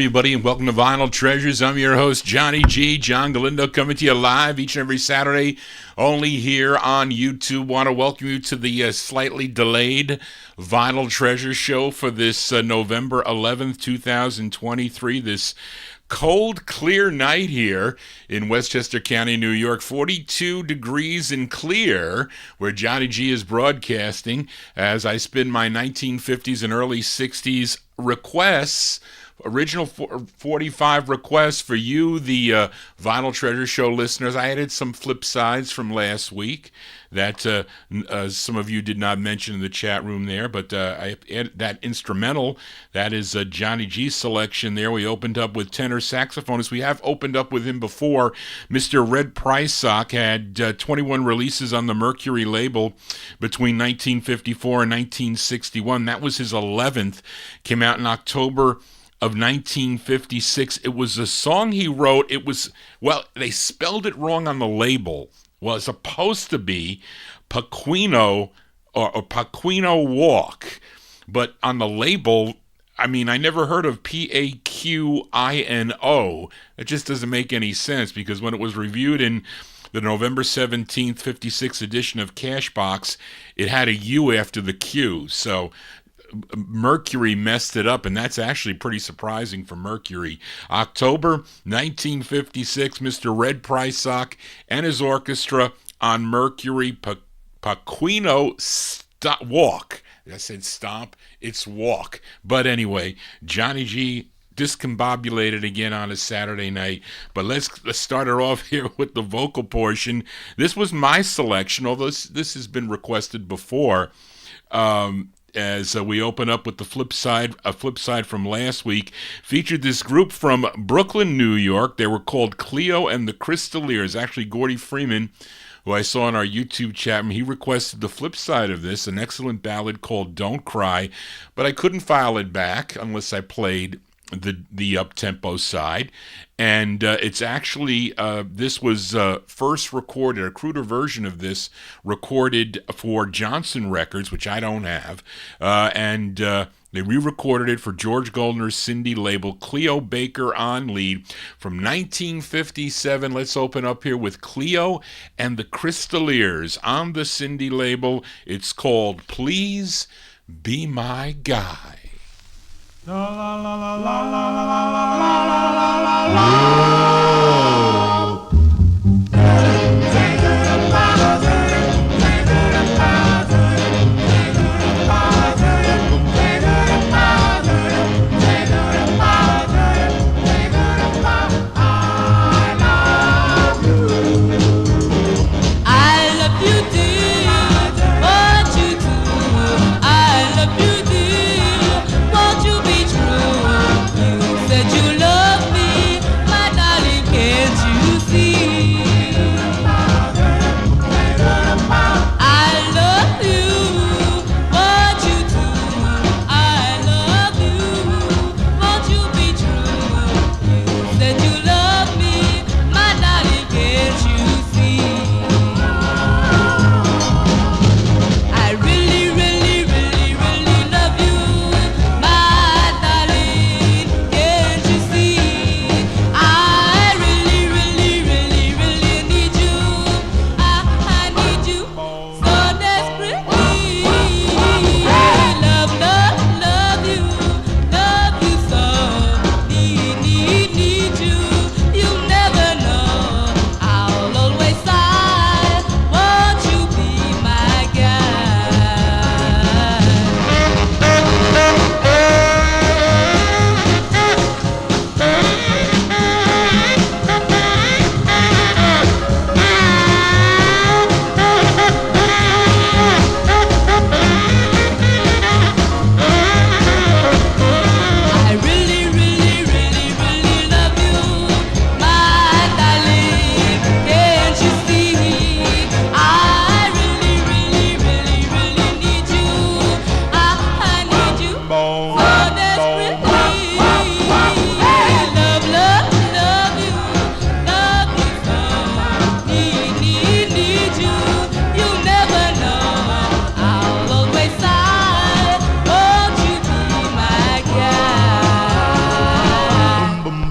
everybody, and welcome to Vinyl Treasures. I'm your host, Johnny G. John Galindo, coming to you live each and every Saturday, only here on YouTube. Want to welcome you to the slightly delayed Vinyl Treasures show for this November 11th, 2023. This cold, clear night here in Westchester County, New York. 42 degrees and clear, where Johnny G is broadcasting as I spin my 1950s and early 60s requests, original 45 requests for you, the Vinyl Treasure Show listeners. I added some flip sides from last week that some of you did not mention in the chat room there, but I added that instrumental. That is Johnny G's selection there. We opened up with tenor saxophonist. We have opened up with him before. Mr. Red Prysock had 21 releases on the Mercury label between 1954 and 1961. That was his 11th. Came out in October of 1956. It was a song he wrote. It was, well, they spelled it wrong on the label. Well, it's supposed to be Paquino or Paquino Walk, but on the label, I mean, I never heard of Paquino. It just doesn't make any sense, because when it was reviewed in the November 17th, 56 edition of Cashbox, it had a U after the Q, so Mercury messed it up, and that's actually pretty surprising for Mercury. October 1956, Mr. Red Prysock and his orchestra on Mercury, Paquino Walk. I said stop, it's walk. But anyway, Johnny G discombobulated again on a Saturday night. But let's start it off here with the vocal portion. This was my selection, although this has been requested before. As we open up with the flip side, a flip side from last week, featured this group from Brooklyn, New York. They were called Cleo and the Crysters. Actually, Gordy Freeman, who I saw in our YouTube chat, he requested the flip side of this, an excellent ballad called Don't Cry, but I couldn't file it back unless I played the up-tempo side. And it's actually, this was first recorded, a cruder version of this, recorded for Johnson Records, which I don't have, and they re-recorded it for George Goldner's Cindy label, Cleo Baker on lead, from 1957. Let's open up here with Cleo and the Crysters on the Cindy label. It's called Please Be My Guy. La la la la la la la la la la la. Said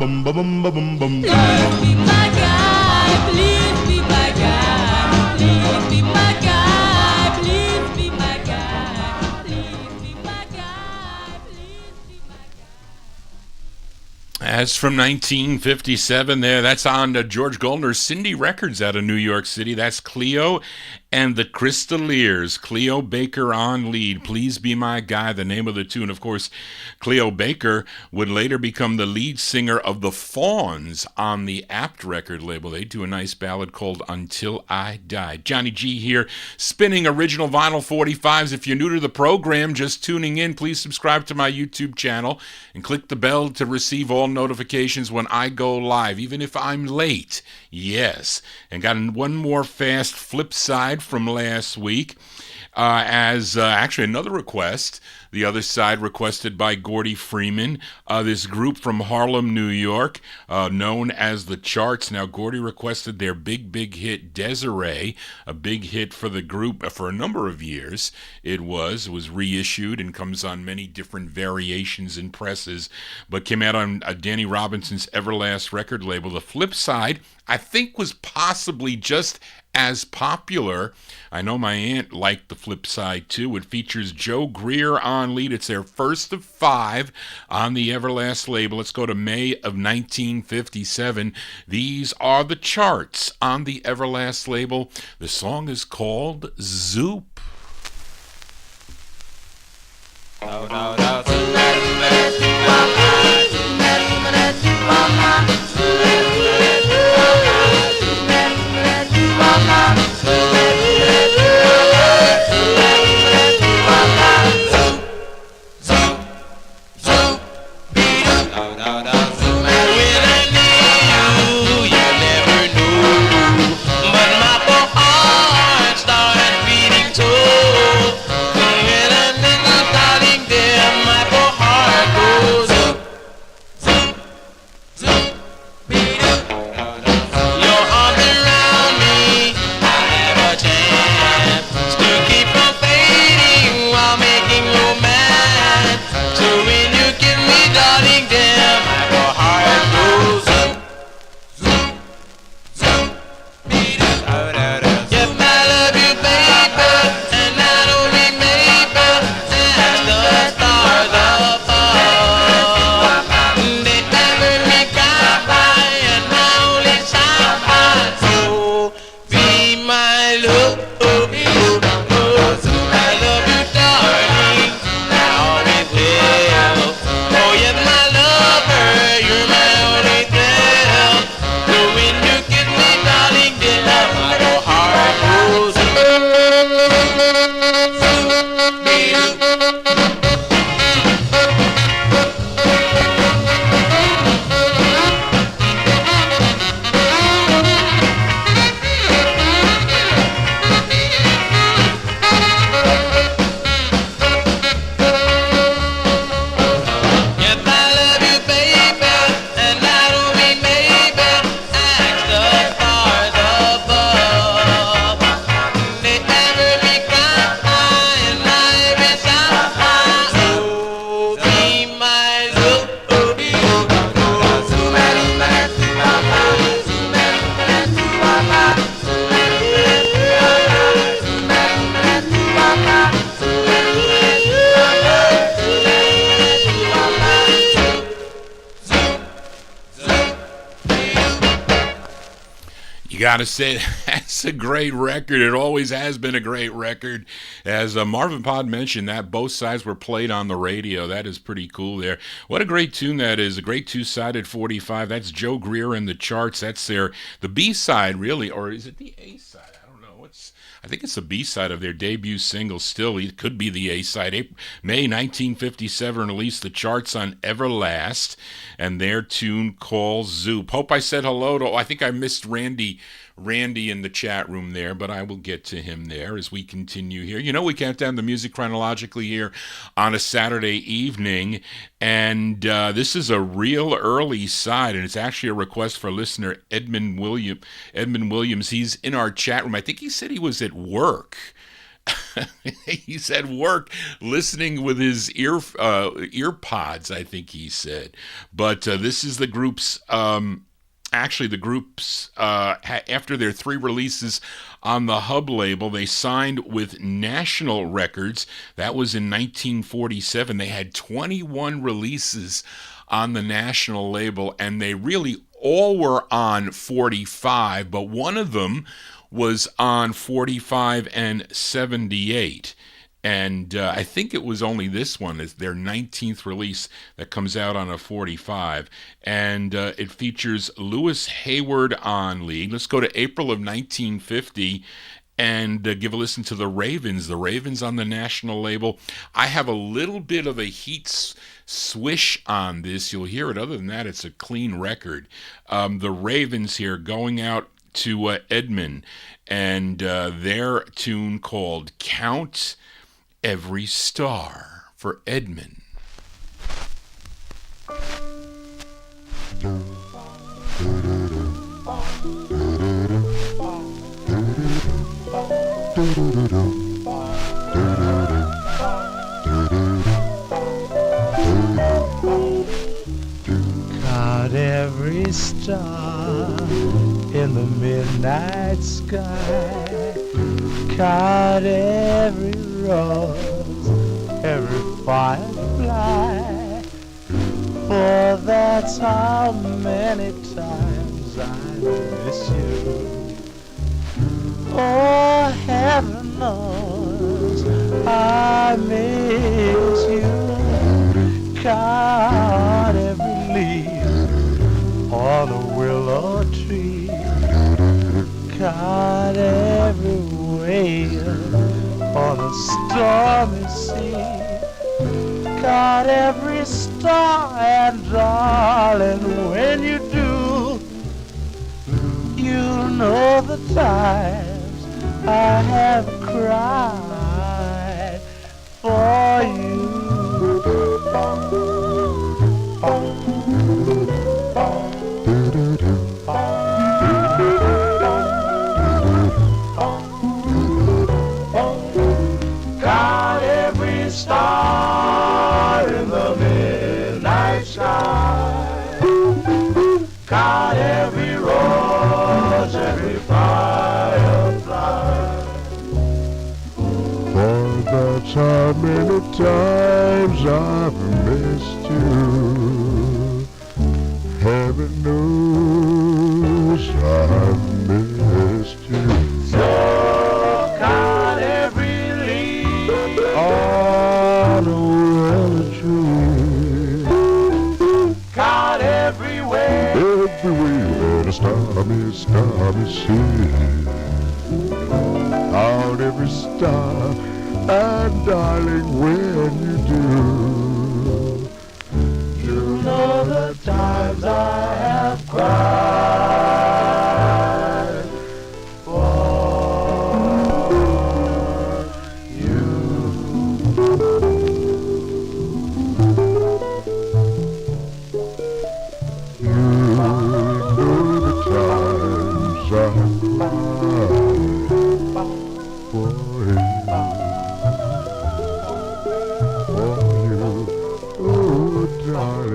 bum bum bum bum bum bum. Please be my guy, please be my guy, please be my guy, please be my guy, please be my guy, please be my guy. That's from 1957 there. That's on George Goldner's Cindy Records out of New York City. That's Cleo and the Crysters. Cleo Baker on lead. Please Be My Guy, the name of the tune. Of course, Cleo Baker would later become the lead singer of the Fawns on the Apt record label. They do a nice ballad called Until I Die. Johnny G here, spinning original vinyl 45s. If you're new to the program, just tuning in, please subscribe to my YouTube channel and click the bell to receive all notifications when I go live, even if I'm late. Yes. And got one more fast flip side from last week, as actually another request. The other side requested by Gordy Freeman, this group from Harlem, New York, known as the Charts. Now, Gordy requested their big hit, Desiree, a big hit for the group for a number of years. It was reissued and comes on many different variations and presses, but came out on Danny Robinson's Everlast record label. The flip side, I think, was possibly just as popular. I know my aunt liked the flip side too. It features Joe Greer on lead. It's their first of 5 on the Everlast label. Let's go to May of 1957. These are the Charts on the Everlast label. The song is called Zoop. Gotta say, that's a great record. It always has been a great record. As Marvin Pod mentioned, that both sides were played on the radio. That is pretty cool there. What a great tune that is. A great two-sided 45. That's Joe Greer and the Charts. That's the B-side, really. Or is it the A-side? I don't know. I think it's the B-side of their debut single still. It could be the A-side. May 1957 released the Charts on Everlast, and their tune called Zoop. Hope I said hello to, I think I missed Randy in the chat room there, but I will get to him there as we continue here. You know, we count down the music chronologically here on a Saturday evening, and this is a real early side, and it's actually a request for listener Edmund Williams. He's in our chat room. I think he said he was at work He's at work listening with his ear pods, I think he said. But this is the group's actually the group's after their 3 releases on the Hub label, they signed with National Records. That was in 1947. They had 21 releases on the National label, and they really all were on 45, but one of them was on 45 and 78. And I think it was only this one, is their 19th release, that comes out on a 45. And it features Lewis Hayward on lead. Let's go to April of 1950 and give a listen to the Ravens. The Ravens on the National label. I have a little bit of a heat swish on this. You'll hear it. Other than that, it's a clean record. The Ravens here going out to Edmund, and their tune called Count Every Star for Edmund. Count every star in the midnight sky. Count every rose, every firefly. For that's how many times I miss you. Oh, heaven knows I miss you. Count every leaf on a willow tree. Count every wave on a stormy sea. Count every star, and darling, when you do, you'll know the times I have cried for you. Count every star in the midnight sky. Count every rose, every firefly. For that's how many times I've missed you. Heaven knows I've missed you. So count every leaf on a willow tree. Count every wave in a stormy sea. Count every star, and darling, when you do, you know the times I have cried for you. You know the times I have cried for you.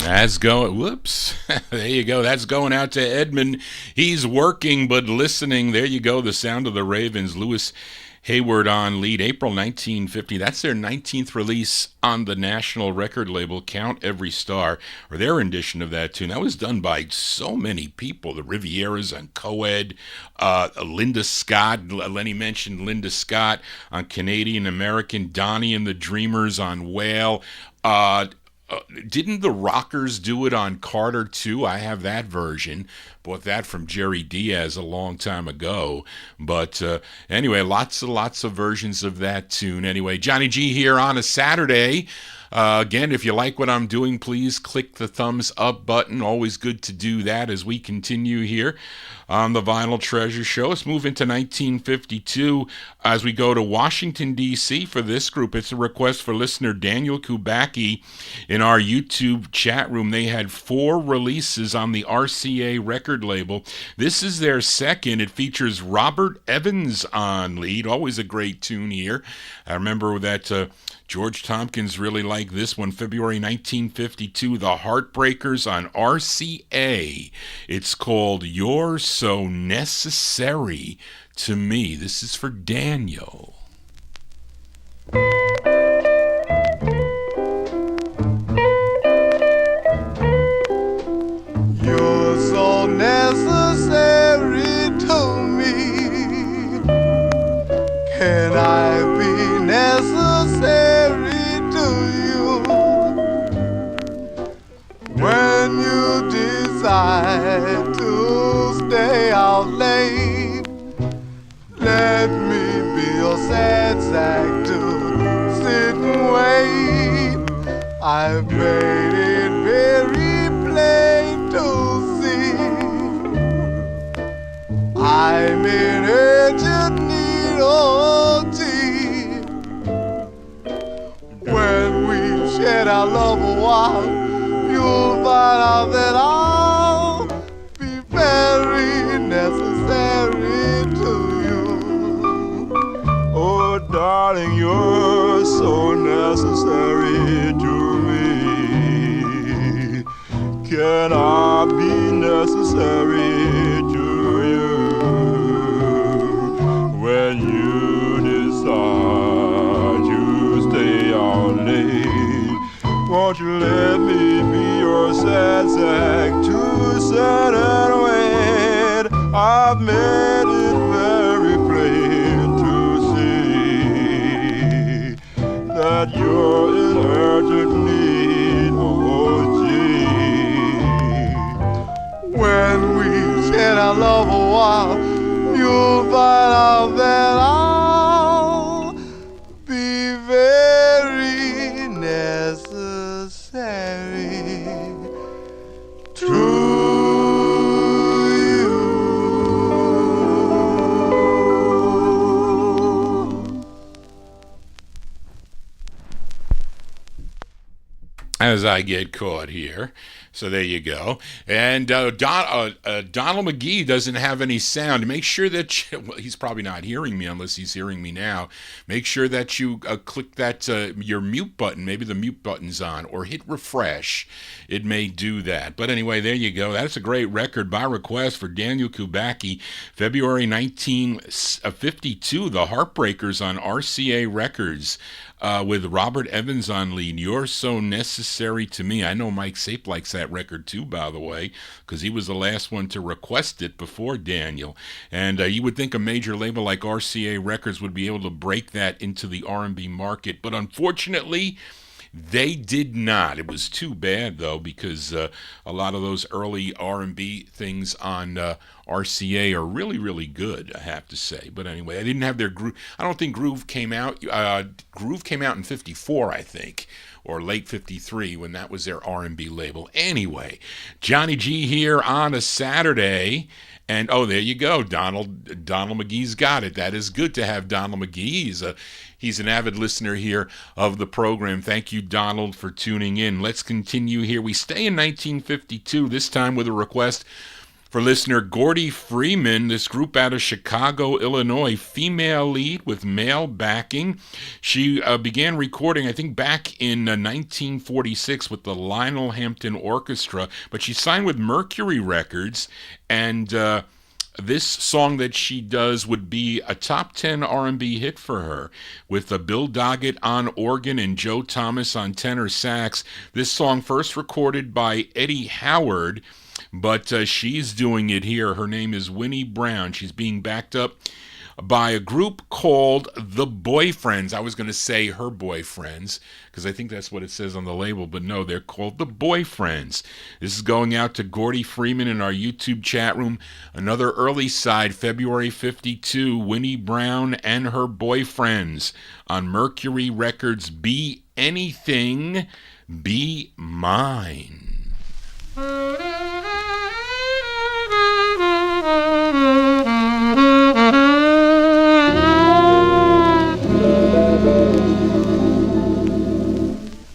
That's going, whoops, there you go. That's going out to Edmund. He's working but listening. There you go, the sound of the Ravens. Lewis Hayward on lead, April 1950. That's their 19th release on the national record label, Count Every Star, or their rendition of that tune. That was done by so many people, the Riveras on co-ed, Linda Scott, Lenny mentioned Linda Scott on Canadian American, Donnie and the Dreamers on Whale. Didn't the Rockers do it on Carter too? I have that version. Bought that from Jerry Diaz a long time ago. But anyway, lots of versions of that tune. Anyway, Johnny G here on a Saturday. Again, if you like what I'm doing, please click the thumbs up button. Always good to do that as we continue here on the Vinyl Treasure Show. Let's move into 1952 as we go to Washington, D.C. for this group. It's a request for listener Daniel Kubacki in our YouTube chat room. They had 4 releases on the RCA record label. This is their second. It features Robert Evans on lead. Always a great tune here. I remember that George Tompkins really liked this one. February 1952, the Heartbreakers on RCA. It's called You're So Necessary to Me. This is for Daniel. You're so necessary to me. Can I be necessary to you? When you decide to stay out late, let me be your sad sack to sit and wait. I've made it very plain to see I'm in urgent need of tea. When we shed our love a while, you'll find out that I'll be very necessary to you. Oh, darling, you're so necessary to me. Can I be necessary to you? When you decide to stay out late, won't you let me be your sad sack to sit and wait? I've made it very plain to see that you're in urgent need of tea. When we shed our love a while, you'll find out that I'll be very necessary to you. As I get caught here. So there you go. And Donald McGee doesn't have any sound. Make sure that well, he's probably not hearing me unless he's hearing me now. Make sure that you click that your mute button. Maybe the mute button's on, or hit refresh. It may do that. But anyway, there you go. That's a great record by request for Daniel Kubacki. February 1952, the Heartbreakers on RCA Records. With Robert Evans on lead, You're So Necessary to Me. I know Mike Sape likes that record too, by the way, because he was the last one to request it before Daniel. And you would think a major label like RCA Records would be able to break that into the R&B market, but unfortunately, they did not. It was too bad, though, because a lot of those early R&B things on RCA are really, really good, I have to say. But anyway, I didn't have their Groove. I don't think Groove came out. Groove came out in 54, I think, or late 53 when that was their R&B label. Anyway, Johnny G here on a Saturday. And, oh, there you go. Donald McGee's got it. That is good to have Donald McGee. He's an avid listener here of the program. Thank you, Donald, for tuning in. Let's continue here. We stay in 1952, this time with a request for listener Gordy Freeman, this group out of Chicago, Illinois, female lead with male backing. She began recording, I think, back in 1946 with the Lionel Hampton Orchestra, but she signed with Mercury Records, and this song that she does would be a top 10 R&B hit for her, with Bill Doggett on organ and Joe Thomas on tenor sax. This song first recorded by Eddie Howard, but she's doing it here. Her name is Winnie Brown. She's being backed up by a group called The Boyfriends. I was going to say Her Boyfriends because I think that's what it says on the label, but no, they're called The Boyfriends. This is going out to Gordy Freeman in our YouTube chat room. Another early side, February 52, Winnie Brown and Her Boyfriends on Mercury Records. Be Anything, Be Mine.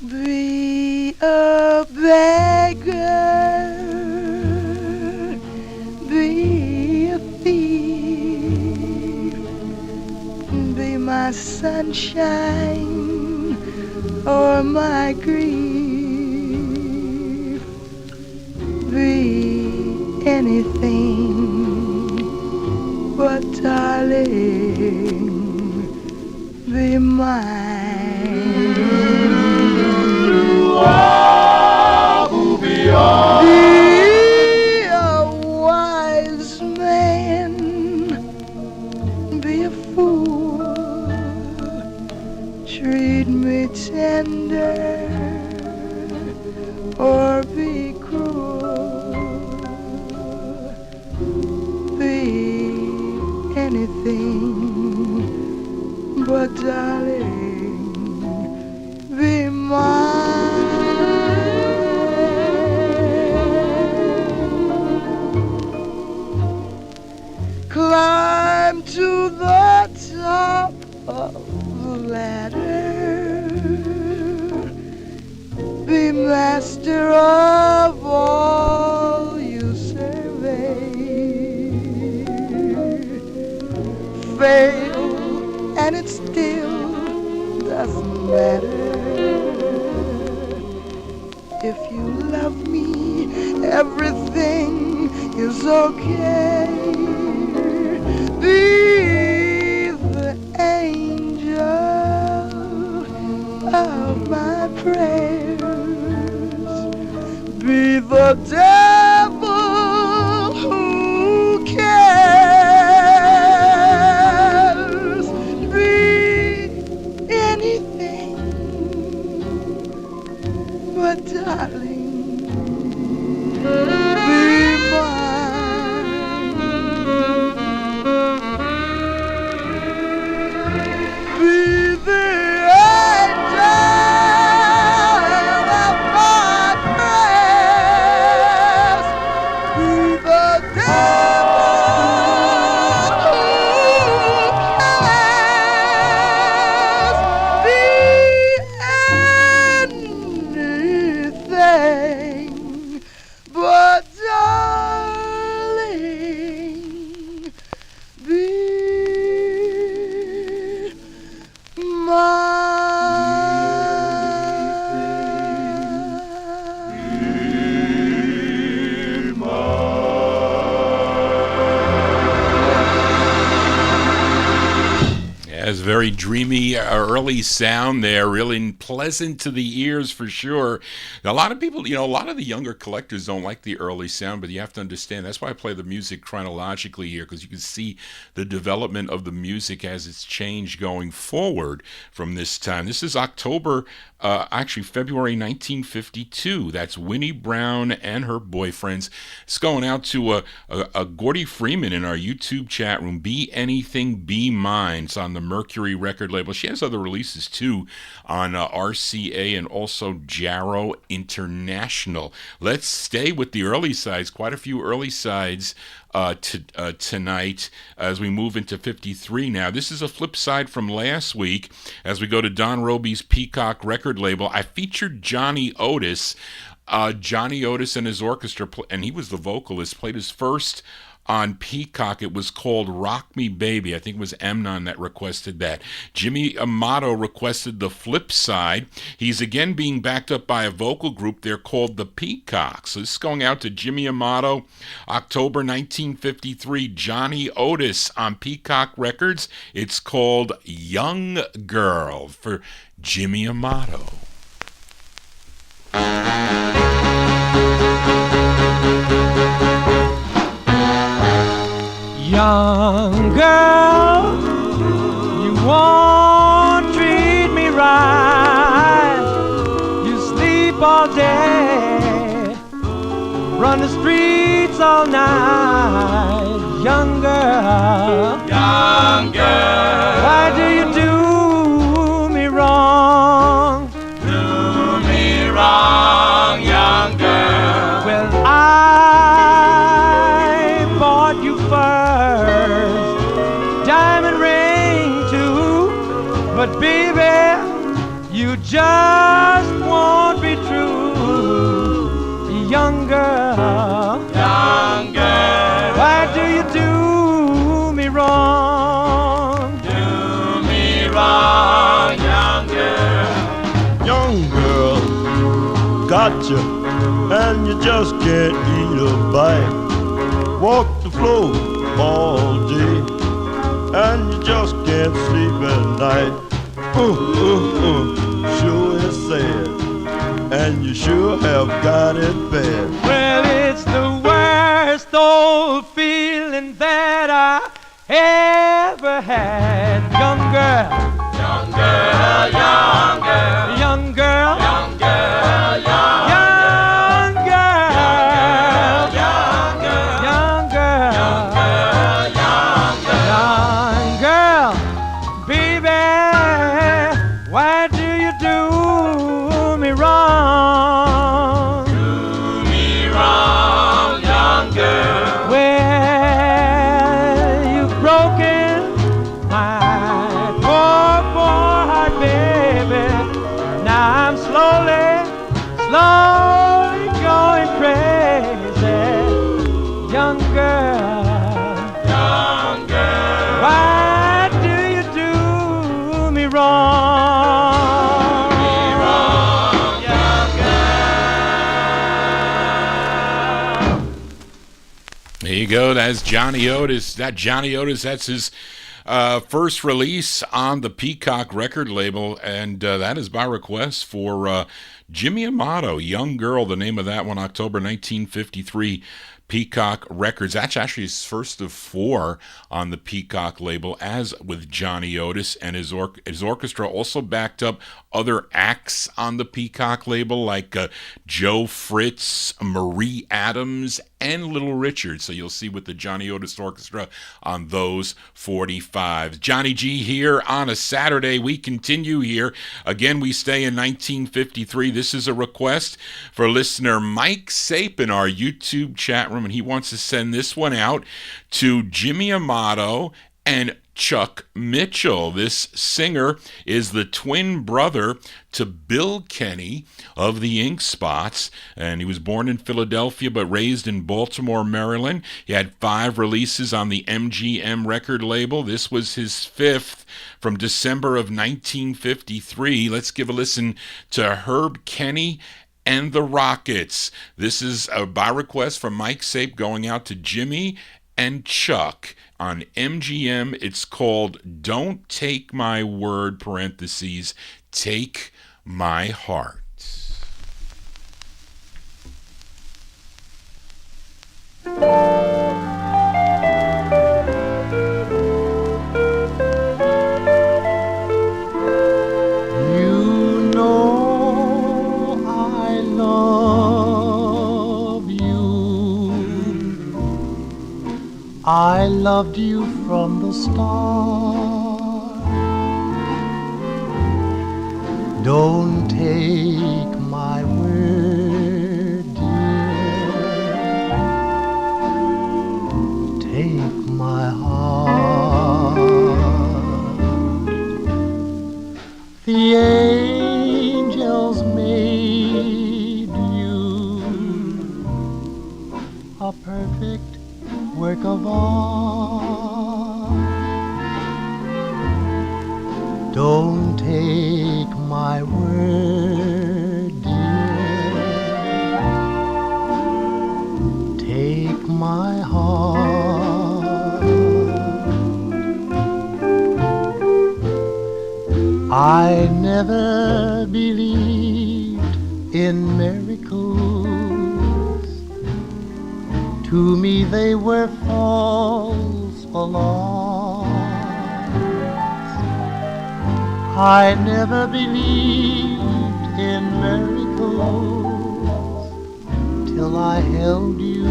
Be a beggar, be a thief, be my sunshine or my grief, be anything, but darling, be mine. Be a wise man, be a fool, treat me tender or be cruel, be anything, but darling, be mine. Climb to the top of the ladder, be master of all you survey. Fail and it still doesn't matter. If you love me, everything is okay. Be the angel of my prayers. Be the devil who cares. Be anything, but darling, be mine. Be the angel of my prayers. Be the devil who cares. Be anything, but darling, be Yes, very dreamy early sound there, really pleasant to the ears for sure. A lot of people, a lot of the younger collectors don't like the early sound, but you have to understand, that's why I play the music chronologically here, because you can see the development of the music as it's changed going forward from this time. This is February 1952. That's Winnie Brown and Her Boyfriends. It's going out to a Gordy Freeman in our YouTube chat room. Be Anything, Be Mine. It's on the Mercury record label. She has other releases too on RCA and also Jarrow International. Let's stay with the early sides. Quite a few early sides tonight as we move into 53 now. This is a flip side from last week as we go to Don Roby's Peacock record label. I featured Johnny Otis. Johnny Otis and his orchestra, and he was the vocalist, played his first on Peacock. It was called Rock Me Baby. I think it was Amnon that requested that. Jimmy Amato requested the flip side. He's again being backed up by a vocal group. They're called the Peacocks. So this is going out to Jimmy Amato. October 1953, Johnny Otis on Peacock Records. It's called Young Girl for Jimmy Amato. Young girl, all day, run the streets all night. Young girl, Young girl, why do you do me wrong? do me wrong, young girl. Well, I bought you first, diamond ring too, but baby, you just won't be true. Young girl, Young girl, why do you do me wrong? do me wrong, young girl. Young girl, gotcha, and you just can't eat a bite. Walk the floor all day, and you just can't sleep at night. Sure is sad, and you sure have got it bad. Well, it's the worst old feeling that I ever had. Young girl, Young girl, young girl, young girl, young girl, young young girl, young girl, young girl, young girl, baby, why do you do me wrong? do me wrong, young girl. Well, you've broken my poor, poor heart, baby. Now I'm slowly, slowly going crazy. Young girl, Young girl, why do you do me wrong? young girl. There you go. That's Johnny Otis. That's his first release on the Peacock record label, and that is by request for Jimmy Amato, Young Girl, the name of that one, October 1953. Peacock Records. That's actually his first of 4 on the Peacock label, as with Johnny Otis, and his orchestra also backed up other acts on the Peacock label like Joe Fritz, Marie Adams, and Little Richard. So you'll see with the Johnny Otis Orchestra on those 45s. Johnny G here on a Saturday. We continue here. Again, we stay in 1953. This is a request for listener Mike Sape in our YouTube chat room, and he wants to send this one out to Jimmy Amato and Chuck Mitchell. This singer is the twin brother to Bill Kenny of the Ink Spots, and he was born in Philadelphia but raised in Baltimore, Maryland. He had 5 releases on the MGM record label. This was his 5th from December of 1953. Let's give a listen to Herb Kenny and the Rockets. This is by request from Mike Sape going out to Jimmy and Chuck on MGM. It's called Don't Take My Word, parentheses, Take My Heart. You know I love you. I loved you from the start. Don't take my word, dear. Take my heart. The angels made you a perfect work of art. Don't take my word, dear. Take my heart. I never believed in miracles. To me they were false alarms. I never believed in miracles. till I held you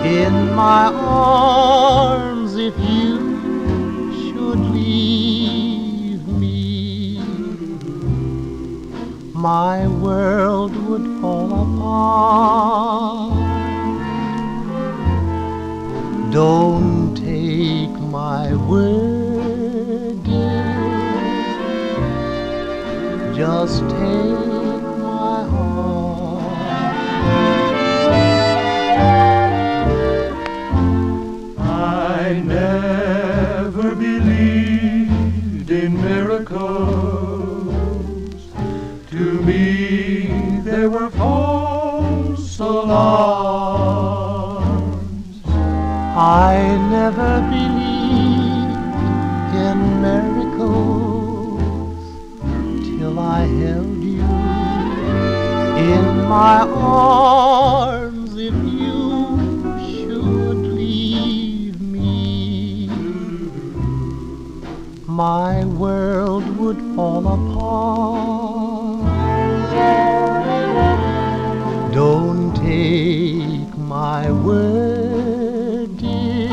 in my arms. If you should leave me, my world would fall apart. Don't take my word, dear, just take my heart. I never believed in miracles. To me they were false alarms. I never believed in miracles till I held you in my arms. If you should leave me, my world would fall apart. Don't take my word, dear,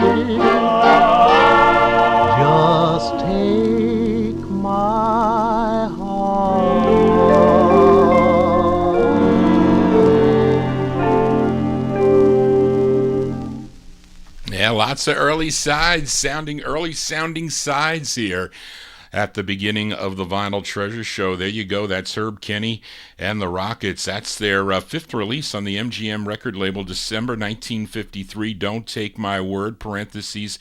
just take my heart. Yeah, lots of early sounding sides here at the beginning of the Vinyl Treasure Show. There you go. That's Herb Kenny and the Rockets. That's their fifth release on the MGM record label, December 1953. Don't Take My Word, parentheses,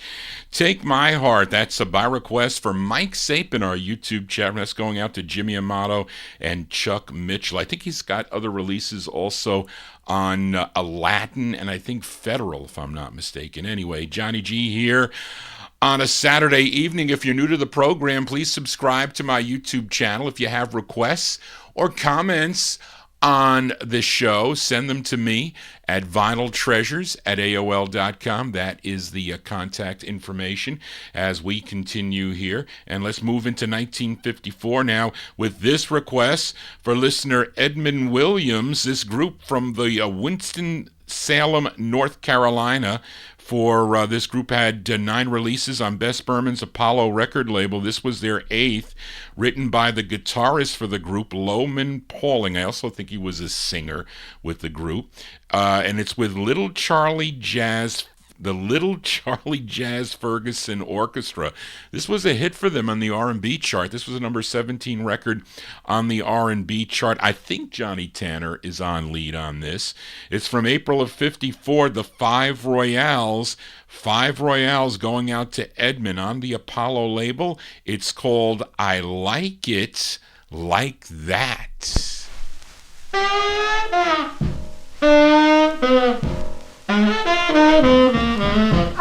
Take My Heart. That's by request for Mike Sapin, our YouTube chat. That's going out to Jimmy Amato and Chuck Mitchell. I think he's got other releases also on Latin and I think Federal, if I'm not mistaken. Anyway, Johnny G here on a Saturday evening. If you're new to the program, please subscribe to my YouTube channel. If you have requests or comments on this show, send them to me at vinyltreasures@aol.com. That is the contact information as we continue here. And let's move into 1954 now with this request for listener Edmund Williams, this group from the Winston-Salem, North Carolina. For this group had 9 releases on Bess Berman's Apollo record label. This was their 8th, written by the guitarist for the group, Lyman Pauling. I also think he was a singer with the group. And it's with the Little Charlie Jazz Ferguson Orchestra. This was a hit for them on the R&B chart. This was a number 17 record on the R&B chart. I think Johnny Tanner is on lead on this. It's from April of 54, the Five Royales. Five Royales going out to Edmund on the Apollo label. It's called I Like It Like That.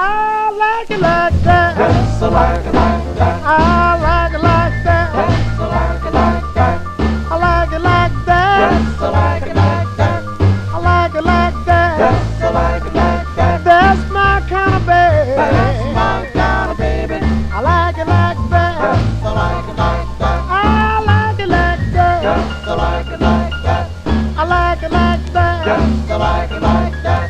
I like it like that. Yes, I like it like that. I like it like that. Yes, I like it like that. I like it like that. Yes, I like it like that. I like it like that. Yes, I like it like that. That's my kind of baby. That's my kind of baby. I like it like that. Yes, I like it like that. I like it like that. Yes, I like it like that. I like it like that. Yes, I like it like that.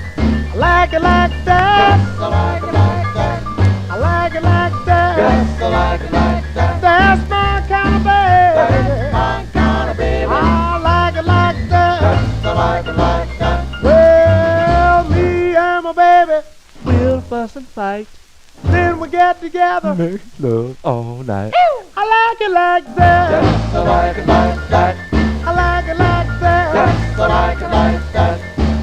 I like it like that. Yes, I like it like that. I like it like that. Yes, I like it like that. That's my kind of baby. That's my kind of baby. I like it like that. Yes, I like it like that. Well, me and my baby, we'll fuss and fight. Then we get together, Make love all night. I like it like that. Yes, I like it like that. I like it like that. Yes, I like it like that.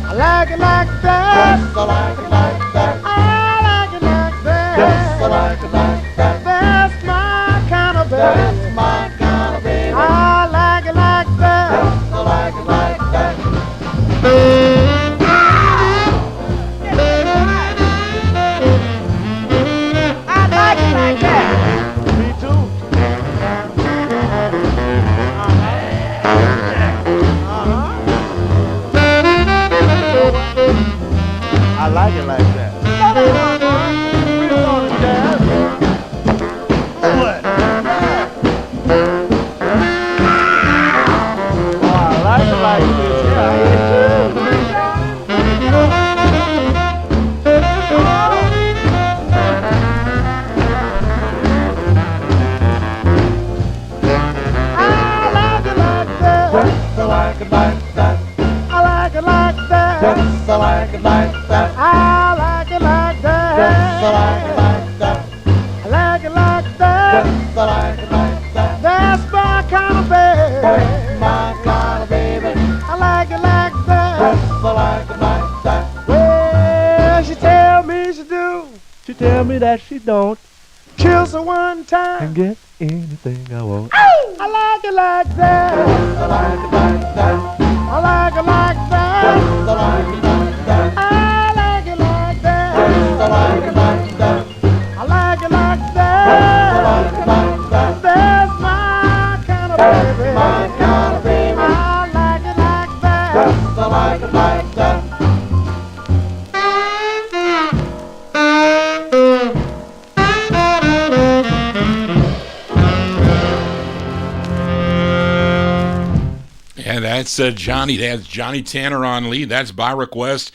I like it like that. Yes, I like it like that. I like it like that. Yes, I like it like that. That's my kind of baby. That's my kind of baby. I like it like that. Yes, I like it like that. I like it like that. Me too. I like it like that. We don't want to dance. What? kind of baby. That's my kind of baby. I like it like that. Yes, I like it like that. Well, she tell me she do. She tell me that she don't Kiss her one time. and get anything I want. I like it like that. Yes, I like it like that. I like it like that. Yes, I like it like that. I like it like that. Yes, I like it like that. I like it like Yes, I that. like it like that. That's my kind of baby. My kind of baby. I like it like that. Yes, I like it like that. Yeah, that's Johnny. That's Johnny Tanner on lead. That's by request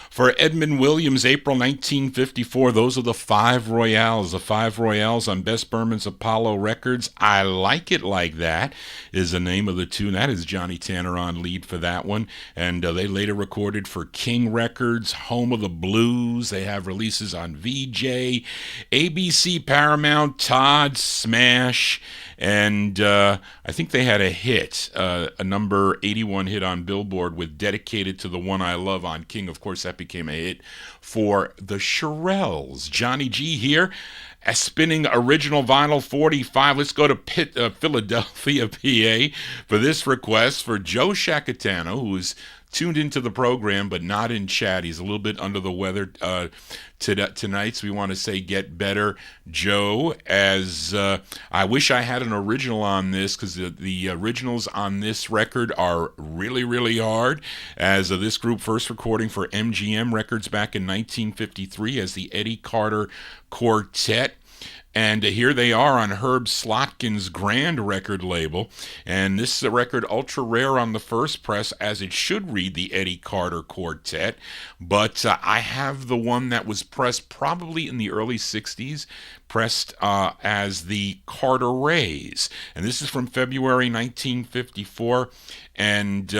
for Edmund Williams, April 1954. Those are the Five Royales. The Five Royales on Bess Berman's Apollo Records. I Like It Like That is the name of the tune. That is Johnny Tanner on lead for that one. And they later recorded for King Records, Home of the Blues. They have releases on VJ, ABC, Paramount, Todd, Smash. And I think they had a hit, a number 81 hit on Billboard with Dedicated to the One I Love on King. Of course, that became a hit for the Shirelles. Johnny G here, spinning original vinyl 45. Let's go to Philadelphia, PA for this request for Joe Shacatano, who is tuned into the program but not in chat. He's a little bit under the weather tonight, so we want to say get better, Joe, as I wish I had an original on this, because the originals on this record are really, really hard, as this group first recording for MGM Records back in 1953 as the Eddie Carter Quartet. And here they are on Herb Slotkin's Grand record label. And this is a record ultra rare on the first press, as it should read the Eddie Carter Quartet. But I have the one that was pressed probably in the early 60s, pressed as the Carter Rays. And this is from February 1954. And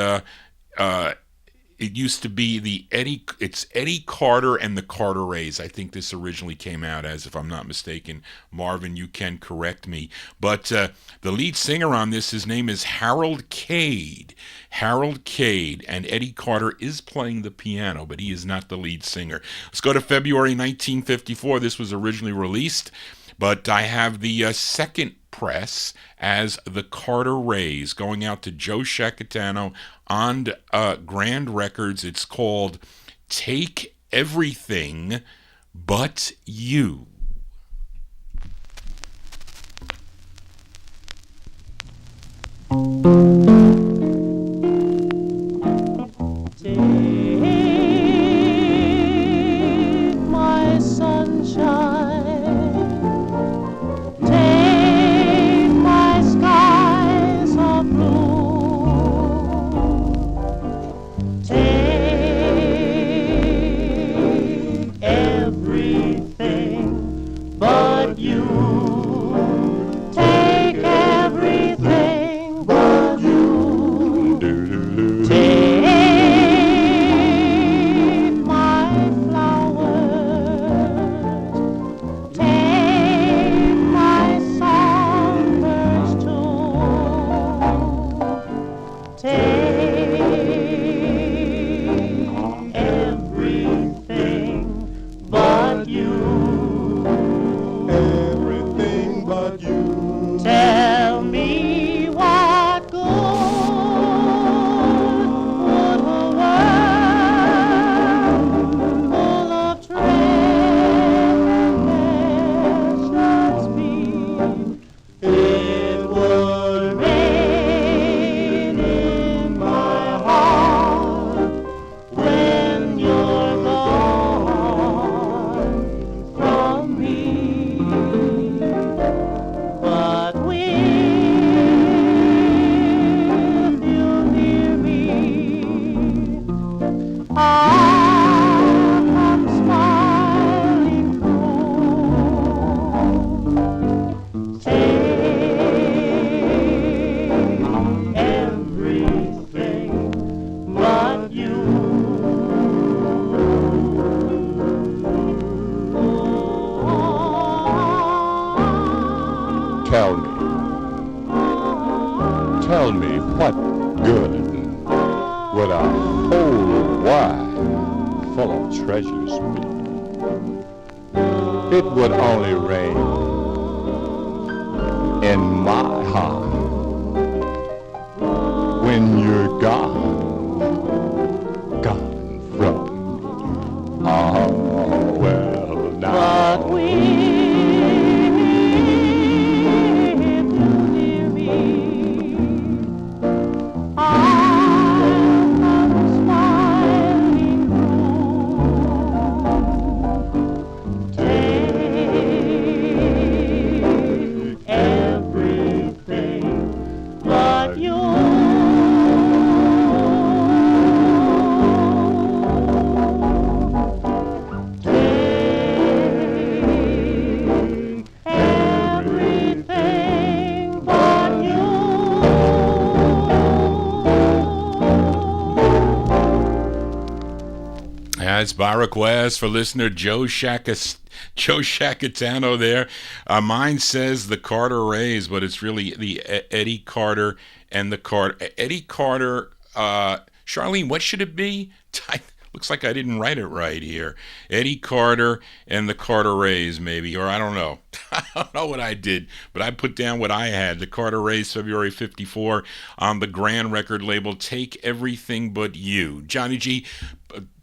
it used to be it's Eddie Carter and the Carter Rays. I think this originally came out as, if I'm not mistaken. Marvin, you can correct me. But the lead singer on this, his name is Harold Cade. Harold Cade, and Eddie Carter is playing the piano, but he is not the lead singer. Let's go to February 1954. This was originally released, but I have the second press as the Carter Rays, going out to Joe Shacatano on Grand Records. It's called Take Everything But You. Take my sunshine, take my skies of blue, take everything but you, take everything but you. Tell me, what good would a whole world full of treasures be? It would only rain in my heart when you're gone from me. Oh, well, now. But dear me, I am smiling through. Take everything but you. That's by request for listener Joe Shacatano there. Mine says the Carter Rays, but it's really the Eddie Carter and the Carter. Eddie Carter, Charlene, what should it be? Looks like I didn't write it right here. Eddie Carter and the Carter Rays, maybe, or I don't know. I don't know what I did, but I put down what I had. The Carter Rays, February 54, on the Grand record label, Take Everything But You. Johnny G,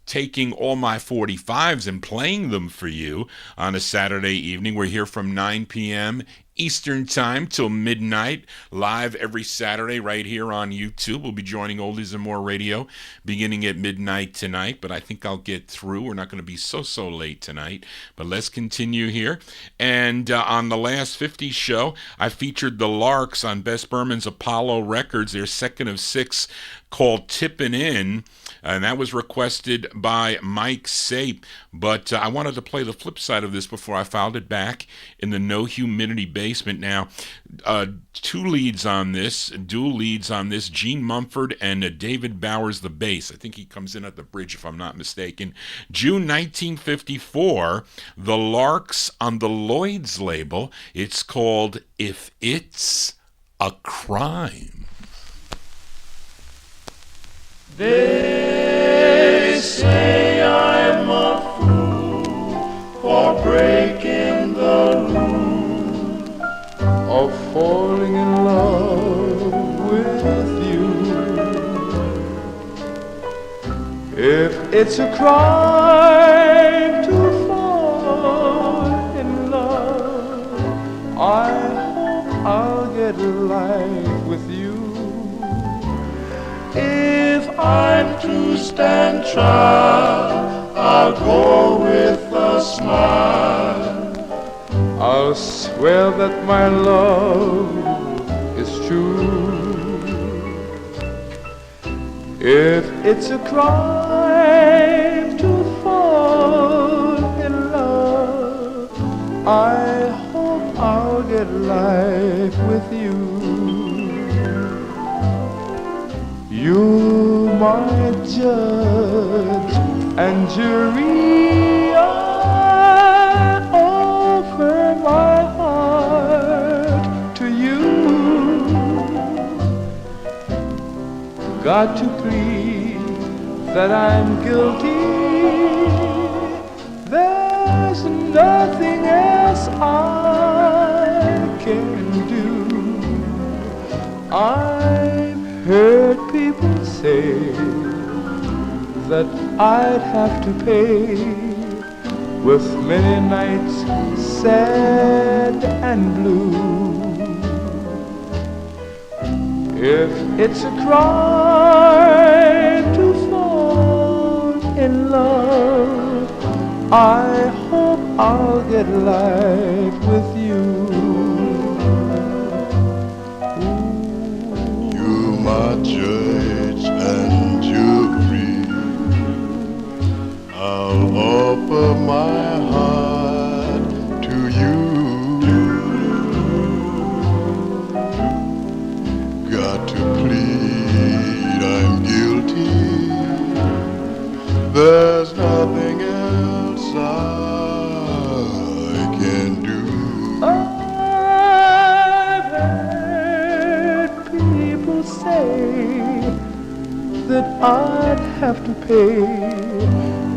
taking all my 45's and playing them for you on a Saturday evening. We're here from 9 p.m. Eastern Time till midnight, live every Saturday right here on YouTube. We'll be joining Oldies and More Radio beginning at midnight tonight, but I think I'll get through. We're not going to be so late tonight, but let's continue here. And on the last 50's show, I featured the Larks on Bess Berman's Apollo Records, their second of 6 called Tippin' In, and that was requested by Mike Sape. But I wanted to play the flip side of this before I filed it back in the No Humidity basement. Now, dual leads on this, Gene Mumford and David Bowers, the bass. I think he comes in at the bridge, if I'm not mistaken. June 1954, the Larks on the Lloyd's label. It's called If It's a Crime. They say I'm a fool for breaking the rule of falling in love with you. If it's a crime to fall in love, I hope I'll get life with you. If I'm to stand trial, I'll go with a smile. I'll swear that my love is true. If it's a crime to fall in love, I hope I'll get life with you. You're my judge and jury. I offer my heart to you. Got to plead that I'm guilty. There's nothing else I can do. I've heard people say that I'd have to pay with many nights sad and blue. If it's a crime to fall in love, I hope I'll get life with you. My judge and jury, I'll offer my heart to you. Got to plead I'm guilty. There's nothing else I can do. I've heard people that I'd have to pay,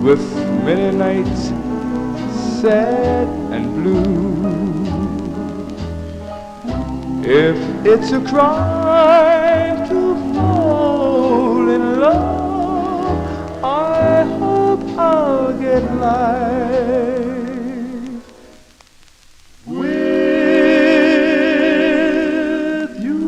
with many nights sad and blue. If it's a crime to fall in love, I hope I'll get life with you.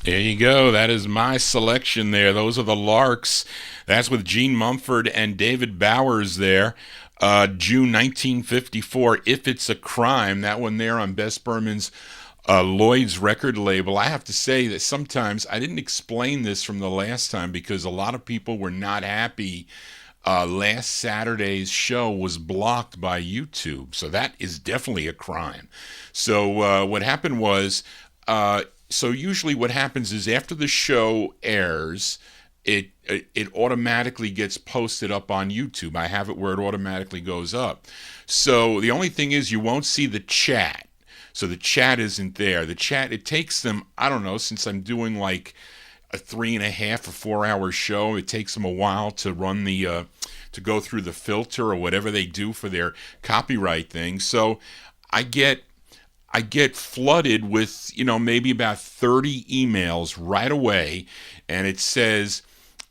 There you go. That is my selection there. Those are the Larks. That's with Gene Mumford and David Bowers there. June 1954, If It's a Crime. That one there on Bess Berman's Lloyd's record label. I have to say that sometimes I didn't explain this from the last time because a lot of people were not happy. Last Saturday's show was blocked by YouTube. So that is definitely a crime. So what happened was... So usually what happens is after the show airs, it automatically gets posted up on YouTube. I have it where it automatically goes up. So the only thing is you won't see the chat. So the chat isn't there. The chat, it takes them, I don't know, since I'm doing like a 3.5 or 4 hour show, it takes them a while to run the, to go through the filter or whatever they do for their copyright thing. So I get flooded with, maybe about 30 emails right away, and it says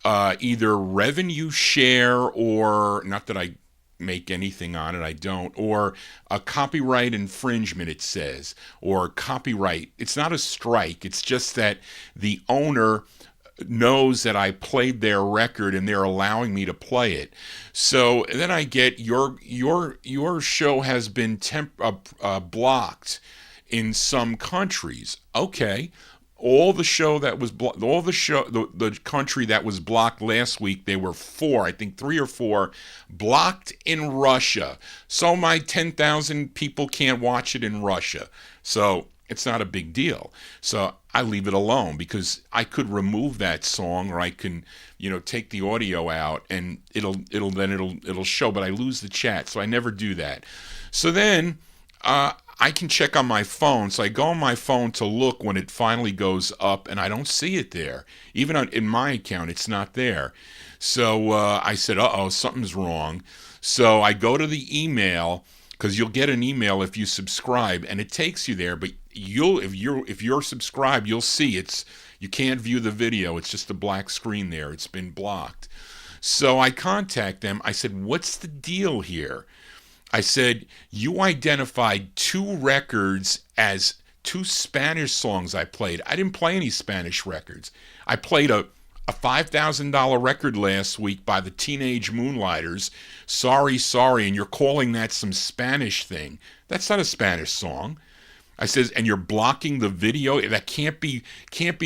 either revenue share or, not that I make anything on it, I don't, or a copyright infringement, it says, or copyright. It's not a strike, it's just that the owner knows that I played their record and they're allowing me to play it. So then I get your show has been blocked in some countries. Okay, all the show that was the country that was blocked last week, there were 4, I think 3 or 4 blocked in Russia. So my 10,000 people can't watch it in Russia. So it's not a big deal. So I leave it alone because I could remove that song, or I can, take the audio out and it'll show, but I lose the chat. So I never do that. So then I can check on my phone. So I go on my phone to look when it finally goes up, and I don't see it there. Even in my account, it's not there. So I said, uh-oh, something's wrong. So I go to the email, because you'll get an email if you subscribe, and it takes you there. But if you're subscribed, you'll see you can't view the video. It's just a black screen there. It's been blocked. So I contact them. I said, what's the deal here? I said, you identified 2 records as 2 Spanish songs I played. I didn't play any Spanish records. I played a $5,000 record last week by the Teenage Moonlighters, Sorry, Sorry, and you're calling that some Spanish thing. That's not a Spanish song. I says, and you're blocking the video? That can't be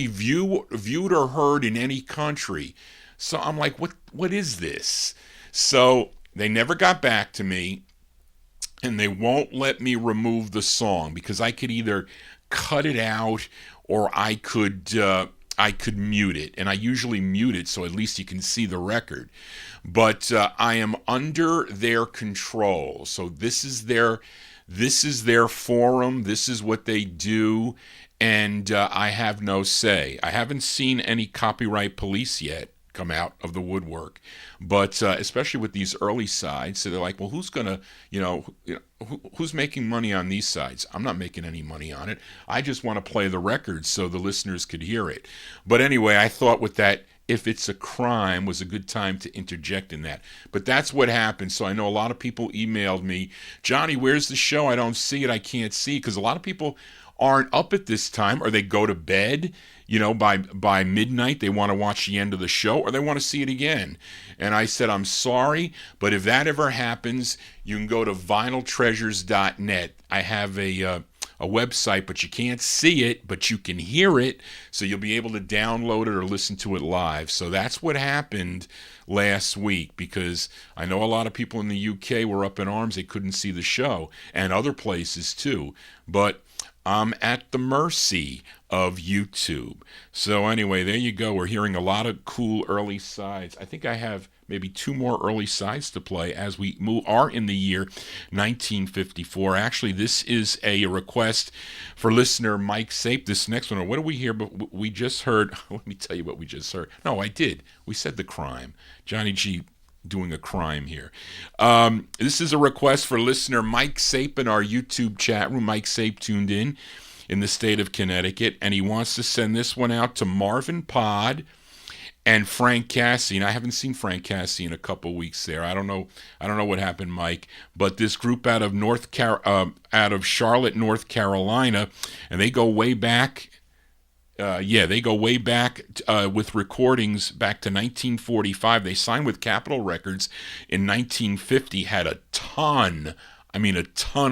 viewed or heard in any country. So I'm like, what is this? So they never got back to me. And they won't let me remove the song because I could either cut it out or I could mute it. And I usually mute it so at least you can see the record. But I am under their control. So this is their forum. This is what they do. And I have no say. I haven't seen any copyright police yet come out of the woodwork, but especially with these early sides, so they're like, well, who's gonna, who's making money on these sides? I'm not making any money on it. I just want to play the record so the listeners could hear it. But anyway, I thought with that, If It's a Crime was a good time to interject in that. But that's what happened. So I know a lot of people emailed me, Johnny, where's the show? I don't see it. I can't see, because a lot of people aren't up at this time, or they go to bed, by midnight. They want to watch the end of the show, or they want to see it again. And I said, I'm sorry, but if that ever happens, you can go to vinyltreasures.net. I have a website, but you can't see it, but you can hear it, so you'll be able to download it or listen to it live. So that's what happened last week, because I know a lot of people in the UK were up in arms. They couldn't see the show, and other places too. But I'm at the mercy of YouTube. So anyway, there you go. We're hearing a lot of cool early sides. I think I have maybe two more early sides to play as we are in the year 1954. Actually, this is a request for listener Mike Sape. This next one, or what do we hear? But we just heard, let me tell you what we just heard. No, I did. We said the crime. Johnny G doing a crime here. This is a request for listener Mike Sape in our YouTube chat room. Mike Sape tuned in the state of Connecticut, and he wants to send this one out to Marvin Pod and Frank Cassie. And I haven't seen Frank Cassie in a couple weeks there. I don't know what happened, Mike. But this group out of Charlotte, North Carolina, and they go way back. They go way back with recordings back to 1945. They signed with Capitol Records in 1950. Had a ton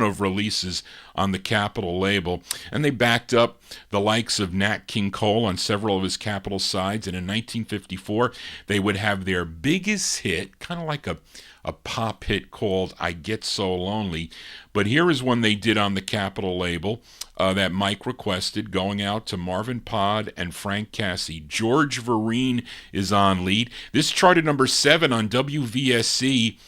of releases on the Capitol label. And they backed up the likes of Nat King Cole on several of his Capitol sides. And in 1954, they would have their biggest hit, kind of like a pop hit called I Get So Lonely. But here is one they did on the Capitol label that Mike requested, going out to Marvin Pod and Frank Cassie. George Vereen is on lead. This charted number 7 on WVSC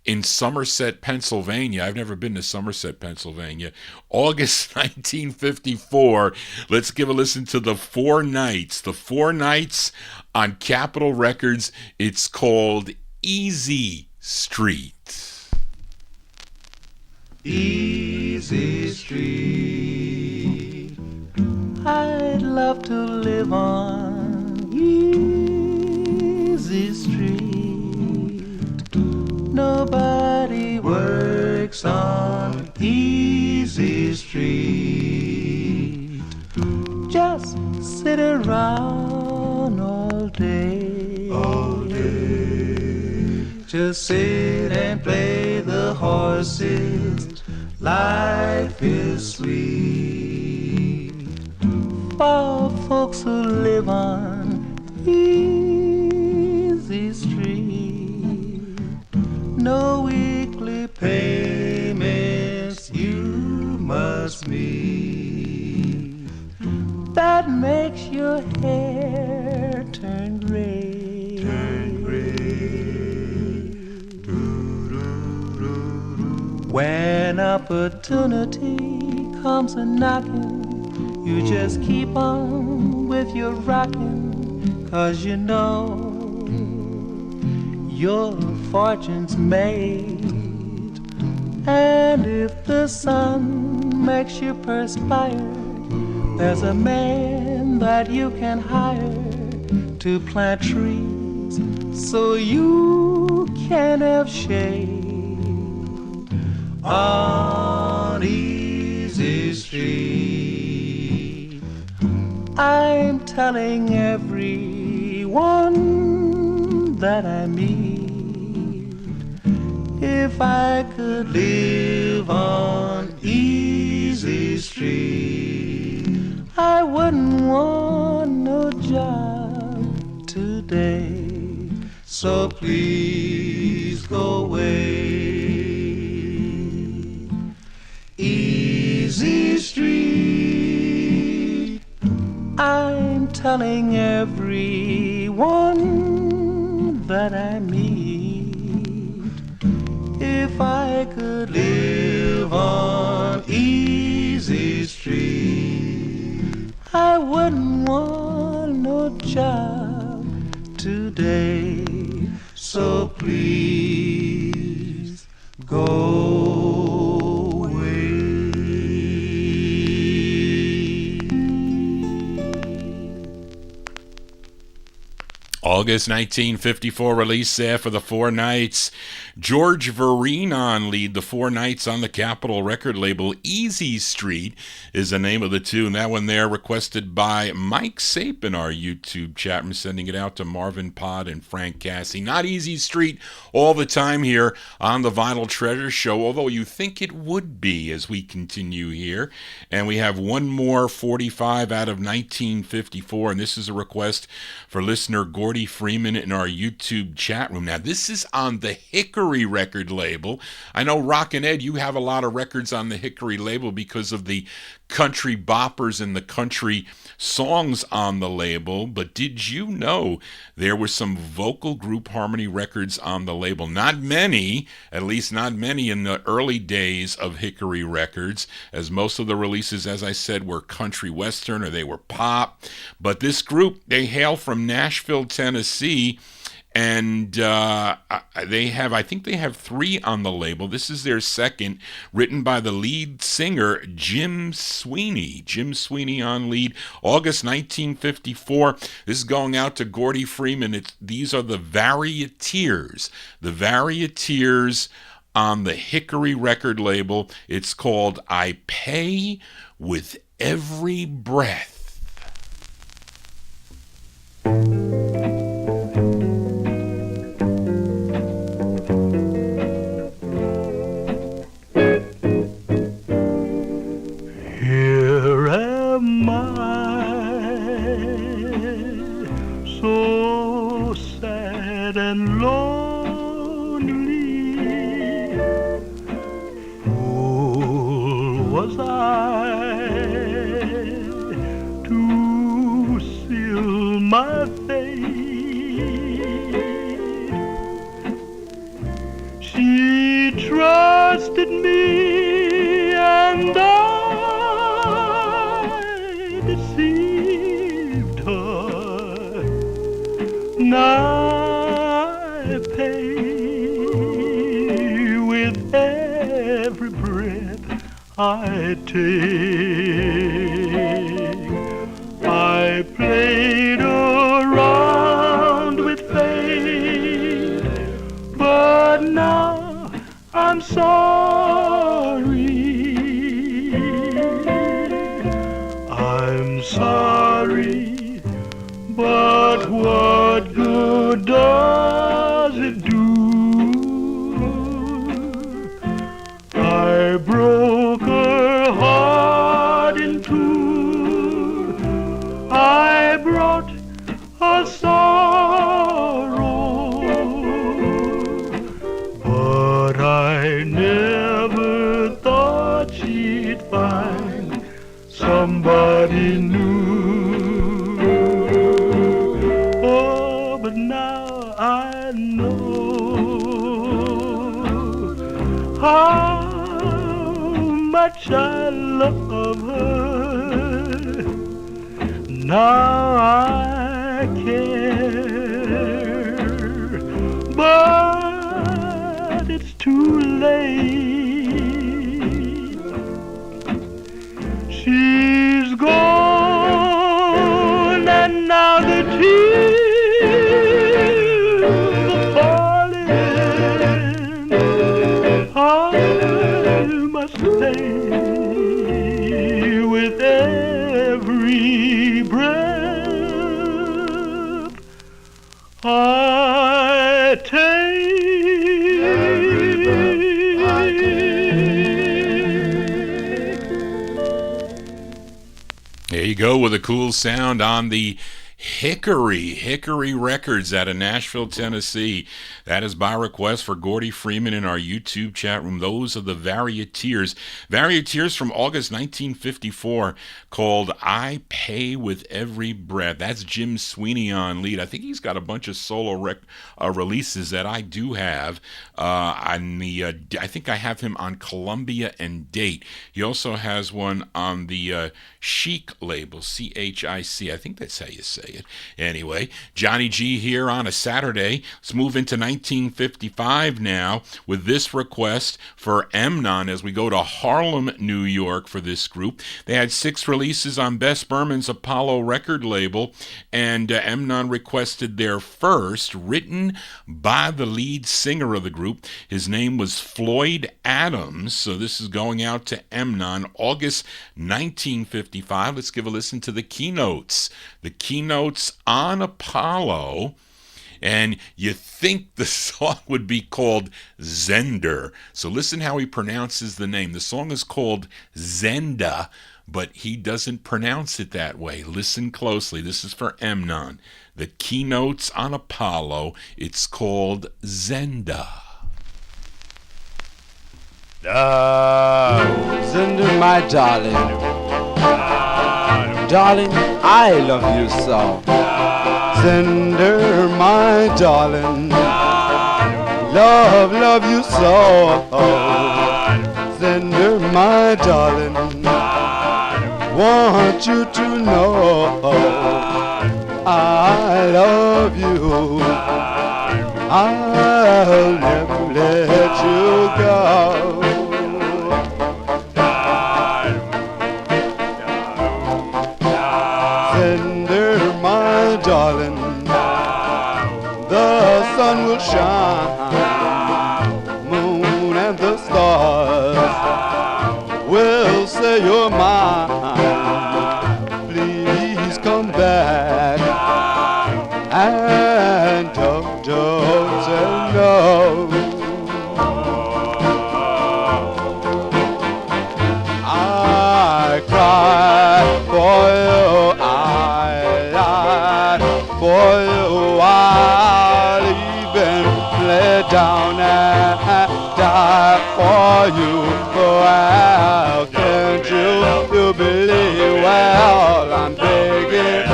in Somerset, Pennsylvania. I've never been to Somerset, Pennsylvania. August 1954. Let's give a listen to The Four Nights. The Four Nights on Capitol Records. It's called Easy Street. Easy Street. I'd love to live on Easy Street. Nobody works on Easy Street. Just sit around all day. All day. Just sit and play the horses. Life is sweet for folks who live on Easy Street. No weekly payments you must meet. That makes your hair turn gray. Turn gray. When opportunity comes a-knocking, you just keep on with your rocking, 'cause you know your fortune's made. And if the sun makes you perspire, there's a man that you can hire to plant trees so you can have shade. On Easy Street, I'm telling everyone that I meet, if I could live on Easy Street, I wouldn't want no job today. So please go away. Easy Street, I'm telling everyone that I meet, if I could live on Easy Street, I wouldn't want no job today. So please go. August 1954 release there for The Four Nights. George Vereen on lead. The Four Nights on the Capitol record label. Easy Street is the name of the tune. That one there requested by Mike Sape in our YouTube chat. I'm sending it out to Marvin Pod and Frank Cassie. Not Easy Street all the time here on the Vinyl Treasure Show, although you think it would be as we continue here. And we have one more 45 out of 1954, and this is a request for listener Gordy Freeman in our YouTube chat room. Now, this is on the Hickory Hickory record label. I know Rockin' Ed, you have a lot of records on the Hickory label because of the country boppers and the country songs on the label, but did you know there were some vocal group harmony records on the label? Not many, at least not many in the early days of Hickory Records, as most of the releases, as I said, were country western or they were pop. But this group, they hail from Nashville, Tennessee, and I think they have 3 on the label. This is their second, written by the lead singer, Jim Sweeney. Jim Sweeney on lead, August 1954. This is going out to Gordy Freeman. These are the Varieteers. The Varieteers on the Hickory record label. It's called I Pay With Every Breath. Here am I, so sad and lonely. Fool was I to seal my fate. She trusted me and I deceived her. Now I pay with every breath I take. I played around with fate, but now I'm sorry. I'm sorry, but what good does it do? I broke her heart in two. I brought her sorrow, but I never thought she'd find somebody new. Oh, but now I know how much I love her. Now I care, but it's too late. She's gone, and now the tears are falling. I must pay with every breath I take. There you go with a cool sound on the Hickory Records out of Nashville, Tennessee. That is by request for Gordy Freeman in our YouTube chat room. Those are the Varieteers. Varieteers from August 1954 called I Pay With Every Breath. That's Jim Sweeney on lead. I think he's got a bunch of solo releases that I do have. I think I have him on Columbia and Date. He also has one on the Chic label, CHIC. I think that's how you say it. Anyway, Johnny G here on a Saturday. Let's move into 1955 now with this request for Emnon as we go to Harlem, New York for this group. They had 6 releases on Bess Berman's Apollo record label, and Emnon requested their first, written by the lead singer of the group. His name was Floyd Adams, so this is going out to Emnon, August 1955. Let's give a listen to the Keynotes. The Keynotes on Apollo, and you think the song would be called Zender. So listen how he pronounces the name. The song is called Zenda, but he doesn't pronounce it that way. Listen closely. This is for Emnon. The Keynotes on Apollo. It's called Zenda. Cinder, my darling. Darling, I love you so. Cinder, my darling. Love you so. Cinder, my darling. Want you to know I love you. I'll never let you go. Cinder, my darling, the sun will shine, moon and the stars will say you're mine. Please come back and don't say no. I cry for you, I lie for you, I'll even lay down and die for you. Well, can't you believe? Well, I'm begging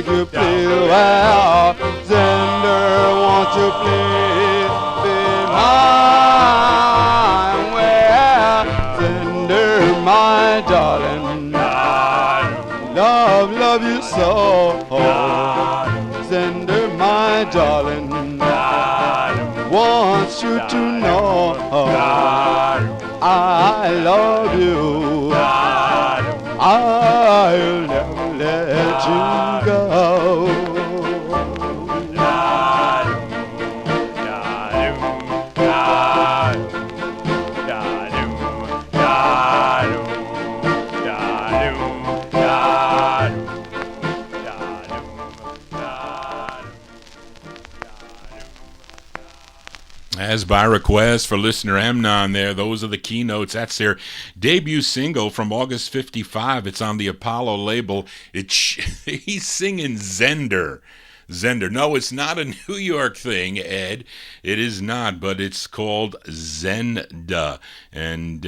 you please. Well, Cinder, won't you please be mine? Well, Cinder, my darling, love you so. Cinder, my darling, wants you to know I love you. I'll never let you go. As by request for listener Amnon there, those are the Keynotes. That's their debut single from August 55. It's on the Apollo label. He's singing Zender. No, it's not a New York thing, Ed. It is not, but it's called Zenda. And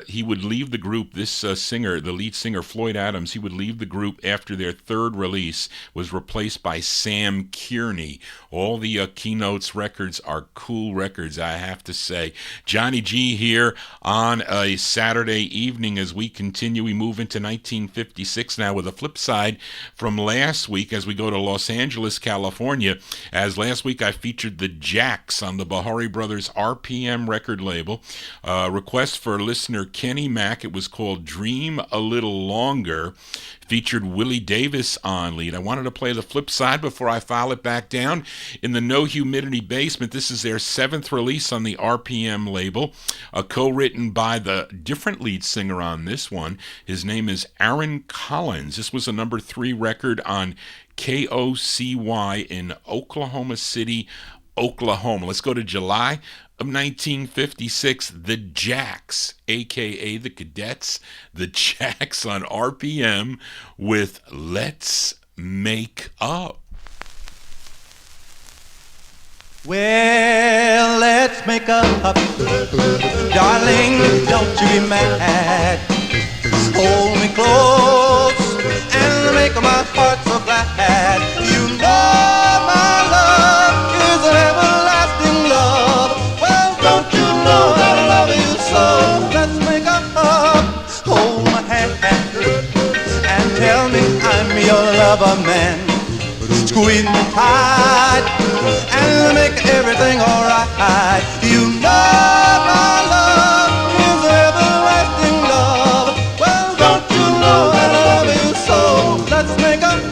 he would leave the group, this singer, the lead singer, Floyd Adams, he would leave the group after their third release, was replaced by Sam Kearney. All the Keynotes records are cool records, I have to say. Johnny G here on a Saturday evening as we continue. We move into 1956 now with a flip side from last week as we go to Los Angeles, California. As last week I featured the Jacks on the Bahari Brothers RPM record label. Request for listener Kenny Mack. It was called Dream a Little Longer. Featured Willie Davis on lead. I wanted to play the flip side before I file it back down. In the No Humidity Basement, this is their 7th release on the RPM label, co-written by the different lead singer on this one. His name is Aaron Collins. This was a number 3 record on KOCY in Oklahoma City, Oklahoma. Let's go to July of 1956, the Jacks, a.k.a. the Cadets, the Jacks on RPM with Let's Make Up. Well, let's make up, darling, don't you be mad. Hold me close and make my heart so glad. You know my love is an everlasting love. Well, don't you know I love you so? Let's make up, hold my hand and tell me I'm your lover man. Squeeze me tight and make everything alright. You know my love is everlasting love. Well, don't you know I love you so? Let's make up.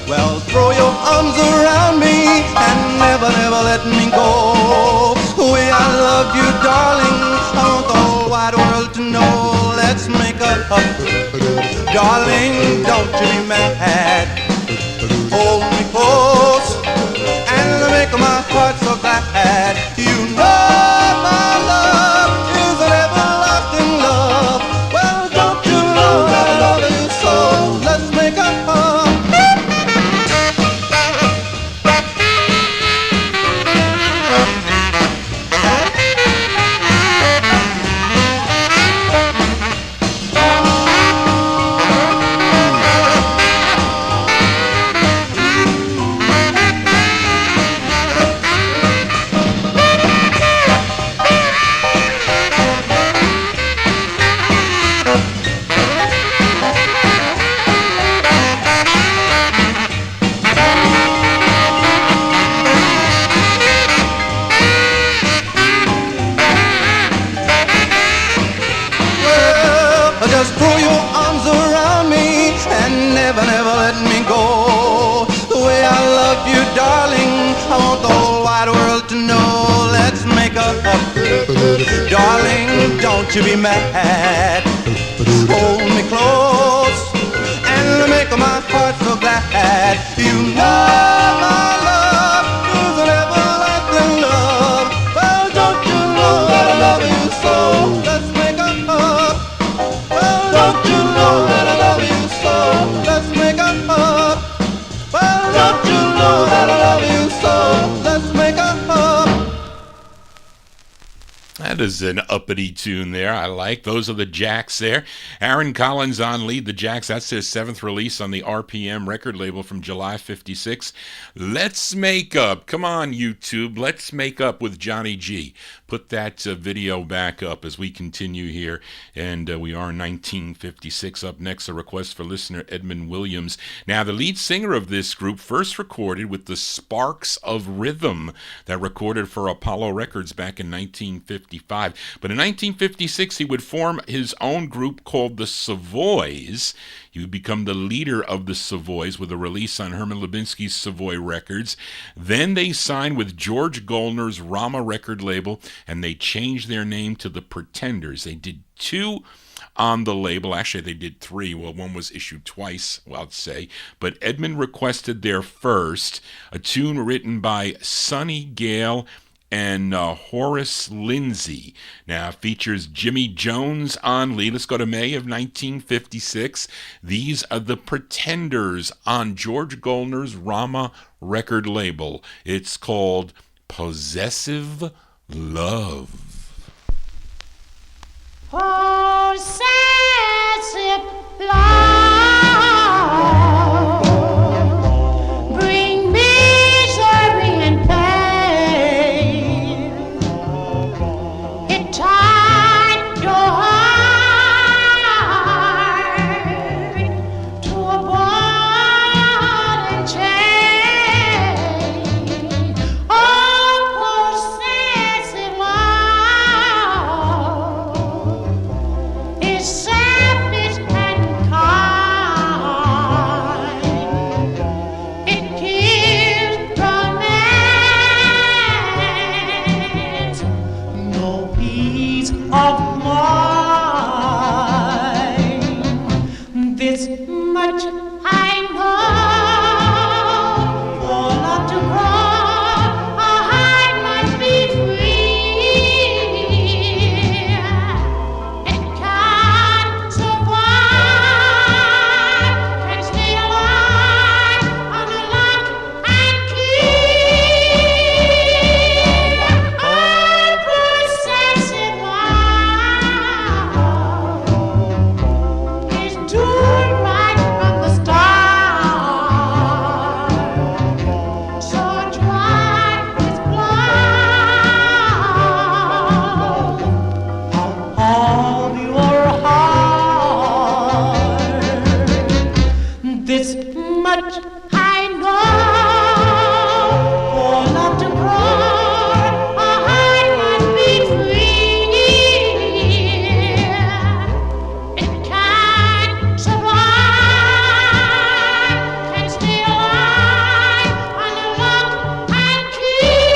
Well, throw your arms around me and never, never let me go. The way I love you, darling, I want the whole wide world to know. Let's make up, darling, don't you be mad. Hold me close and make my heart so glad. You know my love is an everlasting love. Well, don't you know I love you so? Let's make up. don't you be mad. Hold me close and make my heart so glad. You know my love is an everlasting love. Well, don't you know that I love you so? Let's make a hug. Well, don't you know that I love you so? Let's make a hug. Well, don't you know that I love you so? Let's make a hug. That is an uppity tune there. I like. Those are the Jacks there. Aaron Collins on lead. The Jacks, that's their 7th release on the RPM record label from July 56. Let's Make Up. Come on, YouTube. Let's Make Up with Johnny G. Put that video back up as we continue here. And we are in 1956. Up next, a request for listener Edmund Williams. Now, the lead singer of this group first recorded with the Sparks of Rhythm that recorded for Apollo Records back in 1955. But in 1956, he would form his own group called the Savoys. He would become the leader of the Savoys with a release on Herman Lubinsky's Savoy Records. Then they signed with George Goldner's Rama record label, and they changed their name to the Pretenders. They did 2 on the label. Actually, they did 3. Well, one was issued twice, well, I'd say. But Edmund requested their first, a tune written by Sonny Gale and Horace Lindsay. Now, features Jimmy Jones on lead. Let's go to May of 1956. These are the Pretenders on George Goldner's Rama record label. It's called Possessive Love. Possessive love, bring misery and pain. It tied your heart to a ball and chain. Oh, possessive love is selfish and kind. It kills romance, no peace of mind. This much I know, for love to grow, a heart must be free. It can't survive, can stay alive on a lock and key. Unpossessive love is doing right from the start. So dry with blood of your heart. This much I know, for love to grow, a heart must be free. It can't survive, can stay alive on a lock and key.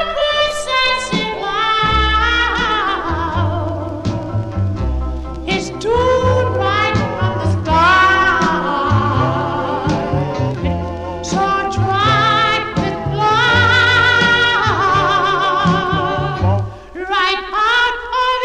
Unpossessive love is doing right from the start. So dry with blood right out of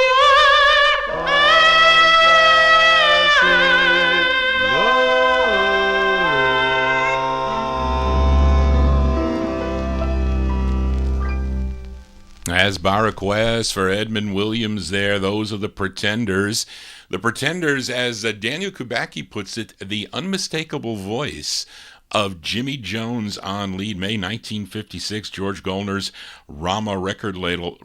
your As by request for Edmund Williams there, those are the Pretenders. The Pretenders, as Daniel Kubacki puts it, the unmistakable voice of Jimmy Jones on lead. May 1956, George Goldner's Rama record label,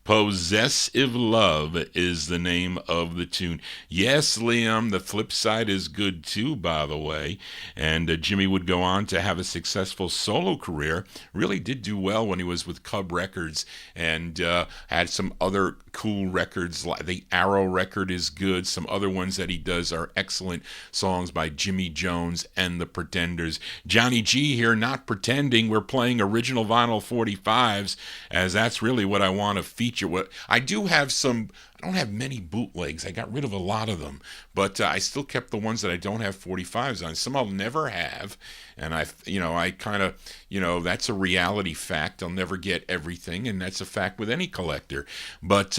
Possessive Love is the name of the tune. Yes, Liam, the flip side is good too, by the way. And Jimmy would go on to have a successful solo career. Really did do well when he was with Cub Records, and had some other cool records. The Arrow record is good. Some other ones that he does are excellent songs by like Jimmy Jones and the Pretenders. Johnny G here, not pretending. We're playing original vinyl 45s, as that's really what I want to feature. What I do have some, I don't have many bootlegs. I got rid of a lot of them, but I still kept the ones that I don't have 45s on. Some I'll never have, and I kind of, that's a reality fact. I'll never get everything, and that's a fact with any collector. But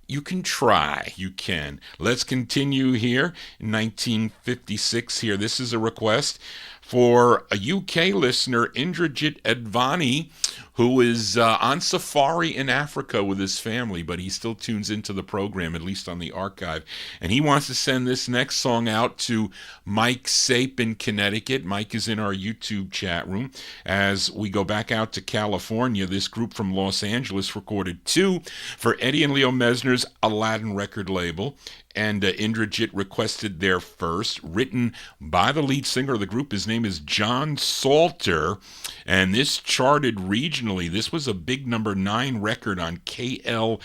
you can try. You can. Let's continue here. In 1956 here, this is a request for a UK listener, Indrajit Advani, who is on safari in Africa with his family, but he still tunes into the program, at least on the archive. And he wants to send this next song out to Mike Sape in Connecticut. Mike is in our YouTube chat room. As we go back out to California, this group from Los Angeles recorded 2 for Eddie and Leo Mesner's Aladdin record label. And Indrajit requested their first, written by the lead singer of the group. His name is John Salter, and this charted regionally. This was a big number 9 record on KLCN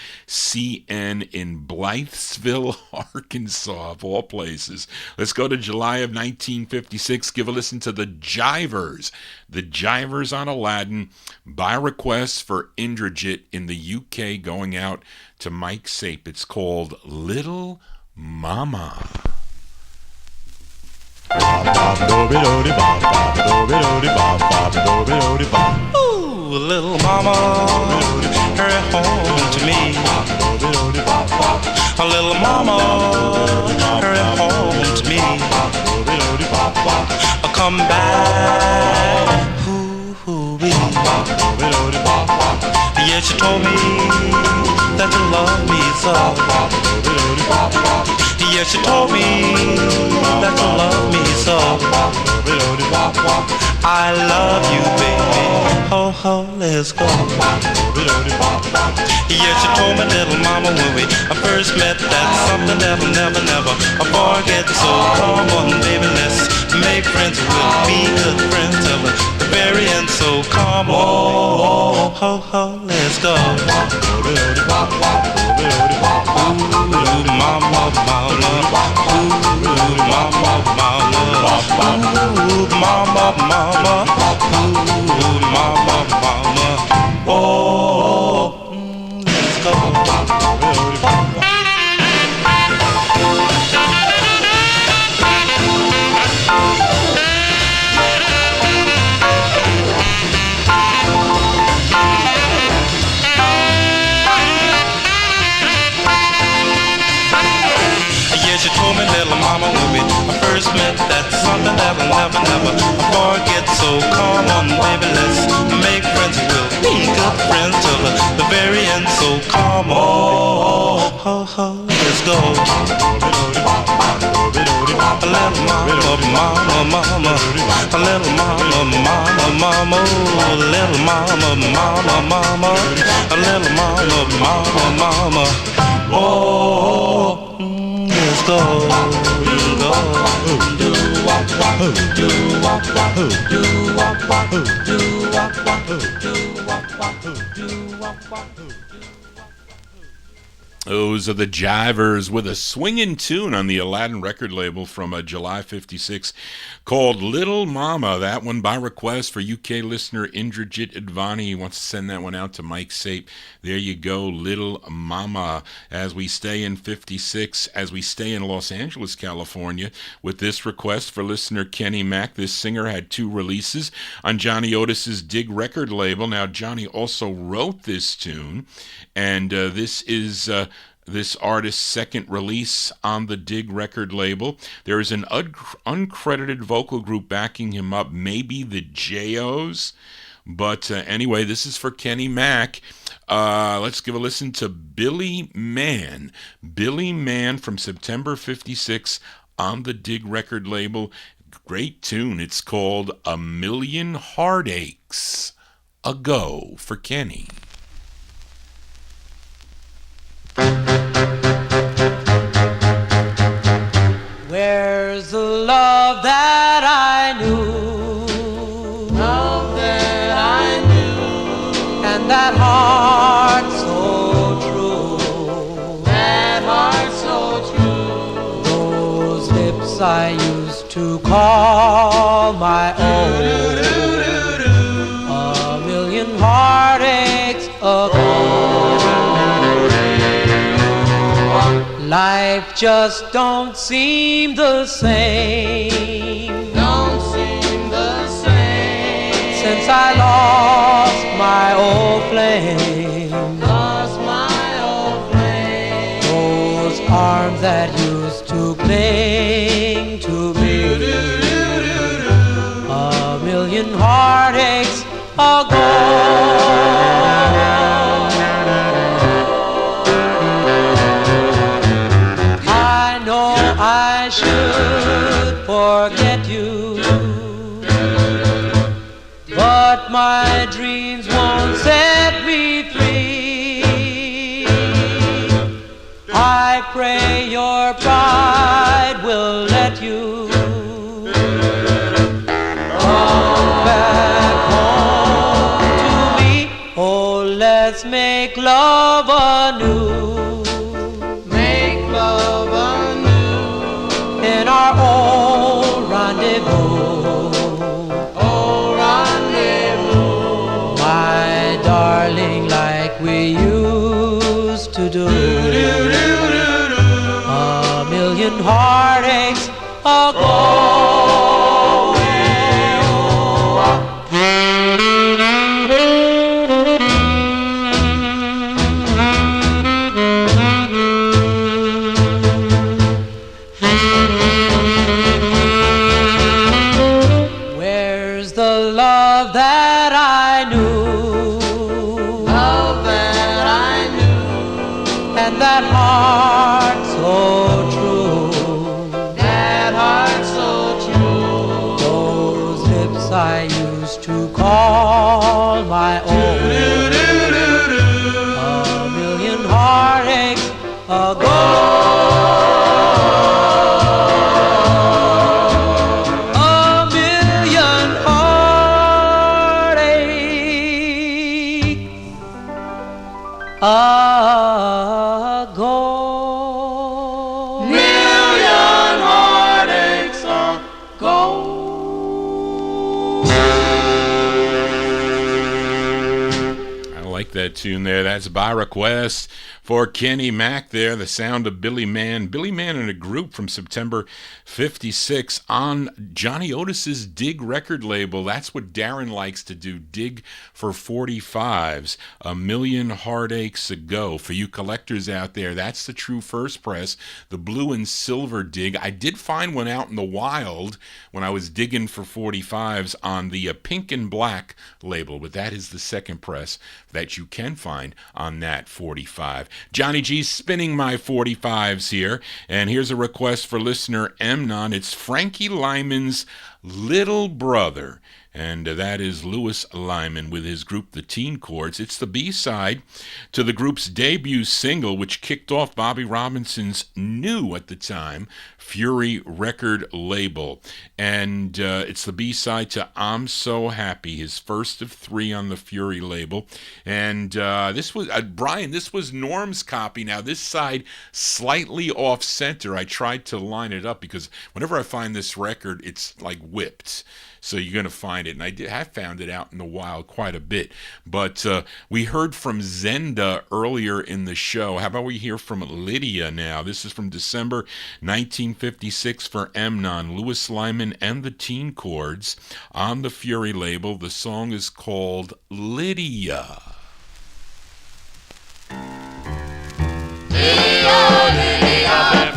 in Blythesville, Arkansas, of all places. Let's go to July of 1956. Give a listen to the Jivers. The Jivers on Aladdin, by request for Indrajit in the UK, going out to Mike Sape. It's called Little Mama. Ooh, little mama, hurry home to me. A little mama, hurry home to me. Come back, hoo-hoo-wee. Yes, you told me that you love me so. Yes, you told me that you love me so. I love you, baby. Ho, ho, let's go. Yes, you told me, little mama, when we first met, that something never forget. So come on, baby, let's make friends. We'll be good friends till the very end. So come on, ho, ho, let's go. Ooh, mama, mama. Ooh, mama, mama. Ooh, mama, mama. Ooh, mama, mama. Oh, let's go. You told me, little mama, when we first met, that something never forget. So come on, baby, let's make friends. We'll be good friends till the very end. So come on, ho, ho, let's go. A little mama, mama, mama. A little mama, mama, mama. A little mama, mama, mama. A little mama, mama, mama. Oh, let's go, go. Those are the Jivers with a swinging tune on the Aladdin record label from July 56 called Little Mama. That one by request for UK listener Indrajit Advani. He wants to send that one out to Mike Sape. There you go, Little Mama. As we stay in 56, as we stay in Los Angeles, California, with this request for listener Kenny Mack. This singer had 2 releases on Johnny Otis's Dig record label. Now, Johnny also wrote this tune, and this is this artist's second release on the Dig record label. There is an uncredited vocal group backing him up, maybe the J.O.'s. But anyway, this is for Kenny Mack. Let's give a listen to Billy Man. Billy Man from September 56 on the Dig record label. Great tune. It's called A Million Heartaches Ago for Kenny. Where's the love that I knew? Love that I knew. And that heart so true. That heart so true. Those lips lips I used to call my own a million heartaches ago. Life just don't seem the same. Don't seem the same since I lost my old flame. Lost my old flame. Those arms that used to cling to me a million heartaches ago. I should forget you, but my dreams won't set me free. I pray your pride will let you come back home to me. Oh, let's make love anew. Make love anew in our old rendezvous. Old rendezvous, my darling, like we used to do. A million heartaches ago. That heart so true, that heart so true. Those lips I used to call my own a million heartaches ago. That tune there, that's by request for Kenny Mack there, the sound of Billy Mann. Billy Mann in a group from September 56 on Johnny Otis's Dig record label. That's what Darren likes to do, dig for 45's, a million heartaches ago. For you collectors out there, that's the true first press, the blue and silver dig. I did find one out in the wild when I was digging for 45's on the pink and black label, but that is the second press that you can find on that 45. Johnny G's spinning my 45's here, and here's a request for listener Emnon. It's Frankie Lyman's Little Brother, and that is Louis Lyman with his group the Teen Chords. It's the B-side to the group's debut single, which kicked off Bobby Robinson's new at the time Fury record label, and it's the B-side to I'm So Happy, his first of 3 on the Fury label. And this was Brian, this was Norm's copy. Now this side slightly off center. I tried to line it up because whenever I find this record, it's like whipped. So you're going to find it, and I have found it out in the wild quite a bit. But we heard from Zenda earlier in the show. How about we hear from Lydia now? This is from December 1956 for Emnon, Louis Lyman and the Teen Chords on the Fury label. The song is called Lydia. Lydia,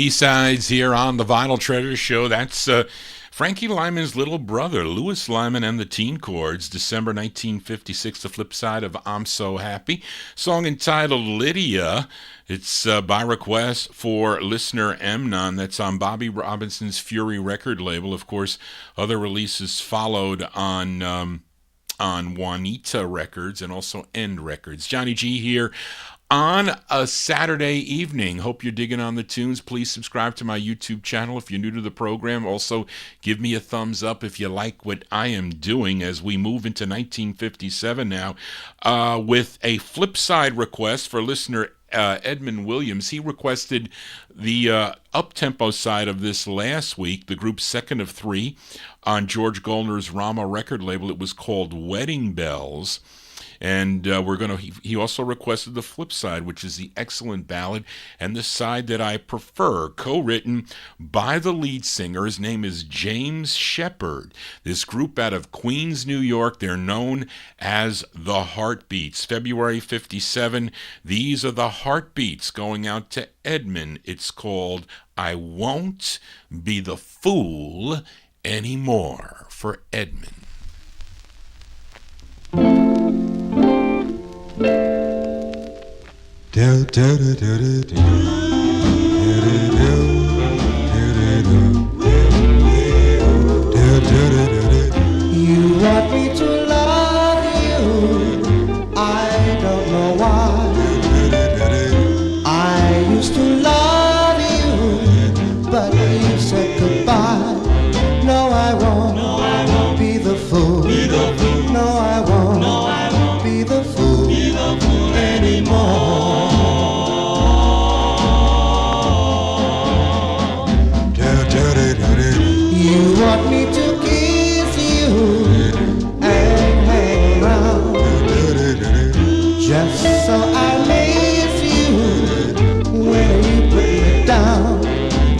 B-sides here on the Vinyl Treasure Show. That's Frankie Lyman's little brother, Louis Lyman and the Teen Chords, December 1956, the flip side of I'm So Happy. Song entitled Lydia. It's by request for listener Emnon. That's on Bobby Robinson's Fury record label. Of course, other releases followed on Juanita Records and also End Records. Johnny G here on a Saturday evening. Hope you're digging on the tunes. Please subscribe to my YouTube channel if you're new to the program. Also, give me a thumbs up if you like what I am doing as we move into 1957 now with a flip side request for listener Edmund Williams. He requested the up-tempo side of this last week, the group's second of three on George Goldner's Rama record label. It was called Wedding Bells. And he also requested the flip side, which is the excellent ballad, and the side that I prefer, co-written by the lead singer. His name is James Shepard. This group out of Queens, New York, they're known as the Heartbeats. February 57, these are the Heartbeats going out to Edmund. It's called I Won't Be the Fool Anymore for Edmund. You want me to love you, I don't know why. I used to love you, but you said goodbye. No, I won't be the fool. No, I won't be the fool anymore. You want me to kiss you and hang around just so I miss you when you put me down.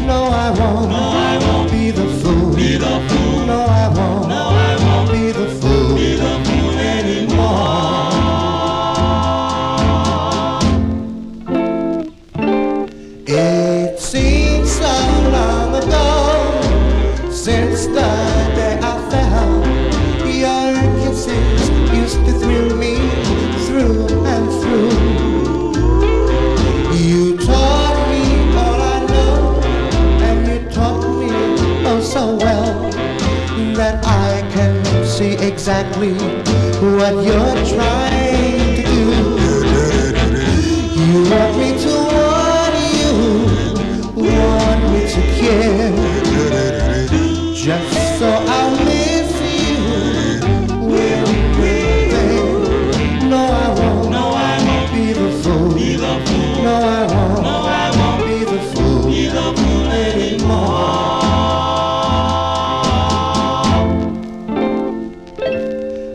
No, I won't be the fool. No, I won't be the fool anymore. It seems so long ago since the day I found your kisses used to thrill me through and through. You taught me all I know, and you taught me oh so well that I can see exactly what you're trying to do. You want me to want me to care, just so I'll miss you when we're there. No, I won't be the fool. No, I won't be the fool anymore.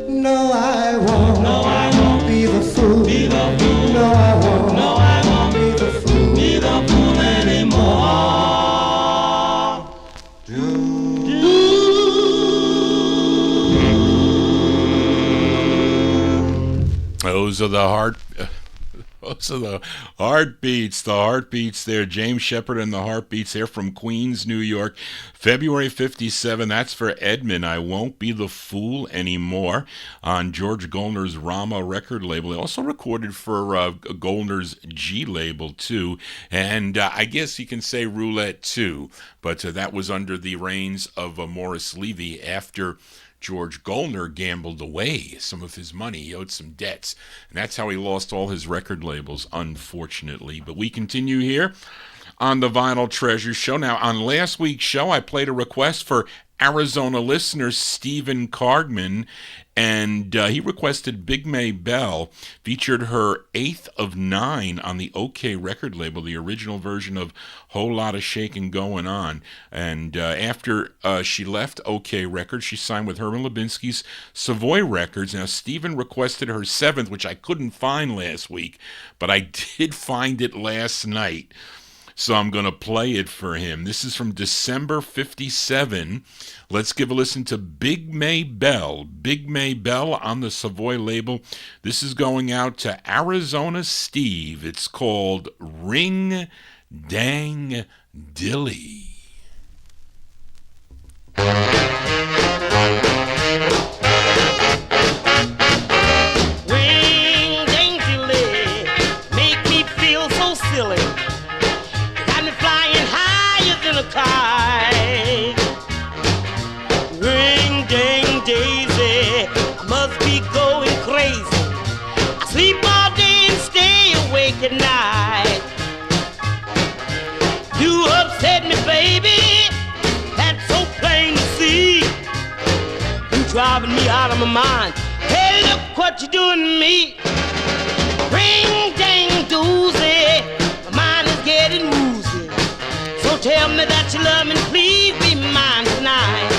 No, I won't be the fool. No, I won't be the fool anymore. Those are the Heartbeats. The Heartbeats there. James Shepard and the Heartbeats. They're from Queens, New York. February 57. That's for Edmund. I Won't Be the Fool Anymore on George Goldner's Rama record label. They also recorded for Goldner's G label too. And I guess you can say Roulette too. But that was under the reigns of Morris Levy after George Goldner gambled away some of his money. He owed some debts, and that's how he lost all his record labels, unfortunately. But we continue here on the Vinyl Treasure Show. Now, on last week's show, I played a request for Arizona listener Stephen Cardman, and he requested Big Maybelle, featured her 8th of 9 on the OK record label, the original version of Whole Lotta Shakin' Going On. And after she left OK Records, she signed with Herman Lubinsky's Savoy Records. Now, Stephen requested her 7th, which I couldn't find last week, but I did find it last night. So I'm going to play it for him. This is from December 57. Let's give a listen to Big Maybelle. Big Maybelle on the Savoy label. This is going out to Arizona Steve. It's called Ring Dang Dilly. Ring, ding, dilly, make me feel so silly. Got me flying higher than a kite. Ring, ding, daisy, I must be going crazy. I sleep all day and stay awake at night. You upset me, baby, that's so plain to see. You driving me out of my mind. Hey, look what you're doing to me. Ring, dang, doozy, my mind is getting woozy. So tell me that you love me, and please be mine tonight.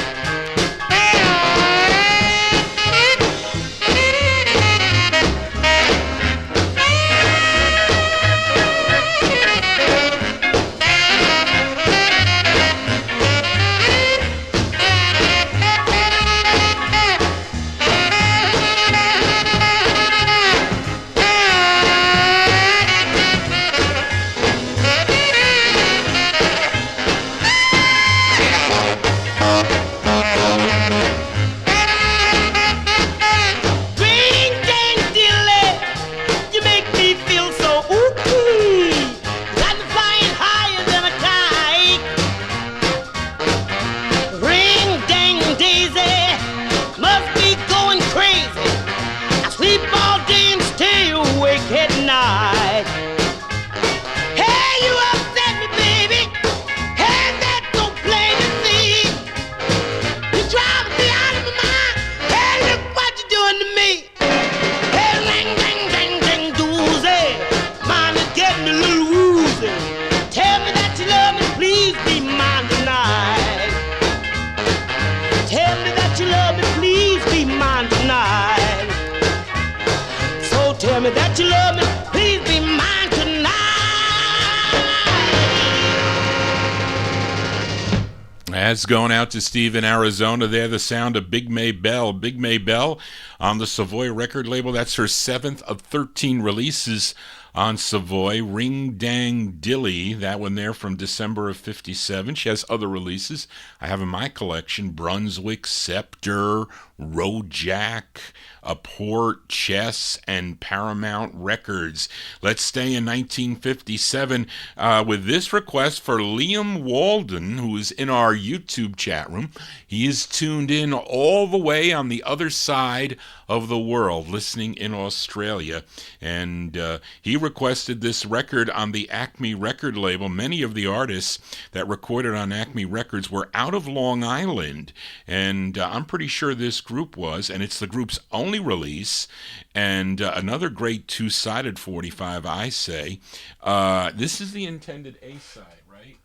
That you love me, please be mine tonight. That's going out to Steve in Arizona. They're the sound of Big Maybelle. Big Maybelle on the Savoy record label. That's her 7th of 13 releases on Savoy. Ring Dang Dilly, that one there from December of 57. She has other releases I have in my collection: Brunswick, Scepter, Rojack, Port, Chess, and Paramount Records. Let's stay in 1957 with this request for Liam Walden, who is in our YouTube chat room. He is tuned in all the way on the other side of the world, listening in Australia, and he requested this record on the Acme record label. Many of the artists that recorded on Acme Records were out of Long Island, and I'm pretty sure this group was, and it's the group's only release, and another great two-sided 45, I say. This is the intended A-side, right?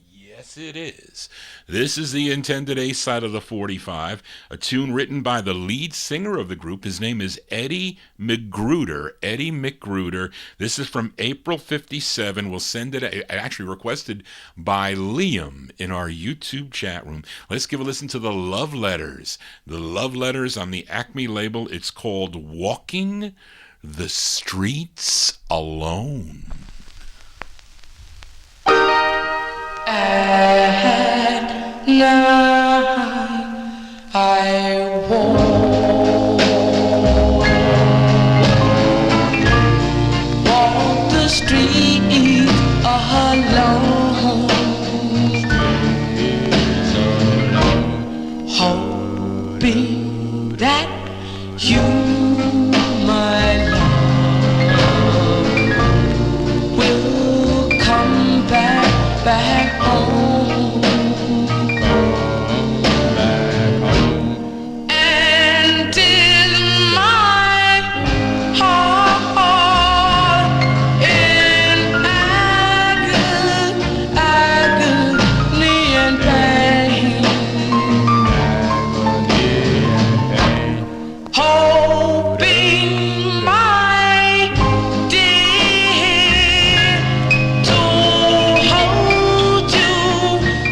Yes, it is. This is the intended A-side of the 45, a tune written by the lead singer of the group. His name is Eddie McGruder. Eddie McGruder. This is from April 57. We'll send it, actually requested by Liam in our YouTube chat room. Let's give a listen to the Love Letters. The Love Letters on the Acme label. It's called Walking the Streets Alone. At night I walk the street alone, hoping that you, my love, will come back home. And in my heart, in agony and pain, hoping, my dear, to hold you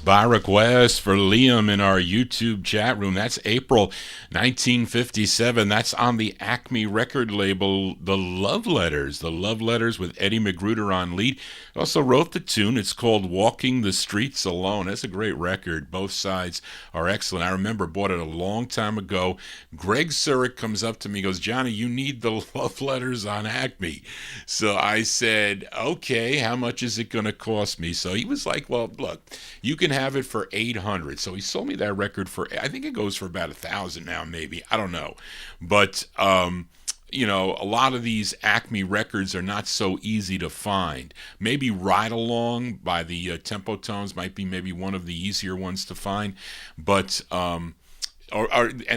by request for Liam in our YouTube chat room. That's April 1957. That's on the Acme record label, The Love Letters. The Love Letters with Eddie Magruder on lead. Also wrote the tune. It's called Walking the Streets Alone. That's a great record. Both sides are excellent. I remember bought it a long time ago. Greg Surik comes up to me, goes, Johnny, you need the Love Letters on Acme. So I said, okay, how much is it going to cost me? So he was like, well, look, you can have it for $800. So he sold me that record for, I think it goes for about $1,000 now, maybe. I don't know. But, you know, a lot of these Acme records are not so easy to find. Maybe Ride Along by the Tempo Tones might be maybe one of the easier ones to find. But, and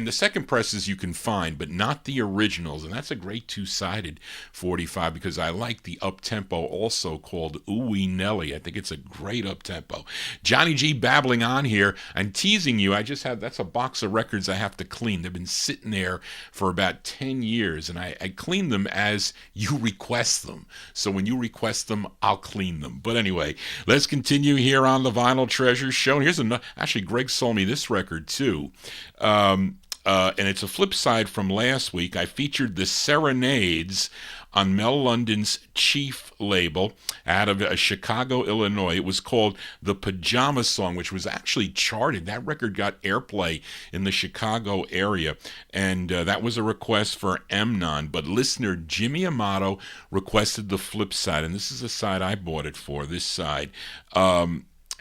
the second presses you can find, but not the originals. And that's a great two-sided 45 because I like the up-tempo also called Ooey Nelly. I think it's a great up-tempo. Johnny G babbling on here and teasing you. I just had, that's a box of records I have to clean. They've been sitting there for about 10 years, and I clean them as you request them. So when you request them, I'll clean them. But anyway, let's continue here on the Vinyl Treasures show. Here's another, actually, Greg sold me this record too. And it's a flip side from last week. I featured the Serenades on Mel London's Chief label out of Chicago, Illinois. It was called The Pajama Song, which was actually charted. That record got airplay in the Chicago area, and that was a request for Amnon. But listener Jimmy Amato requested the flip side, and this is the side I bought it for, this side.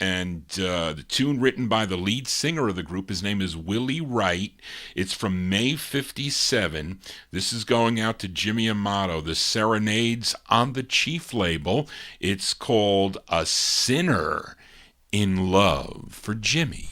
And the tune written by the lead singer of the group, his name is Willie Wright. It's from May 57. This is going out to Jimmy Amato, the Serenades on the Chief label. It's called A Sinner in Love for Jimmy.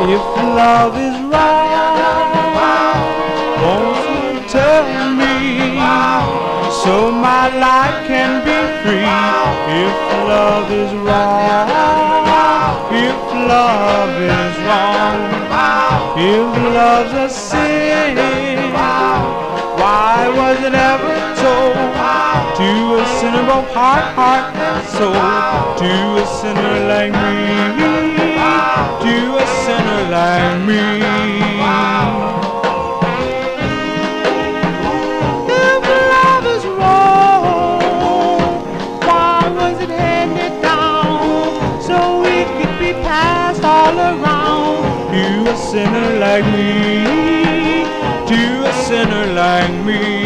If love is right, won't you tell me so my life can be free? If love is right, if love is wrong, if love's a sin, why was it ever told to a sinner of heart and soul, to a sinner like me? To a sinner like me. If love is wrong, why was it handed down so it could be passed all around? To a sinner like me, to a sinner like me.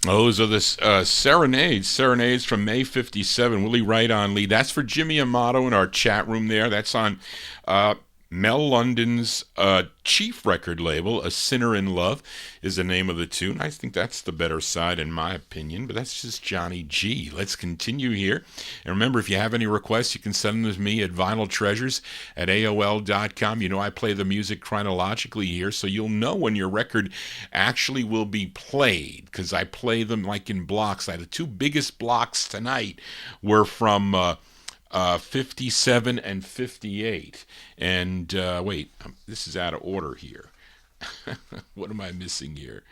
Those are the Serenades from May 57. Willie Wright on lead. That's for Jimmy Amato in our chat room there. That's on Mel London's Chief record label. A Sinner in Love is the name of the tune. I think that's the better side in my opinion, but that's just Johnny G. Let's continue here. And remember, if you have any requests, you can send them to me at vinyltreasures@aol.com. You know I play the music chronologically here, so you'll know when your record actually will be played, because I play them like in blocks. The two biggest blocks tonight were from 57 and 58. And wait, this is out of order here. What am I missing here?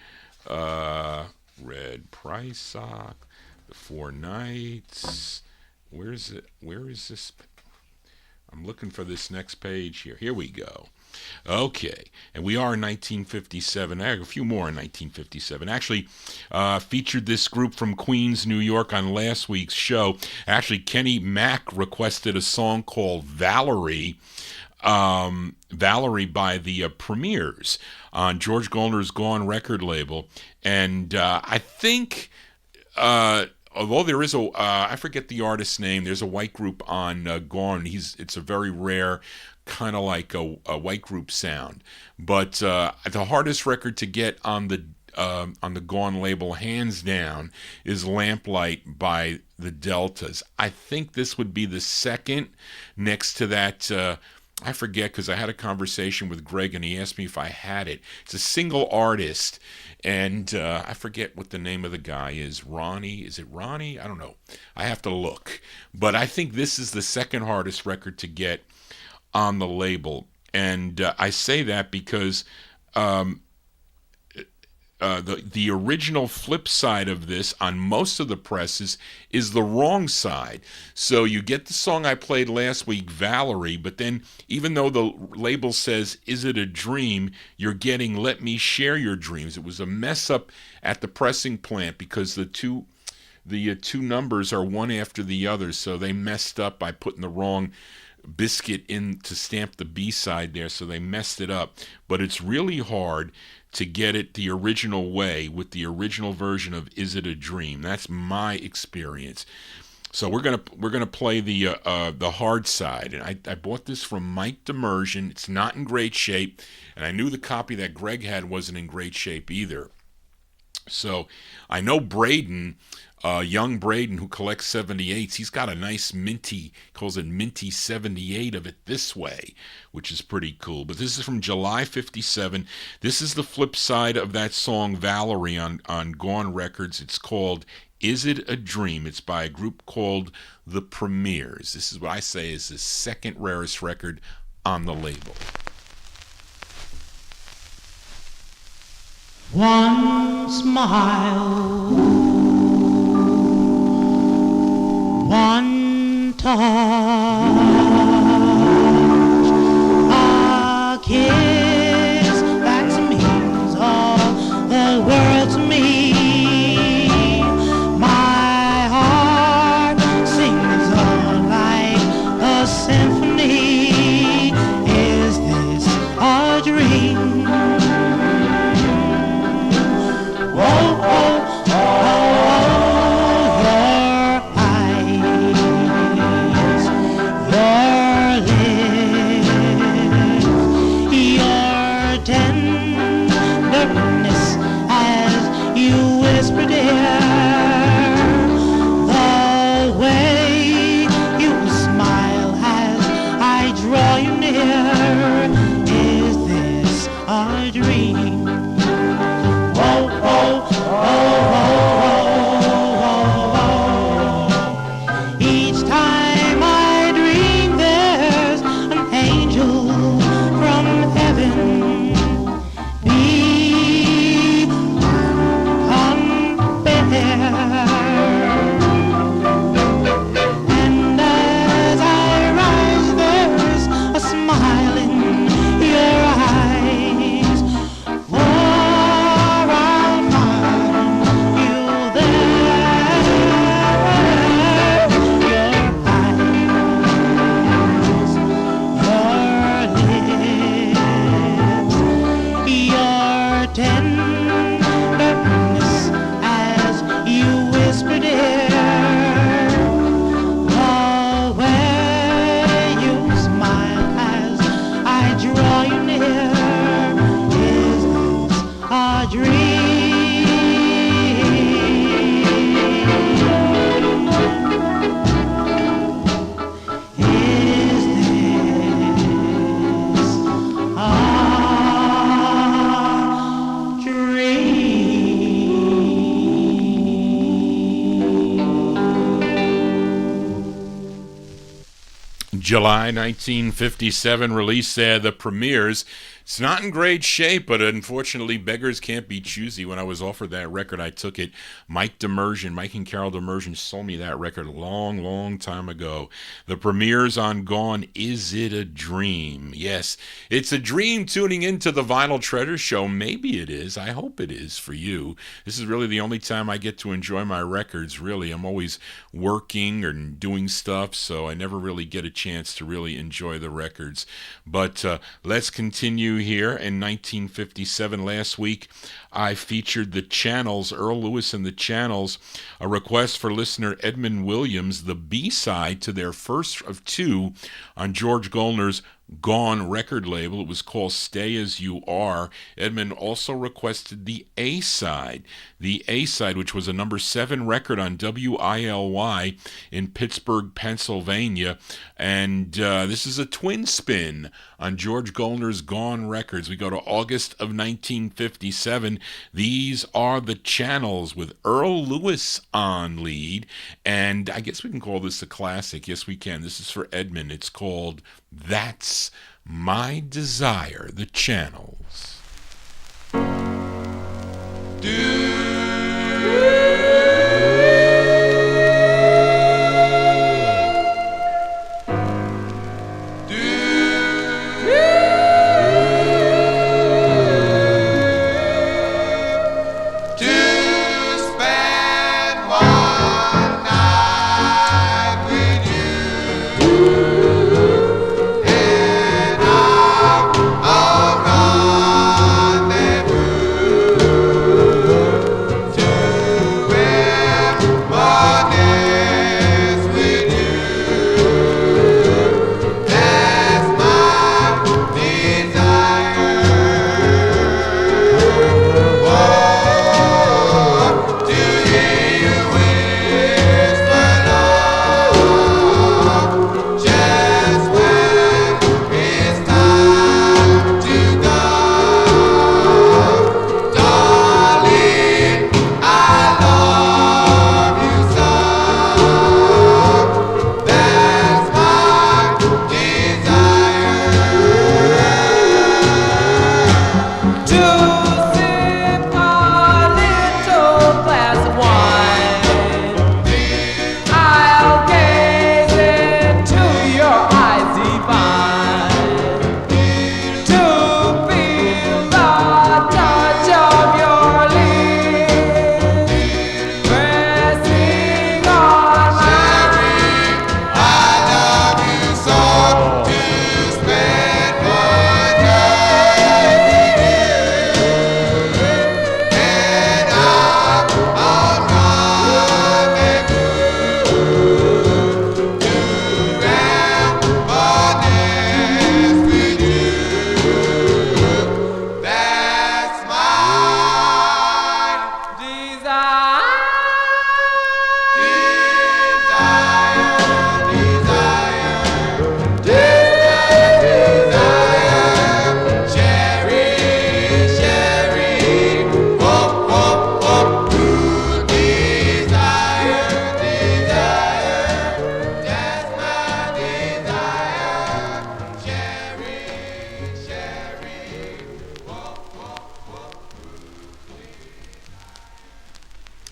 Red Price Sock, the Four Nights. Where is it? Where is this? I'm looking for this next page here. Here we go. Okay, and we are in 1957. I have a few more in 1957. Actually, featured this group from Queens, New York on last week's show. Actually, Kenny Mack requested a song called Valerie. Valerie by the Premiers on George Goldner's Gone record label. And I think... although there is a, I forget the artist's name, there's a white group on Gone. It's a very rare, kind of like a white group sound. But the hardest record to get on the Gone label, hands down, is Lamplight by the Deltas. I think this would be the second next to that. I forget, because I had a conversation with Greg and he asked me if I had it. It's a single artist, and I forget what the name of the guy is. Ronnie? Is it Ronnie? I don't know. I have to look. But I think this is the second hardest record to get on the label. And I say that because the original flip side of this on most of the presses is the wrong side. So you get the song I played last week, Valerie, but then even though the label says, "Is it a dream?" you're getting "Let Me Share Your Dreams." It was a mess up at the pressing plant because the two numbers are one after the other, so they messed up by putting the wrong biscuit in to stamp the B-side there, so they messed it up. But it's really hard to get it the original way with the original version of "Is It a Dream?" That's my experience. So we're gonna play the hard side, and I bought this from Mike Demersion. It's not in great shape, and I knew the copy that Greg had wasn't in great shape either. So I know Braden, young Braden, who collects 78s, he's got a nice minty, calls it minty 78 of it this way, which is pretty cool. But this is from July 57. This is the flip side of that song Valerie on Gone Records. It's called "Is It a Dream?" It's by a group called The Premiers. This is what I say is the second rarest record on the label. One smile, one touch, a kiss that means all the world to me. My heart sings all like a symphony. Is this a dream? Oh, oh, oh, your eyes, your lips, your tenderness as you whisper, dear, the way you smile as I draw you near. Is this a dream? Oh, oh, oh, oh, oh. Each time I dream there's an angel from heaven come bear. And as I rise there's a smile in your eyes. For I'll find you there. Your eyes, your lips, your tenderness as you whisper, dear, the way you smile as I draw you near. Is this a dream? Is this a July 1957 release, The Premiers. It's not in great shape, but unfortunately, beggars can't be choosy. When I was offered that record, I took it. Mike and Carol Demersion sold me that record a long, long time ago. The premieres on Gone, Is It a Dream? Yes, it's a dream tuning into the Vinyl Treasure Show. Maybe it is. I hope it is for you. This is really the only time I get to enjoy my records, really. I'm always working or doing stuff, so I never really get a chance to really enjoy the records. But let's continue here. In 1957, last week, I featured the Chantels, Earl Lewis and the Chantels, a request for listener Edmund Williams, the B-side to their first of two on George Goldner's Gone record label. It was called Stay As You Are. Edmund also requested the A-side, which was a number 7 record on WILY in Pittsburgh, Pennsylvania. And this is a twin spin on George Goldner's Gone records. We go to August of 1957. These are the Chantels with Earl Lewis on lead. And I guess we can call this a classic. Yes, we can. This is for Edmund. It's called That's My Desire, the Chantels.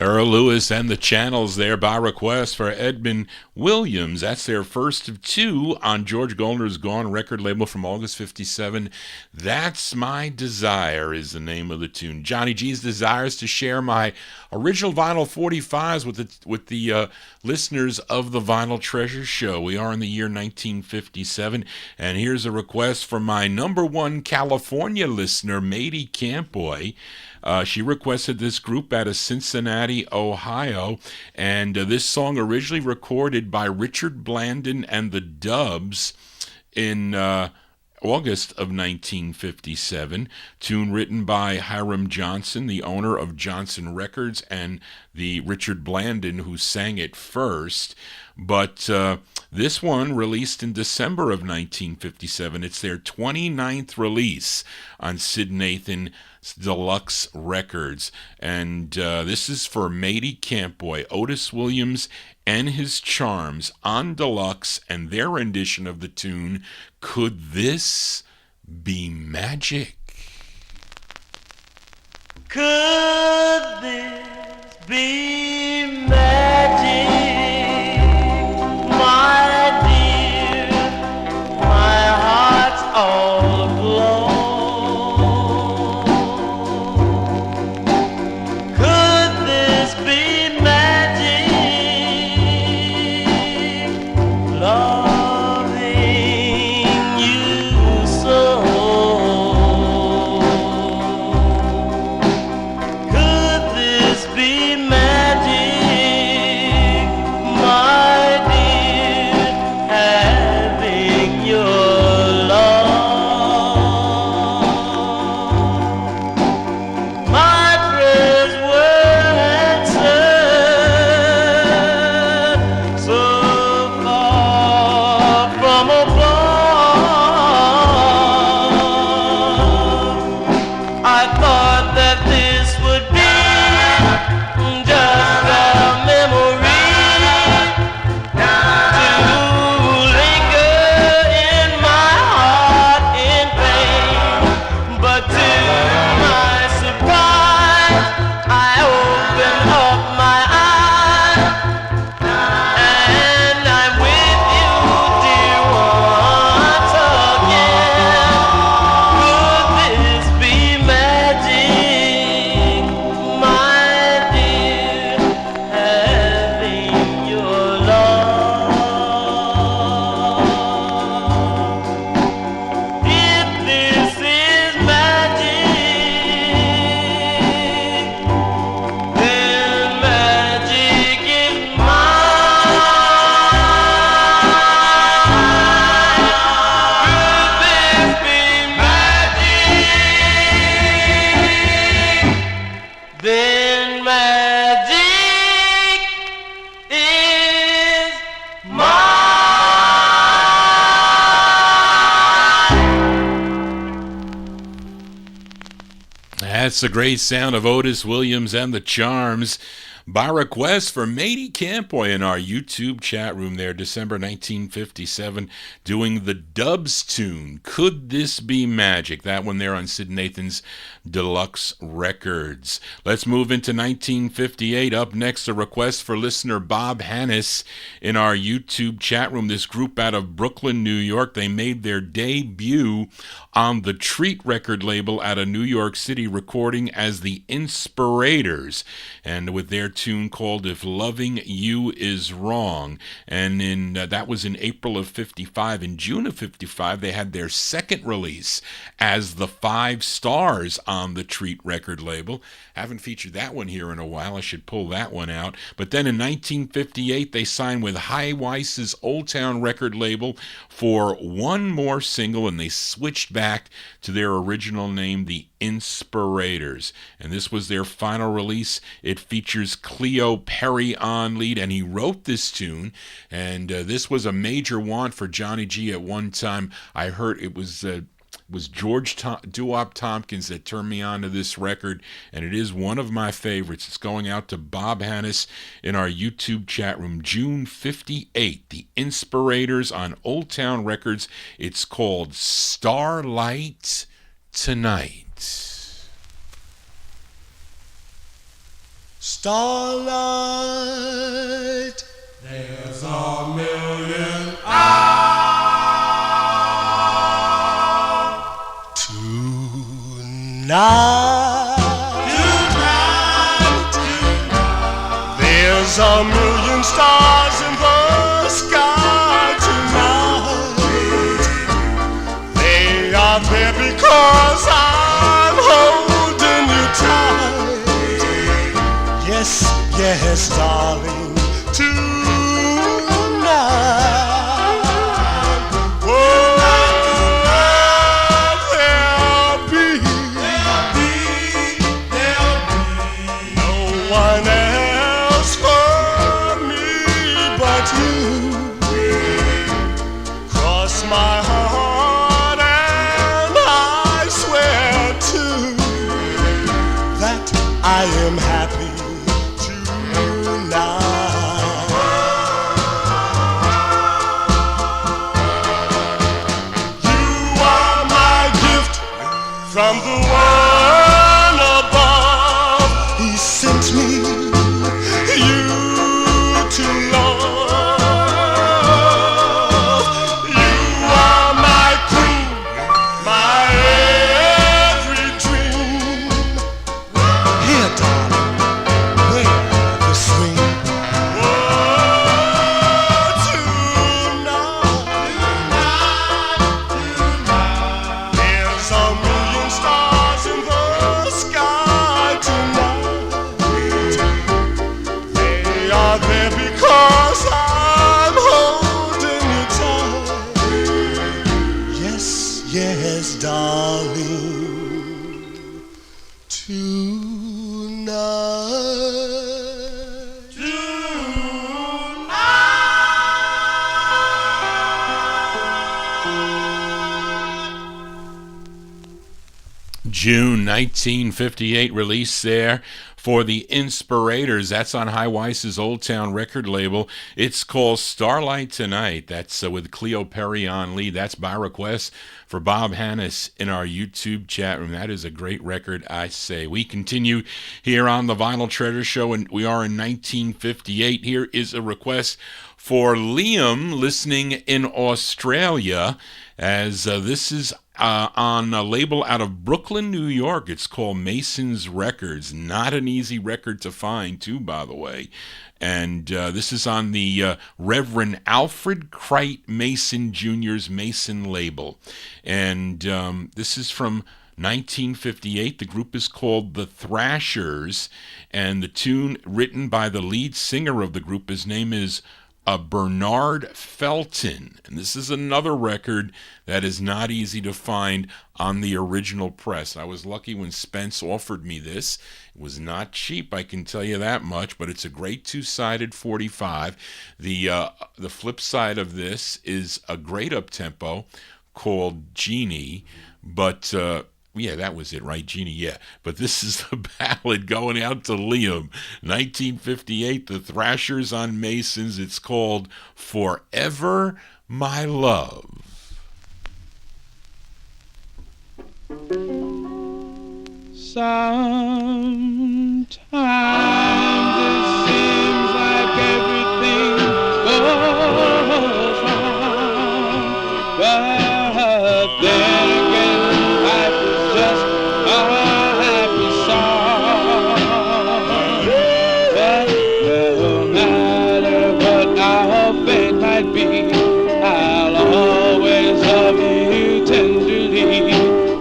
Earl Lewis and the Chantels there by request for Edmund Williams. That's their first of two on George Goldner's Gone record label from August 57. That's My Desire is the name of the tune. Johnny G's desires to share my original vinyl 45s with the listeners of the Vinyl Treasure Show. We are in the year 1957, and here's a request from my number one California listener, Mady Campboy. She requested this group out of Cincinnati, Ohio, and this song originally recorded by Richard Blandon and the Dubs in August of 1957, tune written by Hiram Johnson, the owner of Johnson Records, and the Richard Blandon who sang it first. But this one released in December of 1957. It's their 29th release on Sid Nathan Deluxe Records, and this is for Mady Campboy, Otis Williams and his Charms on Deluxe, and their rendition of the tune, Could This be magic? Could this be magic, my dear? My heart's all aglow. Could this be magic, loving you so? Could this be magic, my dear, having your love? My prayers were answered so far from above. I thought that this would be just a memory to linger in my heart in pain. But to my surprise, I opened up my eyes and I'm with you, dear, once again. Could this be magic, my dear, having your love? If this is magic, then magic is mine. Could this be magic, then magic is mine. That's the great sound of Otis Williams and the Charms. By request for Matey Campoy in our YouTube chat room there, December 1957, doing the Dubs tune, Could This Be Magic? That one there on Sid Nathan's Deluxe Records. Let's move into 1958. Up next, a request for listener Bob Hannis in our YouTube chat room. This group out of Brooklyn, New York, they made their debut on the Treat record label out of New York City, recording as the Inspirators, and with their tune called If Loving You Is Wrong. And that was in April of 55. In June of 55, they had their second release as the 5 Stars on the Treat record label. Haven't featured that one here in a while. I should pull that one out. But then in 1958, they signed with High Weiss's Old Town record label for one more single, and they switched back to their original name, the Inspirators. And this was their final release. It features Cleo Perry on lead, and he wrote this tune. And this was a major want for Johnny G at one time. I heard it was George Doowop Tompkins that turned me on to this record, and it is one of my favorites. It's going out to Bob Hannis in our YouTube chat room. June 58, the Inspirators on Old Town Records. It's called Starlight Tonight. Starlight, There's a million tonight, there's a million stars in the sky tonight. They are there because I'm holding you tight. Yes, yes, darling, tonight. My heart, and I swear too that I am happy tonight. June 1958 release there for the Inspirators. That's on High Weiss's Old Town record label. It's called Starlight Tonight. That's with Cleo Perry on lead. That's by request for Bob Hannes in our YouTube chat room. That is a great record, I say. We continue here on the Vinyl Treasure Show, and we are in 1958. Here is a request for Liam, listening in Australia, as this is on a label out of Brooklyn, New York. It's called Mason's Records. Not an easy record to find, too, by the way. And this is on the Reverend Alfred Crite Mason Jr.'s Mason label. And this is from 1958. The group is called the Thrashers, and the tune written by the lead singer of the group, his name is Bernard Felton. And this is another record that is not easy to find on the original press. I was lucky when Spence offered me this. It was not cheap, I can tell you that much, but it's a great two-sided 45. The flip side of this is a great up-tempo called Genie, but yeah, that was it, right, Genie? Yeah. But this is the ballad going out to Liam. 1958, the Thrashers on Masons. It's called Forever My Love. Sometimes it seems like everything goes wrong, but then again, life is just a happy song. But no matter what our fate might be, I'll always love you tenderly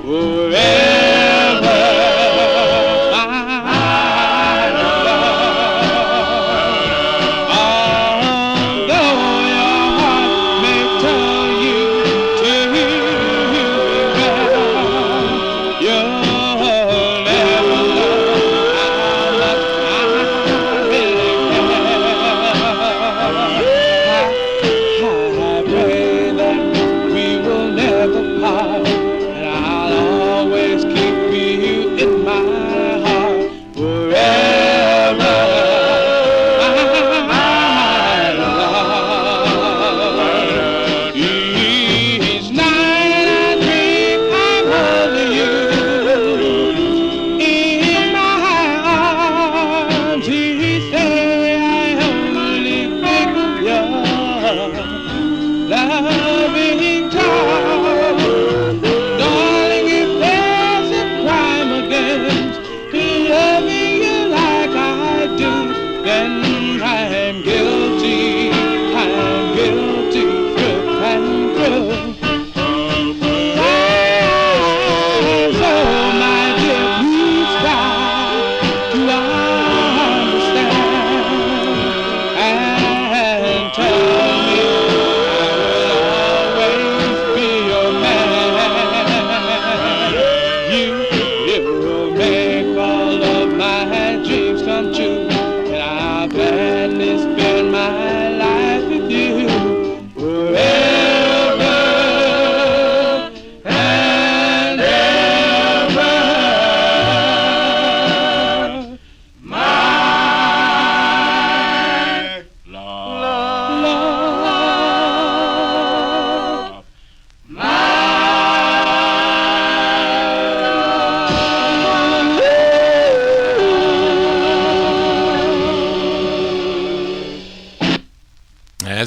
forever.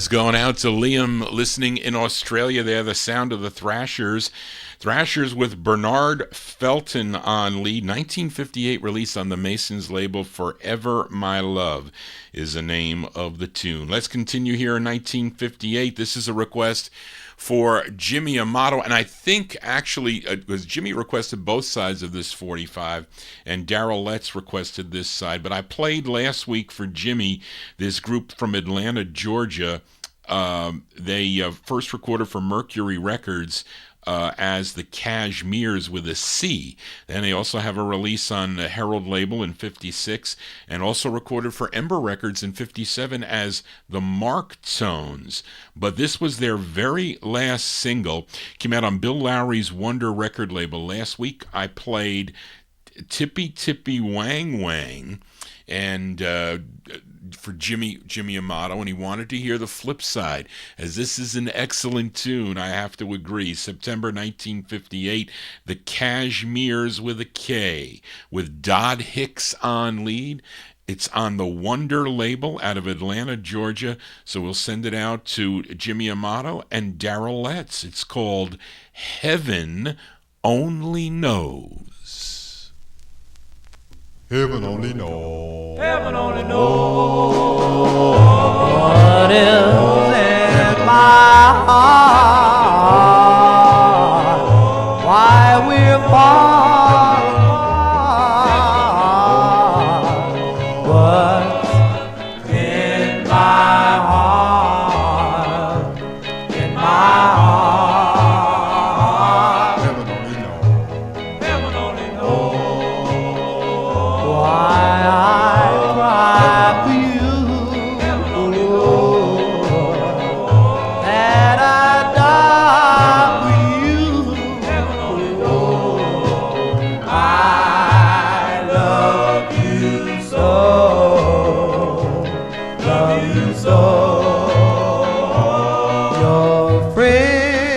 Going out to Liam, listening in Australia there, the sound of the Thrashers. Thrashers with Bernard Felton on lead. 1958 release on the Masons label. Forever My Love is the name of the tune. Let's continue here in 1958. This is a request for Jimmy Amato, and I think actually because Jimmy requested both sides of this 45 and Daryl Letts requested this side, but I played last week for Jimmy this group from Atlanta, Georgia, They first recorded for Mercury Records as the Cashmirs with a C. Then they also have a release on the Herald label in 56, and also recorded for Ember Records in 57 as the Mark Tones. But this was their very last single. Came out on Bill Lowry's Wonder record label. Last week I played Tippy Tippy Wang Wang, and for Jimmy Amato, and he wanted to hear the flip side, as this is an excellent tune, I have to agree. September 1958, the Cashmirs with a K, with Dodd Hicks on lead. It's on the Wonder label out of Atlanta, Georgia, so we'll send it out to Jimmy Amato and Daryl Letts. It's called Heaven Only Knows. Heaven only knows. Heaven only knows what is in my heart, why we're far apart. What's in my heart, in my heart. Heaven only knows. Heaven only knows Why I cry for you, that I die for you. I love you so, love you so. Your friends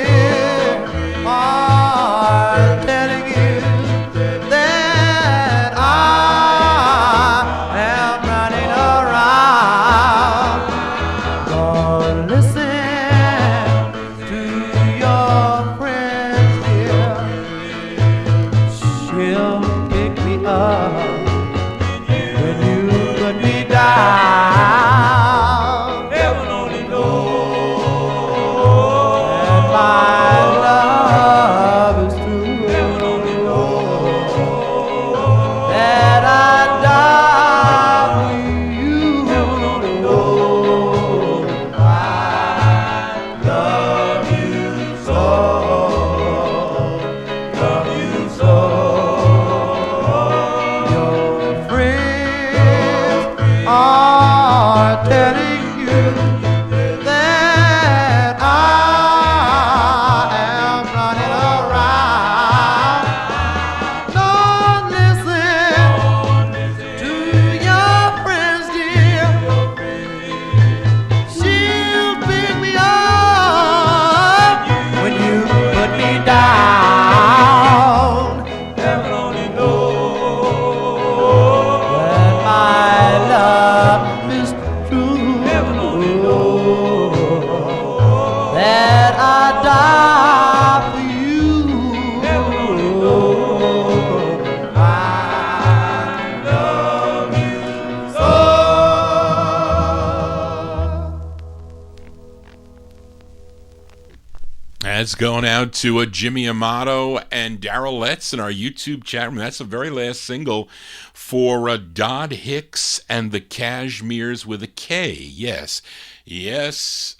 are telling you that I am running around. Don't listen to your friends, dear. She'll pick me up when you put me down. Heaven only knows And my love is true. Heaven only knows That I die for you. Heaven only knows I love you so, love you so. Your friends are telling you that I am running around. Don't listen to your friends, dear. She'll pick me up when you put me down. Heaven only knows That my love is true. Heaven only knows That I die for you. Heaven only knows I love you so. That's going out to Jimmy Amato and Daryl Letts in our YouTube chat room. That's the very last single for Dodd Hicks and the Cashmirs with a K. Yes. Yes.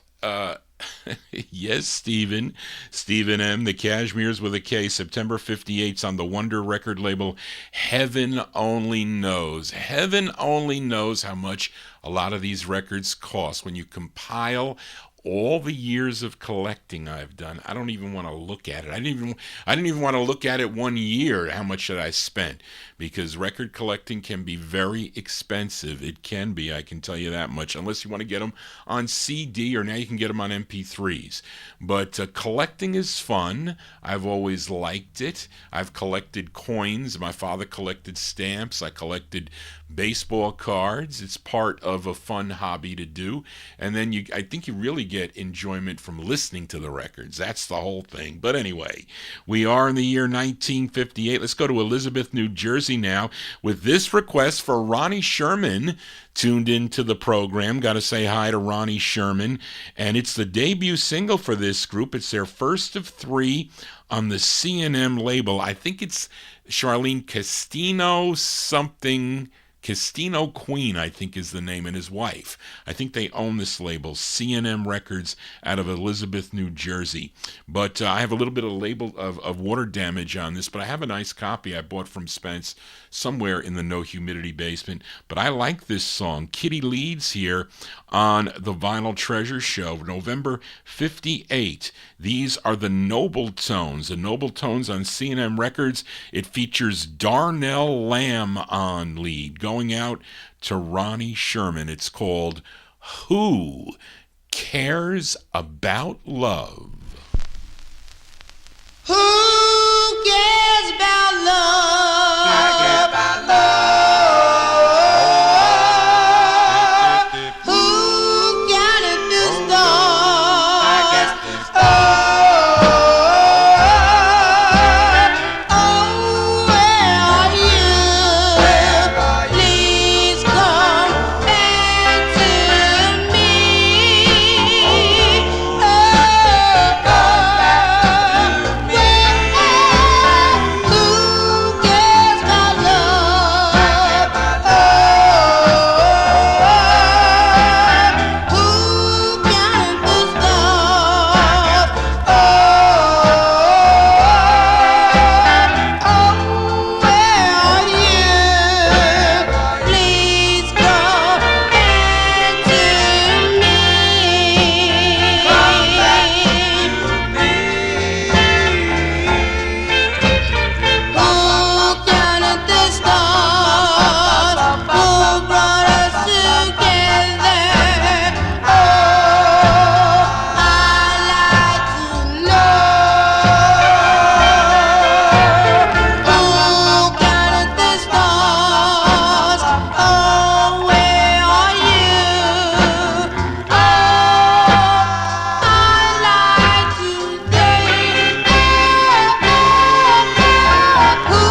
Yes, Stephen M. The Cashmirs with a K. September 58's on the Wonder record label. Heaven only knows. Heaven only knows how much a lot of these records cost. When you compile all the years of collecting I've done, I don't even want to look at it. I didn't even want to look at it 1 year, how much that I spent, because record collecting can be very expensive. It can be, I can tell you that much, unless you want to get them on CD, or now you can get them on MP3s. But collecting is fun. I've always liked it. I've collected coins. My father collected stamps. I collected baseball cards. It's part of a fun hobby to do. And then I think you really get enjoyment from listening to the records. That's the whole thing. But anyway, we are in the year 1958. Let's go to Elizabeth, New Jersey now with this request for Ronnie Sherman, tuned into the program. Got to say hi to Ronnie Sherman. And it's the debut single for this group. It's their first of 3 on the C&M label. I think it's Charlene Castino something Castino Queen, I think, is the name, and his wife. I think they own this label, C&M Records, out of Elizabeth, New Jersey. But I have a little bit of label of water damage on this, but I have a nice copy I bought from Spence somewhere in the No Humidity basement. But I like this song. Kitty Leeds here on the Vinyl Treasure Show, November 58. These are the Noble Tones. The Noble Tones on C&M Records. It features Darnell Lamb on lead, going out to Ronnie Sherman. It's called Who Cares About Love? Who cares about love? I care about love. Who got it this love? I guess this love. Oh, where are you? Where are you? Please come back to me. Oh, come back to me. Who cares about love? Oh, who got this love? Oh, where are you? Please come back to me. Come back to me. Who counted the stars? Who brought us together? Oh, I'd like to know. Who counted the stars? Oh, where are you? Oh, I'd like to think. Who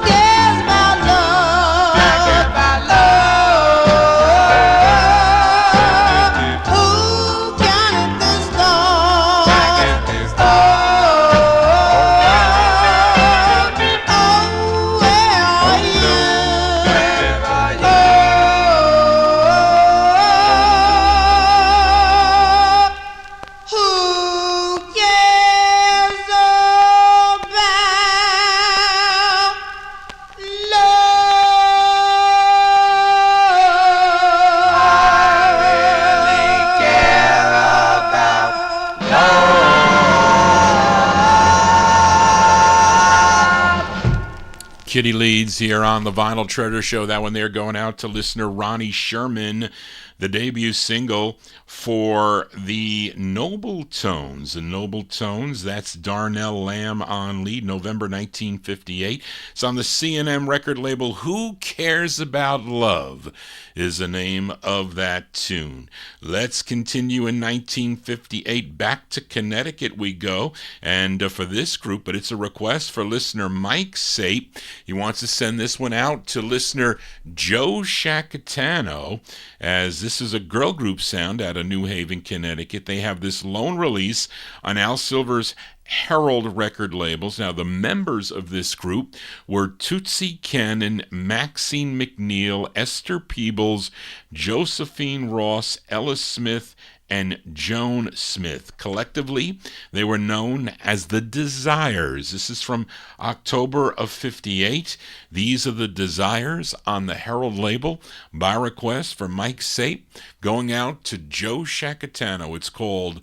cares about love? I care about love. Who counted the stars? I get this oh, where are you? Who cares about love? I really care about Kitty Leeds here on the Vinyl Treasure Show. That one there going out to listener Ronnie Sherman, the debut single for the Noble Tones. The Noble Tones, that's Darnell Lamb on lead, November 1958. It's on the C&M record label. Who Cares About Love is the name of that tune. Let's continue in 1958. Back to Connecticut we go. And for this group, but it's a request for listener Mike Sape. He wants to send this one out to listener Joe Shacatano, as this is a girl group sound out of New Haven, Connecticut. They have this lone release on Al Silver's Herald record labels. Now, the members of this group were Tootsie Cannon, Maxine McNeil, Esther Peebles, Josephine Ross, Ellis Smith, and Joan Smith. Collectively, they were known as the Desires. This is from October of 58. These are the Desires on the Herald label by request for Mike Sape, going out to Joe Shacatano. It's called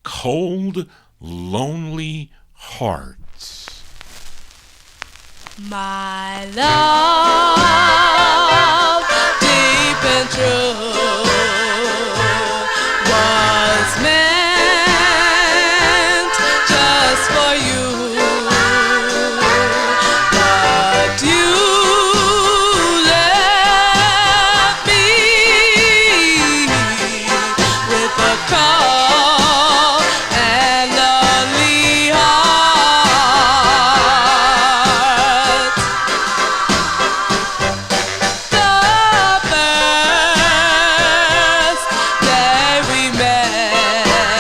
Cold, Lonely Hearts. My love, deep and true, was meant just for you, but you left me with a cold and lonely heart. The first day we met,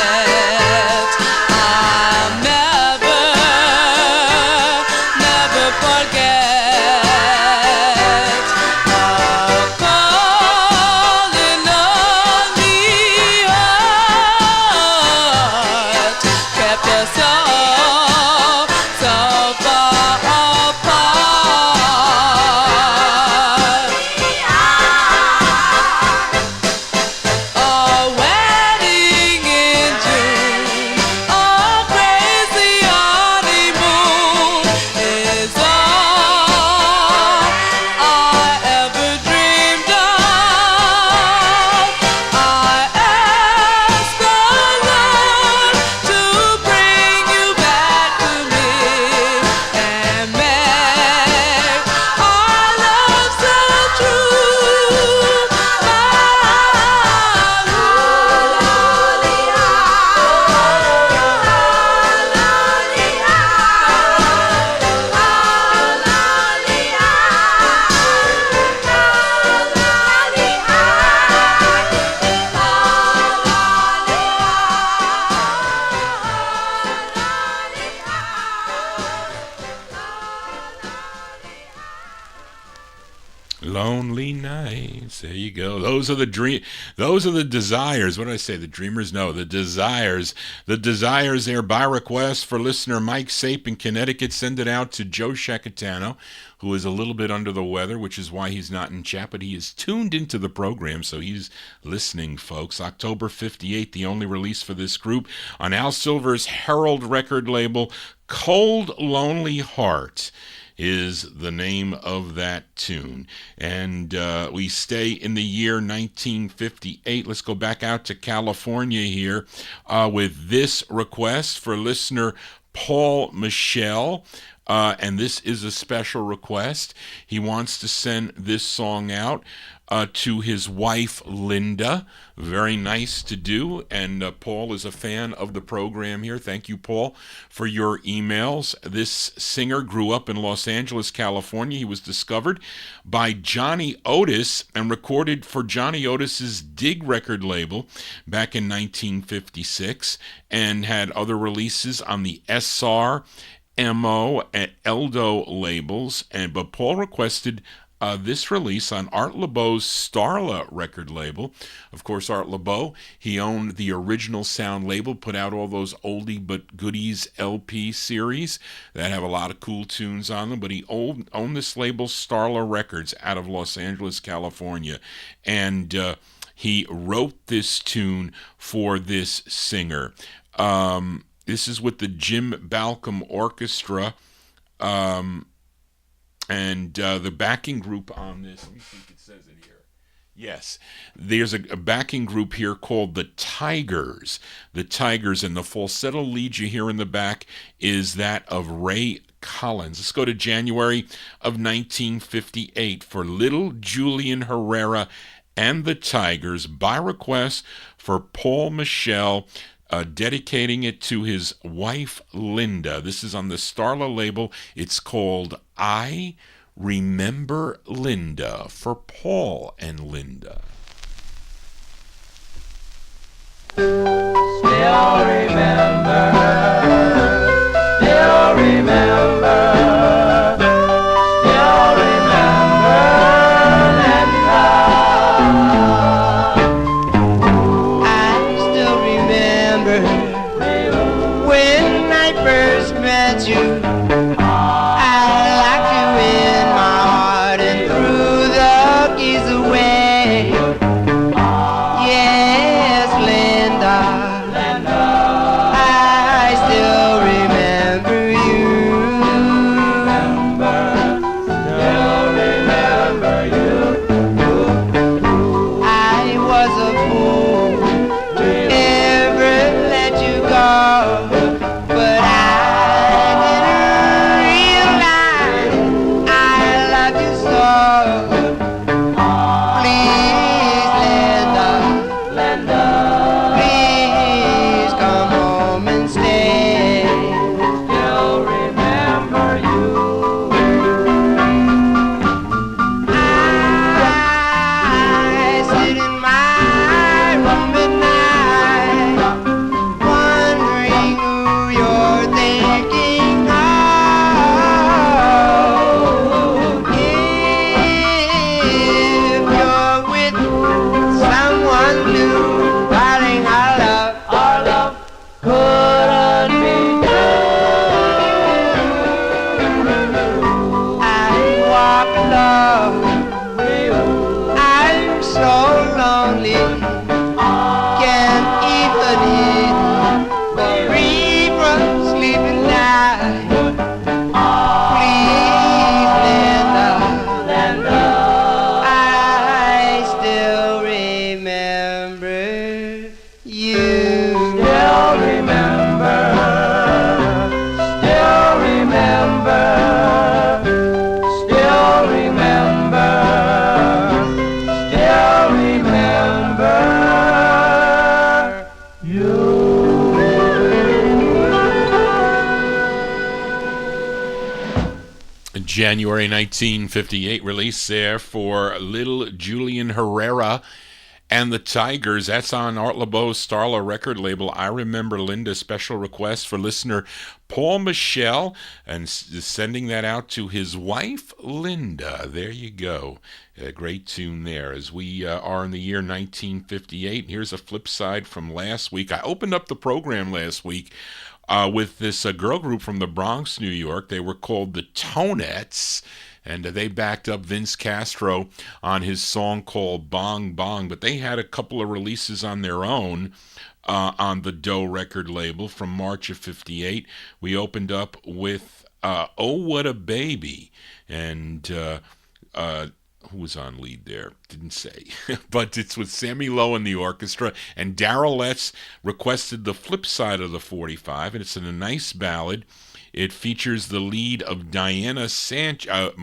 Lonely nights. There you go. Those are the desires. What did I say? The dreamers? No, the desires. The desires there by request for listener Mike Sape in Connecticut. Send it out to Joe Shacatano, who is a little bit under the weather, which is why he's not in chat, but he is tuned into the program, so he's listening, folks. October 58, the only release for this group on Al Silver's Herald record label. Cold Lonely Heart is the name of that tune. And we stay in the year 1958. Let's go back out to California here with this request for listener Paul Michel. And this is a special request. He wants to send this song out to his wife, Linda. Very nice to do. And Paul is a fan of the program here. Thank you, Paul, for your emails. This singer grew up in Los Angeles, California. He was discovered by Johnny Otis and recorded for Johnny Otis's Dig record label back in 1956 and had other releases on the SR, MO, and Eldo labels. But Paul requested this release on Art Laboe's Starla record label. Of course, Art Laboe, he owned the original sound label, put out all those oldie but goodies LP series that have a lot of cool tunes on them, but he owned this label, Starla Records, out of Los Angeles, California. And he wrote this tune for this singer. This is with the Jim Balcom Orchestra. And the backing group on this, let me see if it says it here. Yes, there's a backing group here called the Tigers. The Tigers, and the falsetto lead you hear in the back is that of Ray Collins. Let's go to January of 1958 for Little Julian Herrera and the Tigers by request for Paul Michel, dedicating it to his wife, Linda. This is on the Starla label. It's called I Remember Linda, for Paul and Linda. Still remember, still remember, still remember Linda. I still remember when I first met you. Couldn't be January 1958 release there for little Julian Herrera and the Tigers. That's on Art LeBeau's Starla record label. I Remember Linda, special request for listener Paul Michel, and sending that out to his wife Linda. There you go. A great tune there as we are in the year 1958. Here's a flip side from last week. I opened up the program last week with this girl group from the Bronx, New York. They were called the Tonettes, and they backed up Vince Castro on his song called Bong Bong. But they had a couple of releases on their own on the Doe record label from March of 58. We opened up with Oh What a Baby, and who was on lead there? Didn't say. But it's with Sammy Lowe and the orchestra. And Darrell Letts requested the flip side of the 45, and it's in a nice ballad. It features the lead of Diana Sanchez.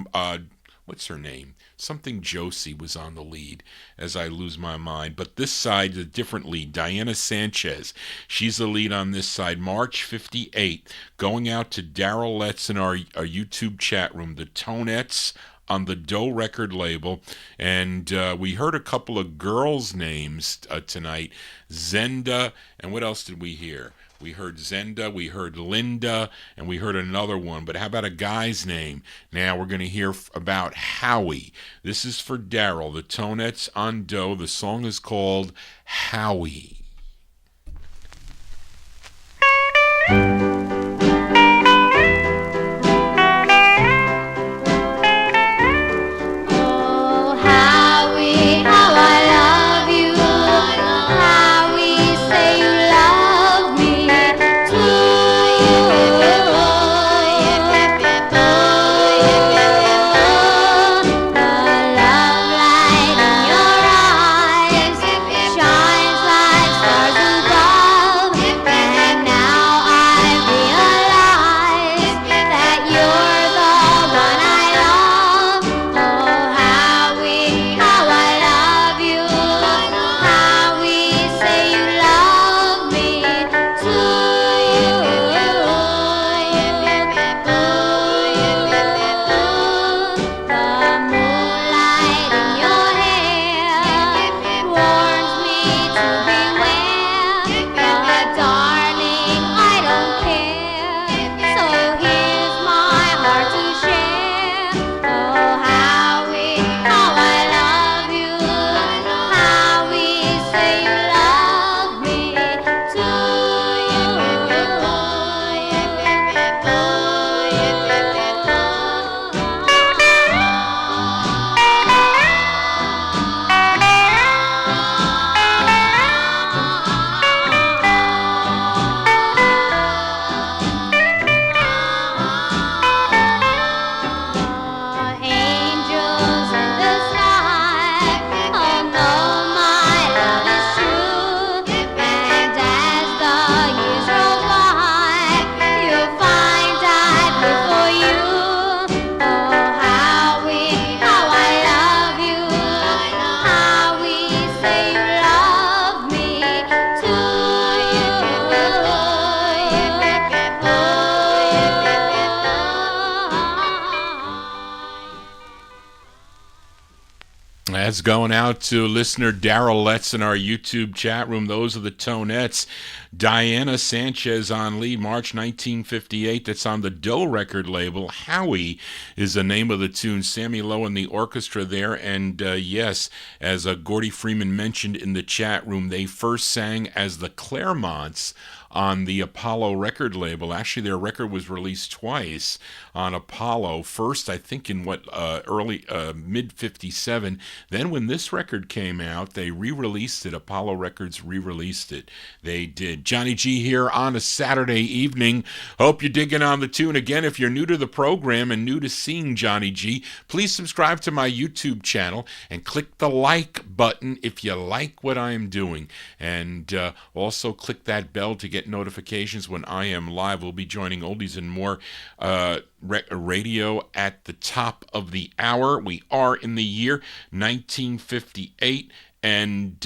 What's her name? Something Josie was on the lead, as I lose my mind. But this side, a different lead, Diana Sanchez. She's the lead on this side. March 58, going out to Darrell Letts in our YouTube chat room, the Tonettes on the Doe record label. And we heard a couple of girls' names tonight. Zenda, and what else did we hear? We heard Zenda, we heard Linda, and we heard another one. But how about a guy's name? Now we're going to hear about Howie. This is for Darrell, the Tonettes on Doe. The song is called Howie. That's going out to listener Darrell Letts in our YouTube chat room. Those are the Tonettes. Diana Sanchez on lead, March 1958. That's on the Doe record label. Howie is the name of the tune. Sammy Lowe and the orchestra there. And yes, as Gordy Freeman mentioned in the chat room, they first sang as the Claremonts on the Apollo record label. Actually, their record was released twice on Apollo. First, I think in early mid-57. Then when this record came out, they re-released it. Apollo Records re-released it. They did. Johnny G here on a Saturday evening. Hope you're digging on the tune. Again, if you're new to the program and new to seeing Johnny G, please subscribe to my YouTube channel and click the like button if you like what I am doing. And also click that bell to get notifications when I am live. We'll be joining Oldies and More radio at the top of the hour. We are in the year 1958. And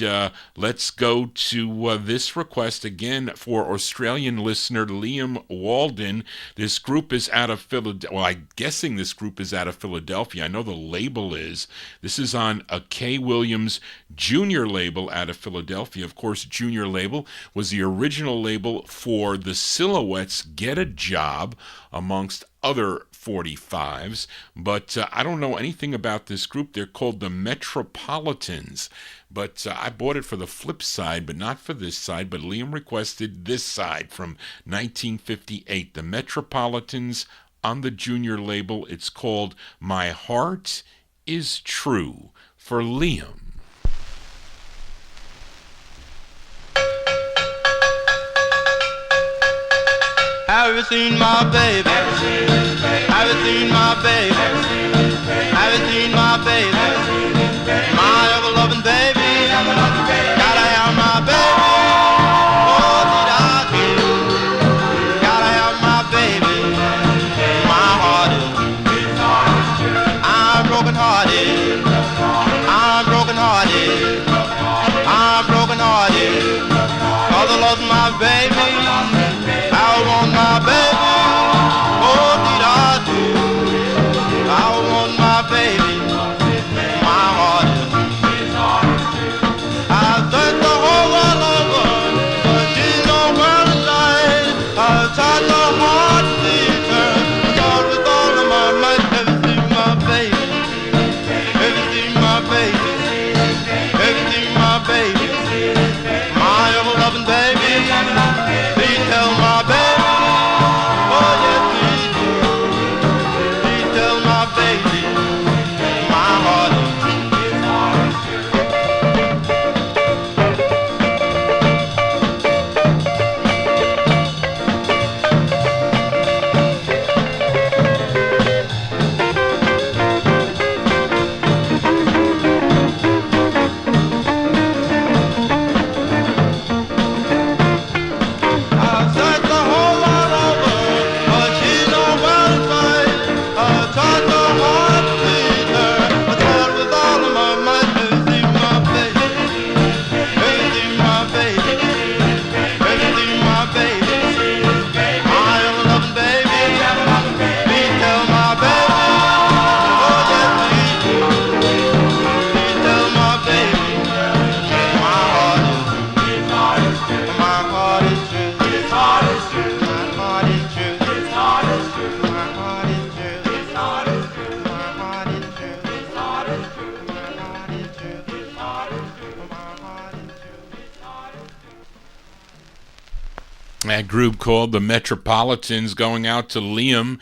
let's go to this request again for Australian listener Liam Walden. This group is out of Philadelphia. Well, I'm guessing this group is out of Philadelphia. I know the label is. This is on a K. Williams Jr. label out of Philadelphia. Of course, Junior label was the original label for the Silhouettes' Get a Job, amongst other 45's, but I don't know anything about this group. They're called the Metropolitans, but I bought it for the flip side, but not for this side. But Liam requested this side from 1958, the Metropolitans on the Junior label. It's called My Heart is True for Liam. Have you seen my baby? Have you seen my baby? Have you seen my baby? My ever-loving baby. Gotta have my baby. Oh, did I do? Gotta have my baby. My heart is. I'm broken-hearted. I'm broken-hearted. I'm broken-hearted. 'Cause I lost my baby. I want my baby, oh did I do, I want my baby, my heart is, I searched the whole world over, but she's nowhere to find, I tried so hard to see her, but with all of my might, have you seen my baby, have you seen my baby, have you seen my baby, my ever-loving baby, please tell my baby. That group called the Metropolitans, going out to Liam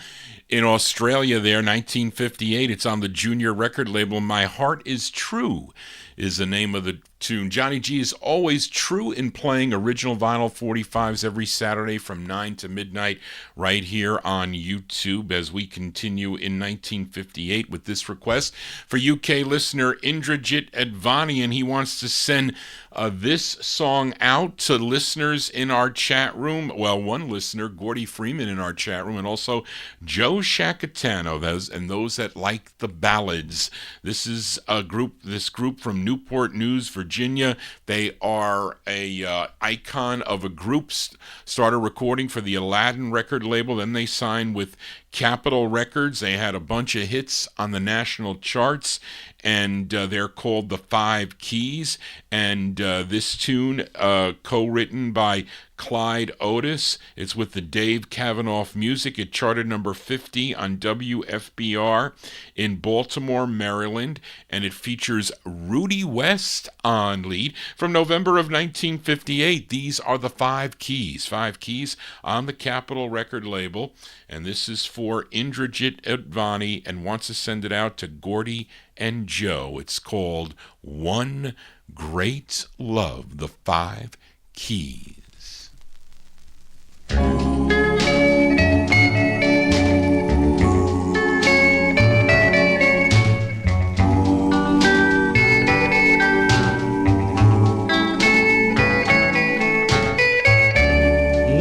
in Australia there, 1958. It's on the Junior record label. My Heart is True is the name of the tune. Johnny G is always true in playing original vinyl 45s every Saturday from 9 to midnight right here on YouTube as we continue in 1958 with this request for UK listener Indrajit Advani, and he wants to send this song out to listeners in our chat room. Well, one listener, Gordy Freeman, in our chat room, and also Joe Shacatano, those that like the ballads. This is this group from Newport News, Virginia. They are a icon of a group. Started recording for the Aladdin record label, then they signed with Capitol Records. They had a bunch of hits on the national charts, and they're called the Five Keys. And this tune, co-written by Clyde Otis. It's with the Dave Cavanaugh Music. It charted number 50 on WFBR in Baltimore, Maryland, and it features Rudy West on lead from November of 1958. These are the Five Keys on the Capitol record label, and this is for Indrajit Advani and wants to send it out to Gordy and Joe. It's called One Great Love, the Five Keys.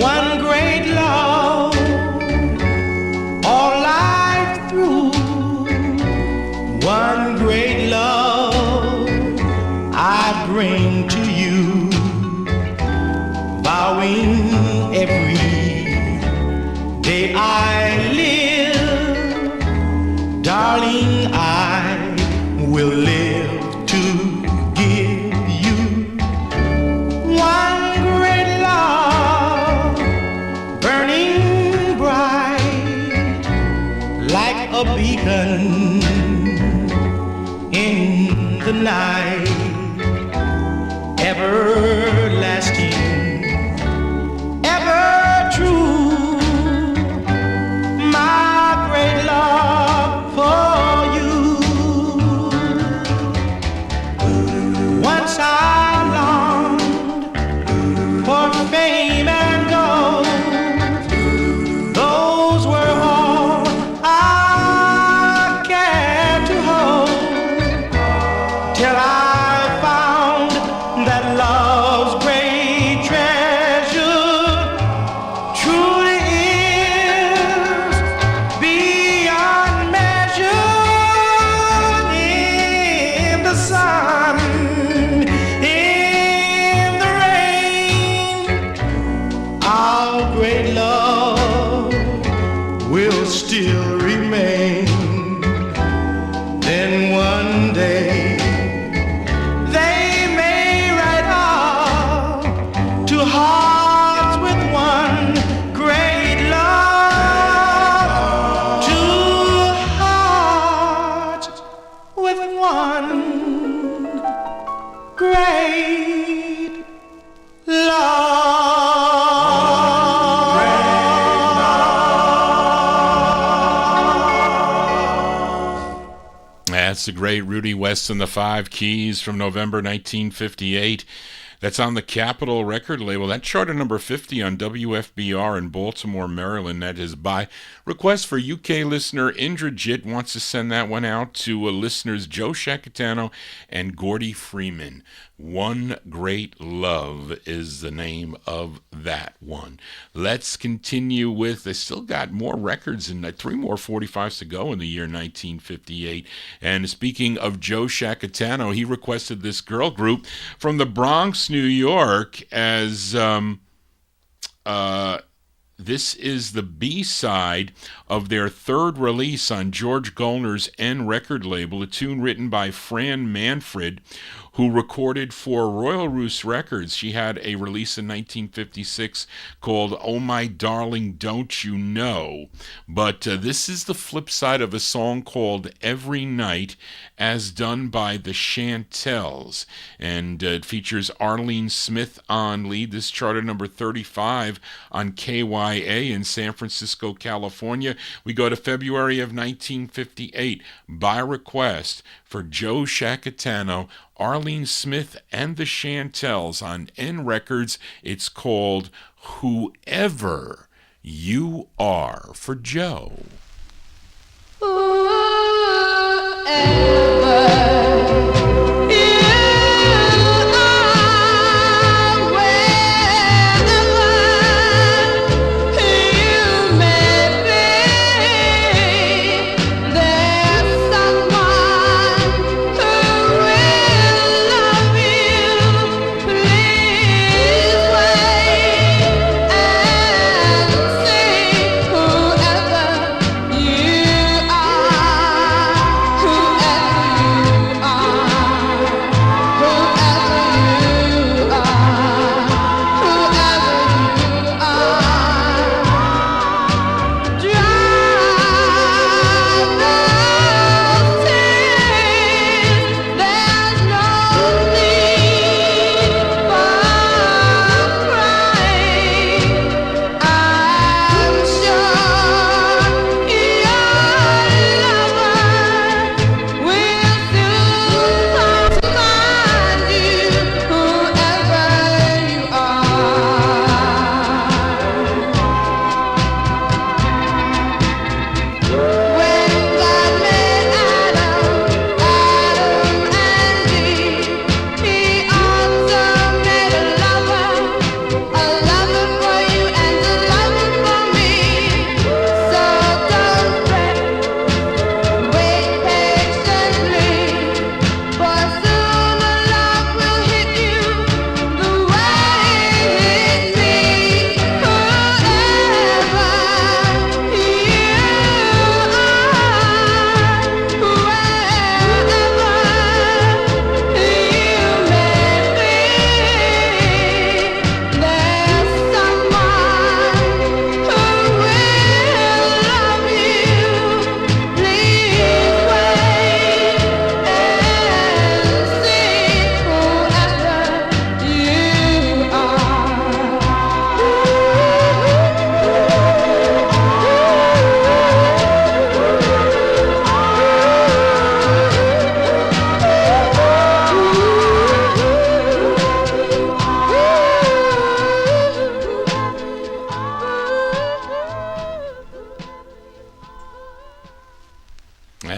One great love all life through. One great love I day I live, darling, I will live to give you one great love, burning bright like a beacon in the night, everlasting, ever true, my great love for you. Once I longed for fame and gold, those were all I cared to hold, till I found that love's great treasure truly is beyond measure. In the sun, in the rain, our great love will still remain. Then one day they may write up to hearts with one great love, to hearts with one great That's the great Rudy West and the Five Keys from November 1958. That's on the Capitol record label. That charted number 50 on WFBR in Baltimore, Maryland. That is by request for UK listener Indrajit. Wants to send that one out to listeners Joe Shacatano and Gordy Freeman. One Great Love is the name of that one. Let's continue with, they still got more records and 3 more 45s to go in the year 1958. And speaking of Joe Shacatano, he requested this girl group from the Bronx, New York, as this is the B-side of their third release on George Gulner's N record label, a tune written by Fran Manfred, who recorded for Royal Roost Records. She had a release in 1956 called Oh My Darling Don't You Know. But this is the flip side of a song called Every Night, as done by the Chantels. And it features Arlene Smith on lead. This charted number 35 on KYA in San Francisco, California. We go to February of 1958 by request for Joe Shacatano, Arlene Smith, and the Chantels on N Records. It's called Whoever You Are, for Joe. Whoever you are,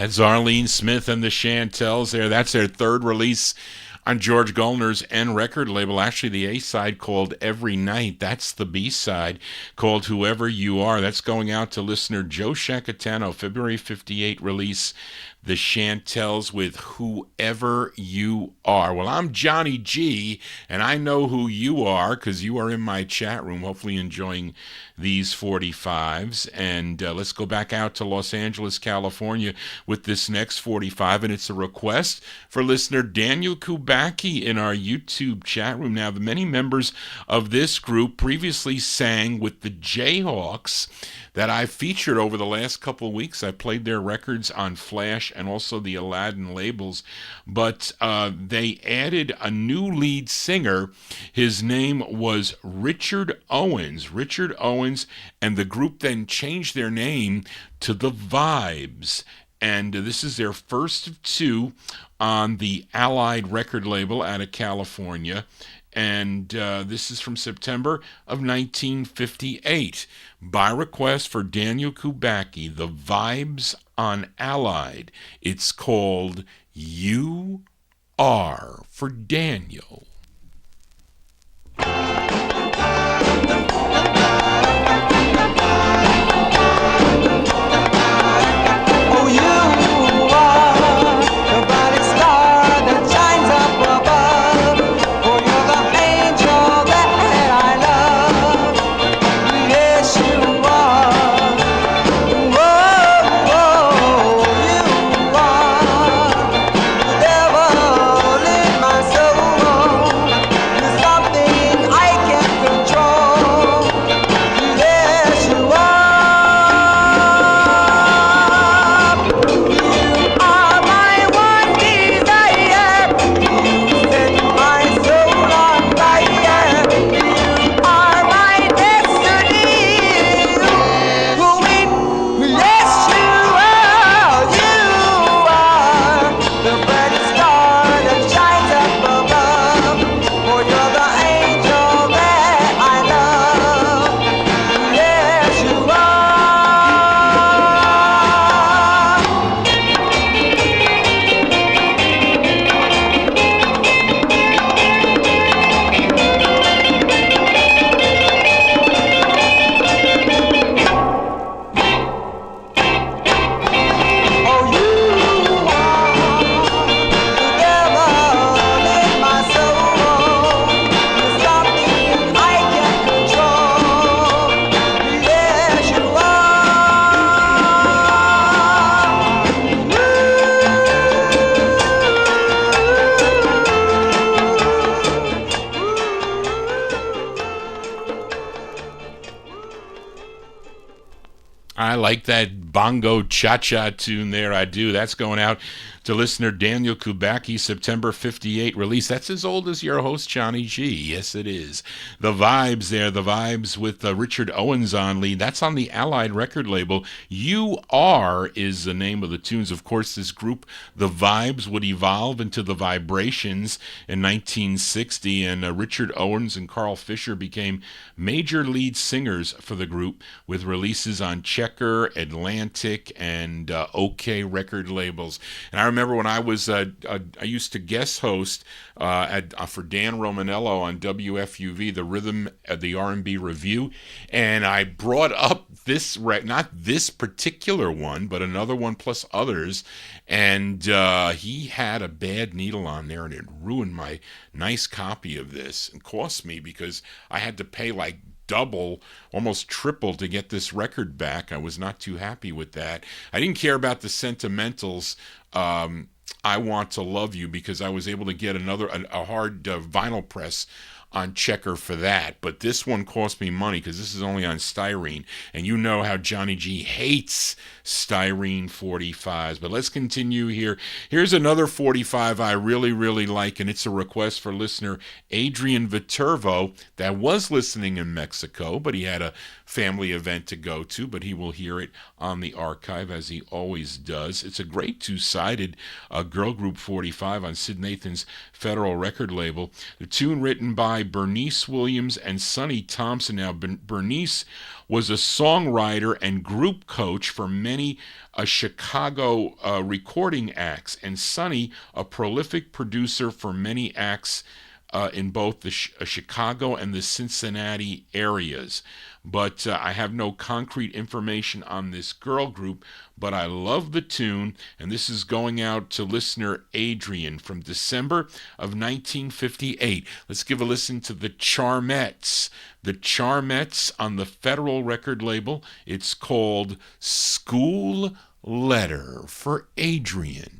That's Arlene Smith and the Chantels there. That's their third release on George Gulner's N record label. Actually, the A-side called Every Night. That's the B-side called Whoever You Are. That's going out to listener Joe Shacatano, February 58 release, the Chantels with Whoever You Are. Well, I'm Johnny G, and I know who you are because you are in my chat room, hopefully enjoying these 45s. And let's go back out to Los Angeles, California with this next 45, and it's a request for listener Daniel Kubacki in our YouTube chat room. Now, the many members of this group previously sang with the Jayhawks that I featured over the last couple of weeks. I played their records on Flash and also the Aladdin labels, but they added a new lead singer. His name was Richard Owens, and the group then changed their name to The Vibes. And this is their first of two on the Allied record label out of California. And this is from September of 1958. By request for Daniel Kubacki, The Vibes on Allied. It's called You Are for Daniel. I like that bongo cha-cha tune there, I do. That's going out to listener Daniel Kubacki, September 58 release. That's as old as your host, Johnny G. Yes, it is. The Vibes there, The Vibes with Richard Owens on lead. That's on the Allied record label. You Are is the name of the tunes. Of course, this group, The Vibes, would evolve into The Vibrations in 1960, and Richard Owens and Carl Fisher became major lead singers for the group with releases on Checker, Atlantic, and OK record labels. And I remember when I was, I used to guest host for Dan Romanello on WFUV, the Rhythm, the R&B Review, and I brought up this, not this particular one, but another one plus others, and he had a bad needle on there, and it ruined my nice copy of this, and cost me because I had to pay like double, almost triple to get this record back. I was not too happy with that. I didn't care about the sentimentals. I Want to Love You, because I was able to get a hard vinyl press on Checker for that, but this one cost me money because this is only on styrene, and you know how Johnny G hates styrene 45s. But let's continue here. Here's another 45 I really, really like, and it's a request for listener Adrian Viterbo that was listening in Mexico, but he had a family event to go to, but he will hear it on the archive as he always does. It's a great two-sided girl group 45 on Sid Nathan's Federal record label. The tune written by Bernice Williams and Sonny Thompson. Now, Bernice was a songwriter and group coach for many Chicago recording acts, and Sonny, a prolific producer for many acts in both the Chicago and the Cincinnati areas. But I have no concrete information on this girl group, but I love the tune, and this is going out to listener Adrian from December of 1958. Let's give a listen to the Charmets. The Charmets on the Federal record label. It's called School Letter for Adrian.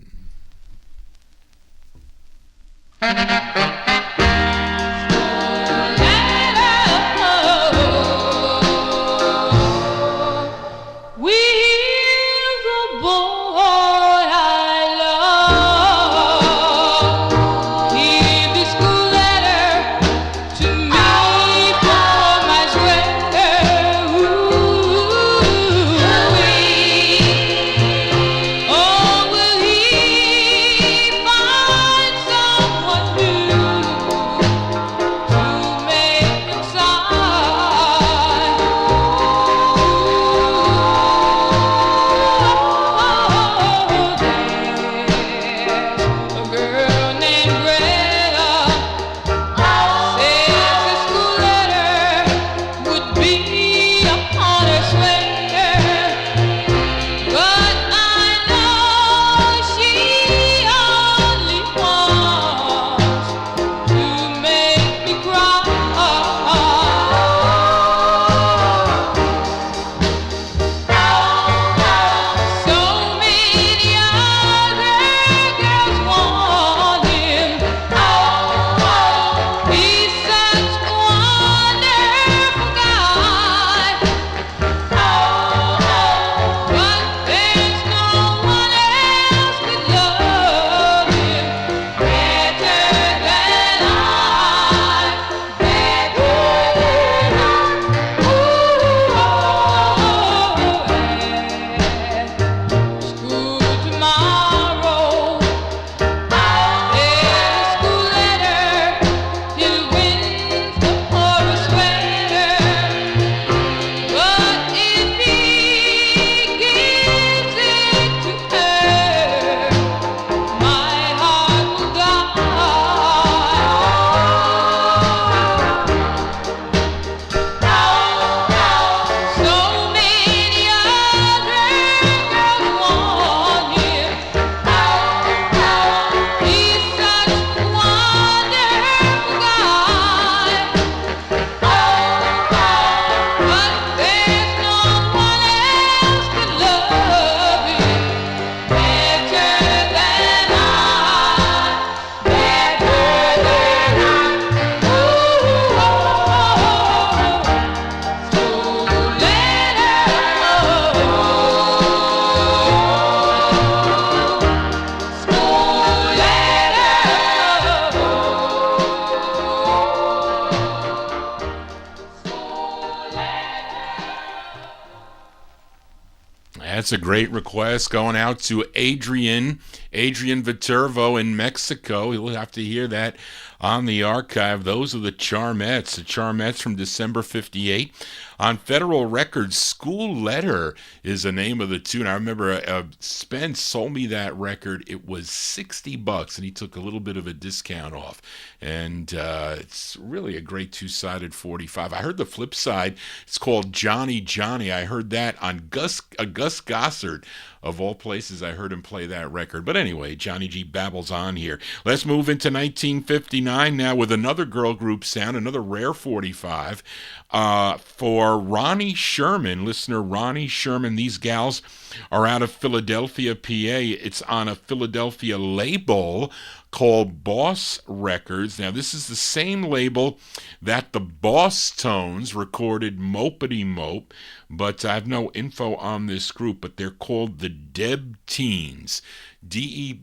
That's a great request going out to Adrian Viterbo in Mexico. You'll have to hear that on the archive. Those are the Charmets. The Charmets from December 58. On Federal Records, School Letter is the name of the tune. I remember Spence sold me that record. It was $60, and he took a little bit of a discount off. And it's really a great two-sided 45. I heard the flip side. It's called Johnny Johnny. I heard that on Gus Gossard. Of all places, I heard him play that record. But anyway, Johnny G babbles on here. Let's move into 1959 now with another girl group sound, another rare 45 for Ronnie Sherman. Listener Ronnie Sherman. These gals are out of Philadelphia, PA. It's on a Philadelphia label called Boss Records. Now, this is the same label that the Boss Tones recorded Mopedy Mope, but I have no info on this group, but they're called the Deb-Teens. Deb-Teens,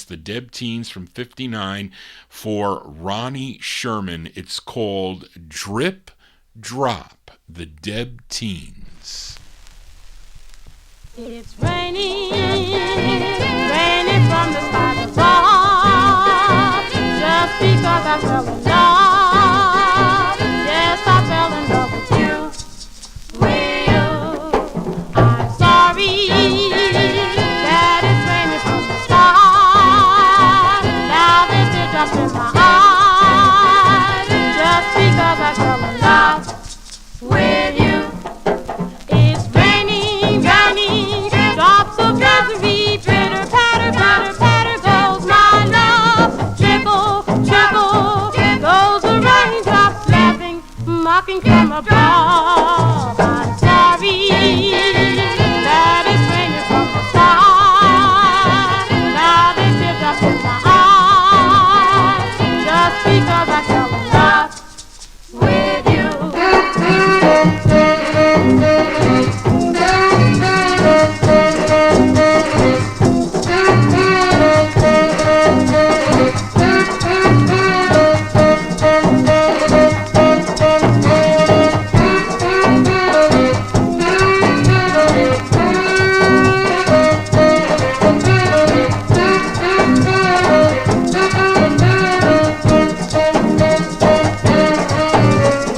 the Deb-Teens from 59 for Ronnie Sherman. It's called Drip, Drop, the Deb-Teens. It's raining, raining from the sky above, just because I fell in love. Yes, I fell in love with you. I'm sorry that it's raining from the sky. Now there's teardrops in my eyes, just because I fell in love with you. It's raining, raining, drops of misery, pitter patter, patter, patter goes my love. Trickle, trickle, goes the raindrops, laughing, mocking from above. I'm sorry that it's raining from the sky. Now there's teardrops in my eyes, just because I fell in love with you.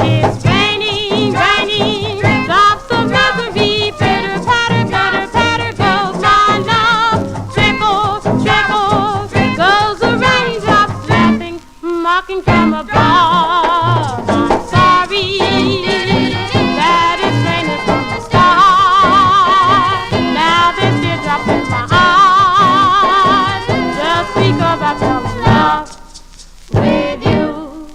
It's raining, raining, drops of misery, pitter patter, pitter patter goes my love. Trickle, trickle, goes the raindrops, laughing, mocking from above. I'm sorry that it's raining from the sky. Now there's teardrops in my eyes, just because I fell in love with you.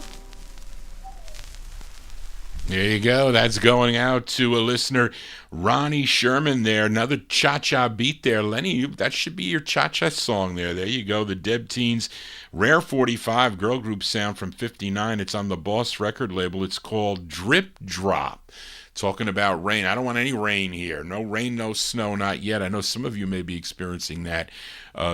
There you go. That's going out to a listener, Ronnie Sherman there. Another cha-cha beat there. Lenny, that should be your cha-cha song there. There you go. The Deb-Teens, Rare 45 girl group sound from 59. It's on the Boss record label. It's called Drip Drop. Talking about rain. I don't want any rain here. No rain, no snow, not yet. I know some of you may be experiencing that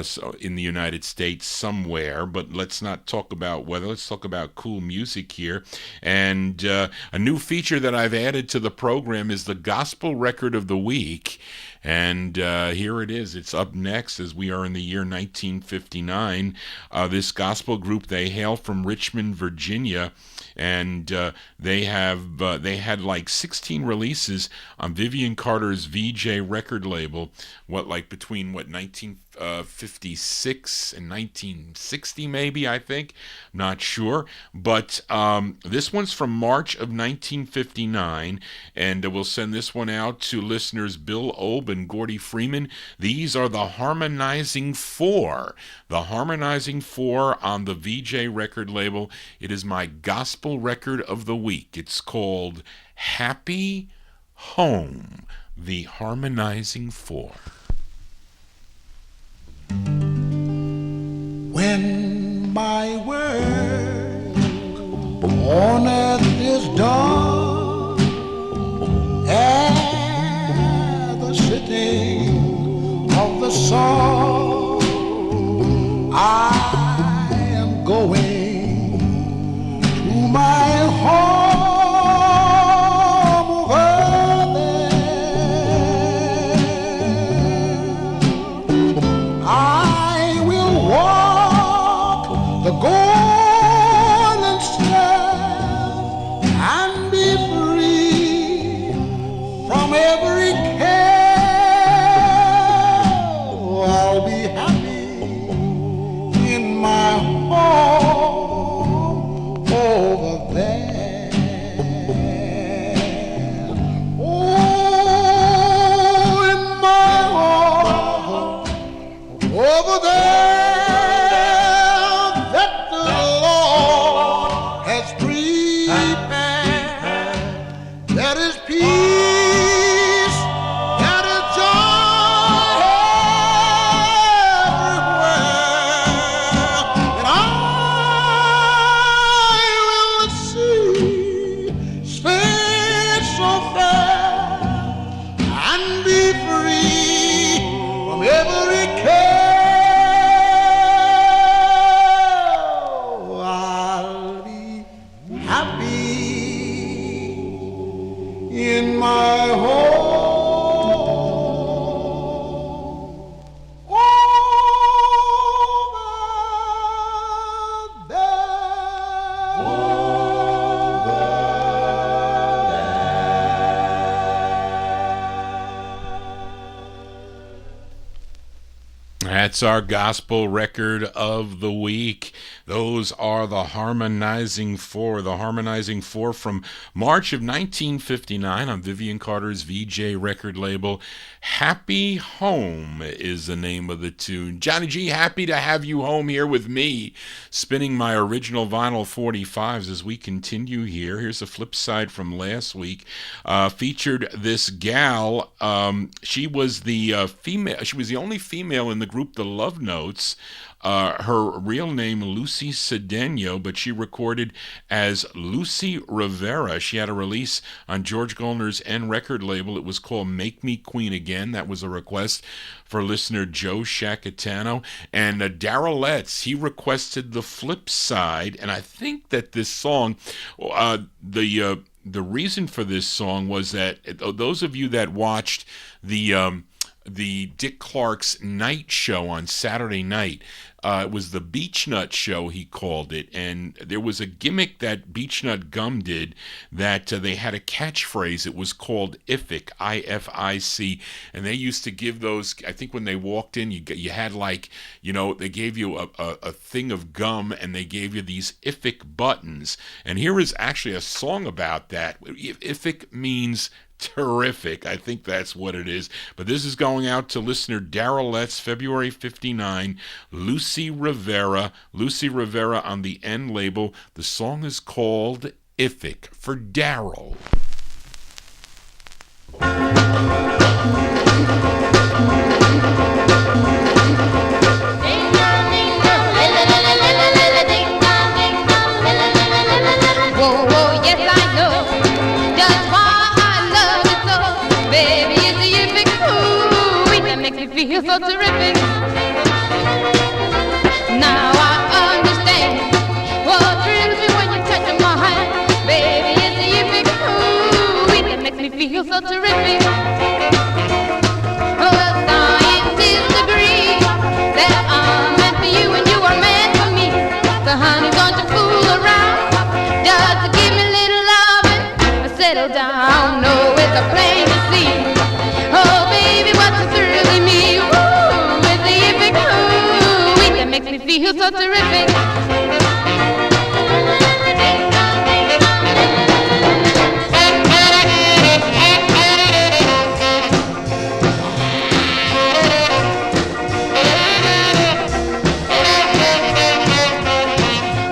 so in the United States somewhere, but let's not talk about weather. Let's talk about cool music here. And a new feature that I've added to the program is the Gospel Record of the Week. And here it is. It's up next as we are in the year 1959. This gospel group, they hail from Richmond, Virginia. And they had like 16 releases on Vivian Carter's VJ record label. Between 1956 and 1960 maybe, I think. Not sure. But this one's from March of 1959. And we'll send this one out to listeners Bill Obe and Gordy Freeman. These are the Harmonizing Four. The Harmonizing Four on the VJ record label. It is my gospel record of the week. It's called Happy Home. The Harmonizing Four. When my work on earth is done at the setting of the sun, I am going to my home over there. I will walk the golden stairs and be my home. That's our gospel record of the week. Those are the Harmonizing Four. The Harmonizing Four from March of 1959 on Vivian Carter's VJ record label. Happy Home is the name of the tune. Johnny G, happy to have you home here with me, spinning my original vinyl 45s as we continue here. Here's a flip side from last week. Featured this gal. She was the female. She was the only female in the group The Love Notes. Her real name Lucy Cedeno, but she recorded as Lucy Rivera. She had a release on George Goldner's N record label. It was called Make Me Queen Again. That was a request for listener Joe Shacatano. And Darrell Letts, he requested the flip side. And I think that this song, the reason for this song was that those of you that watched the Dick Clark's night show on Saturday night. It was the Beechnut Show, he called it, and there was a gimmick that Beechnut Gum did that they had a catchphrase. It was called IFIC, I-F-I-C, and they used to give those, I think when they walked in, you had like, they gave you a thing of gum, and they gave you these IFIC buttons, and here is actually a song about that. IFIC means terrific. I think that's what it is. But this is going out to listener Darrell Letts, February 59, Lucy Rivera on the N label. The song is called Ithic for Darrell. Feel so terrific. Now I understand what thrills me when you touch my hand. Baby, it's the epic ooh that makes me feel so terrific. Well, scientists agree that I'm meant for you and you are meant for me. So honey, don't you fool around. Just give me a little loving. Settle down, no, it's a plain to see. Oh, baby, what's the thrill in me? Ooh, with the epic ooh, that makes me feel so terrific.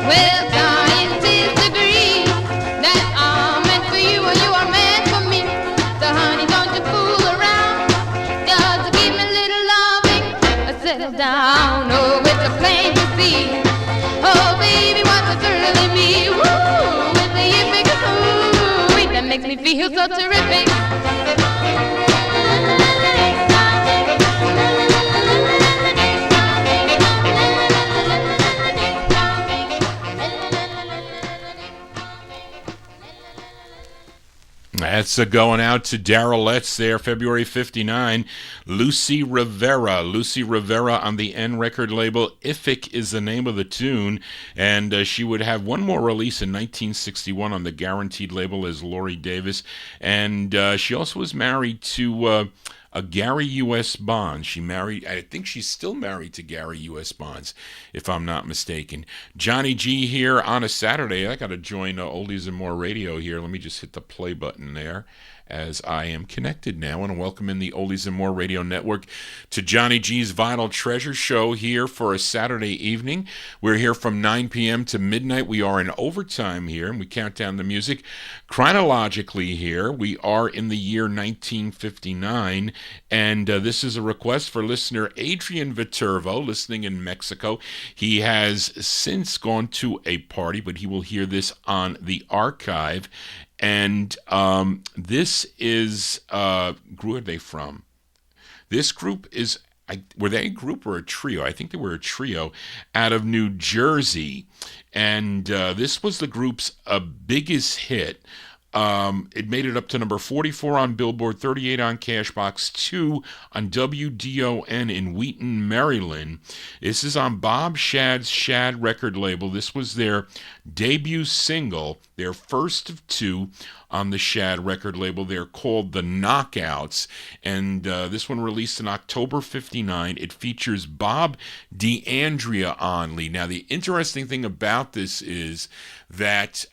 Well, scientists agree that I'm meant for you and you are meant for me. So honey, don't you fool around. Just give me a little loving. Settle down, oh, it's a plain to see. Oh, baby, what's the thrill in me? Woo, with the epic ooh, that makes me feel so terrific. That's going out to Darrell Letts there, February 59. Lucy Rivera on the N record label. Ifik is the name of the tune, and she would have one more release in 1961 on the Guaranteed label as Laurie Davis, and she also was married to Gary U.S. Bonds. She married, I think she's still married to Gary U.S. Bonds, if I'm not mistaken. Johnny G here on a Saturday. I got to join Oldies and More Radio here. Let me just hit the play button there as I am connected now, and welcome in the Oldies and More Radio Network to Johnny G's Vinyl Treasure Show here for a Saturday evening. We're here from 9 p.m. to midnight. We are in overtime here, and we count down the music chronologically here. We are in the year 1959, and this is a request for listener Adrian Viterbo, listening in Mexico. He has since gone to a party, but he will hear this on the archive. And this is, who are they from? This group is, were they a group or a trio? I think they were a trio out of New Jersey. And this was the group's biggest hit It made it up to number 44 on Billboard, 38 on Cashbox, 2 on WDON in Wheaton, Maryland. This is on Bob Shad's Shad record label. This was their debut single, their first of 2 on the Shad record label. They're called The Knockouts, and this one released in October 59. It features Bob DeAndrea on lead. Now, the interesting thing about this is that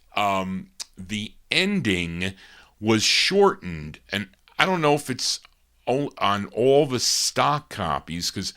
the ending was shortened, and I don't know if it's on all the stock copies, because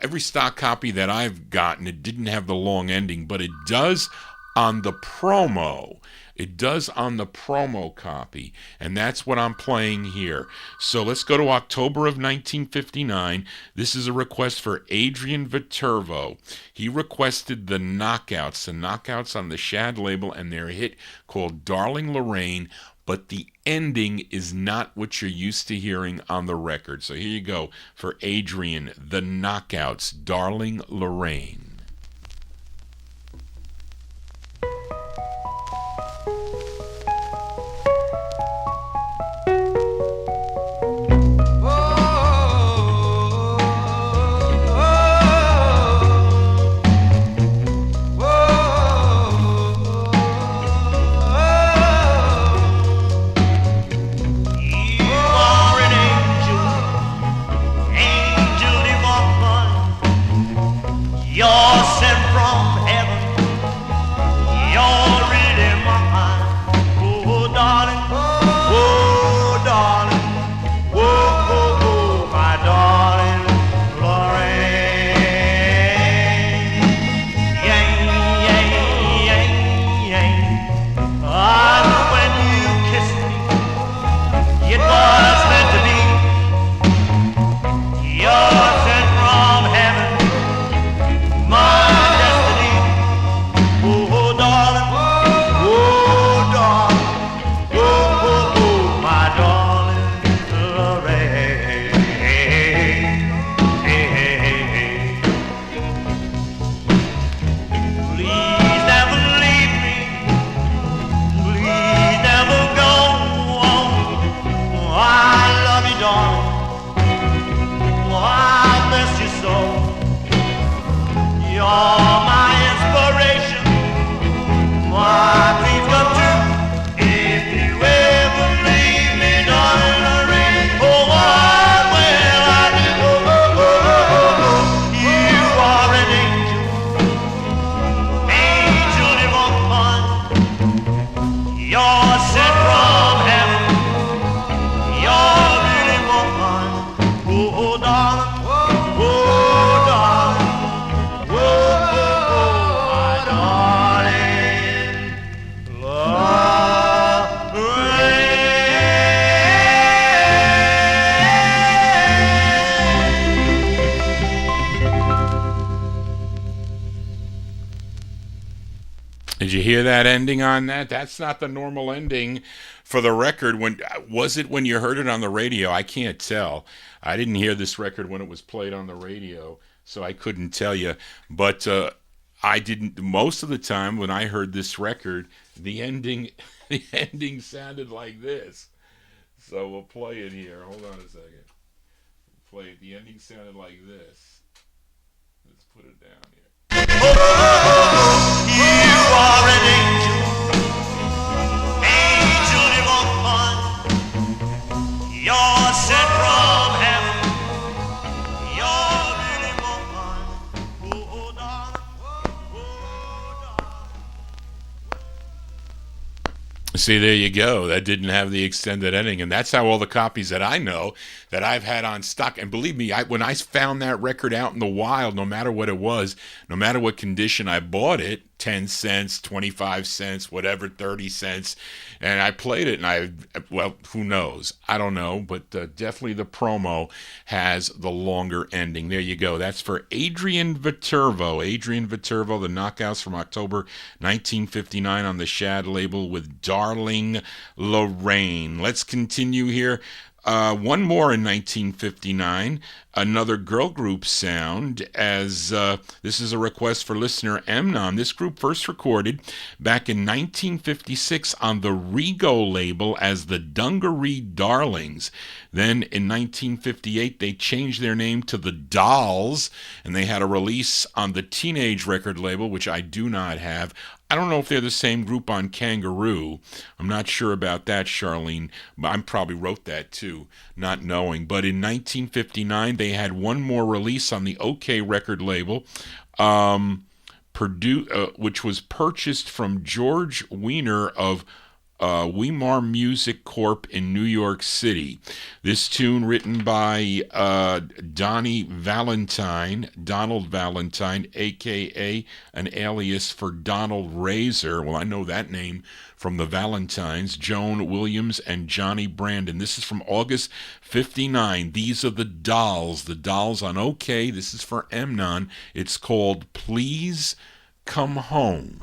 every stock copy that I've gotten, it didn't have the long ending, but it does on the promo. It does on the promo copy, and that's what I'm playing here. So let's go to October of 1959. This is a request for Adrian Viterbo. He requested the Knockouts on the Shad label, and their hit called Darling Lorraine, but the ending is not what you're used to hearing on the record. So here you go for Adrian, the Knockouts, Darling Lorraine. Did you hear that ending on that? That's not the normal ending for the record. When was it when you heard it on the radio? I can't tell. I didn't hear this record when it was played on the radio, so I couldn't tell you. But I didn't. Most of the time when I heard this record, the ending sounded like this. So we'll play it here. Hold on a second. We'll play it. The ending sounded like this. Let's put it down here. You are an angel, angel divine. You're sent from heaven. You're really mine. Oh, darling, See, there you go. That didn't have the extended ending, and that's how all the copies that I know that I've had on stock. And believe me, when I found that record out in the wild, no matter what it was, no matter what condition I bought it, 10 cents, 25 cents, whatever, 30 cents, and I played it, and well, who knows? I don't know, but definitely the promo has the longer ending. There you go. That's for Adrian Viterbo. Adrian Viterbo, the Knockouts from October 1959 on the Shad label with Darling Lorraine. Let's continue here. One more in 1959, another girl group sound, as this is a request for listener Amnon. This group first recorded back in 1956 on the Rego label as the Dungaree Darlings. Then in 1958, they changed their name to the Dolls, and they had a release on the Teenage record label, which I do not have. I don't know if they're the same group on Kangaroo. I'm not sure about that, Charlene. I probably wrote that too, not knowing. But in 1959, they had one more release on the OK record label, which was purchased from George Weiner of Weimar Music Corp in New York City. This tune written by Donald Valentine, a.k.a. an alias for Donald Razor. Well, I know that name from the Valentines, Joan Williams and Johnny Brandon. This is from August 59. These are the Dolls on OK. This is for Amnon. It's called Please Come Home.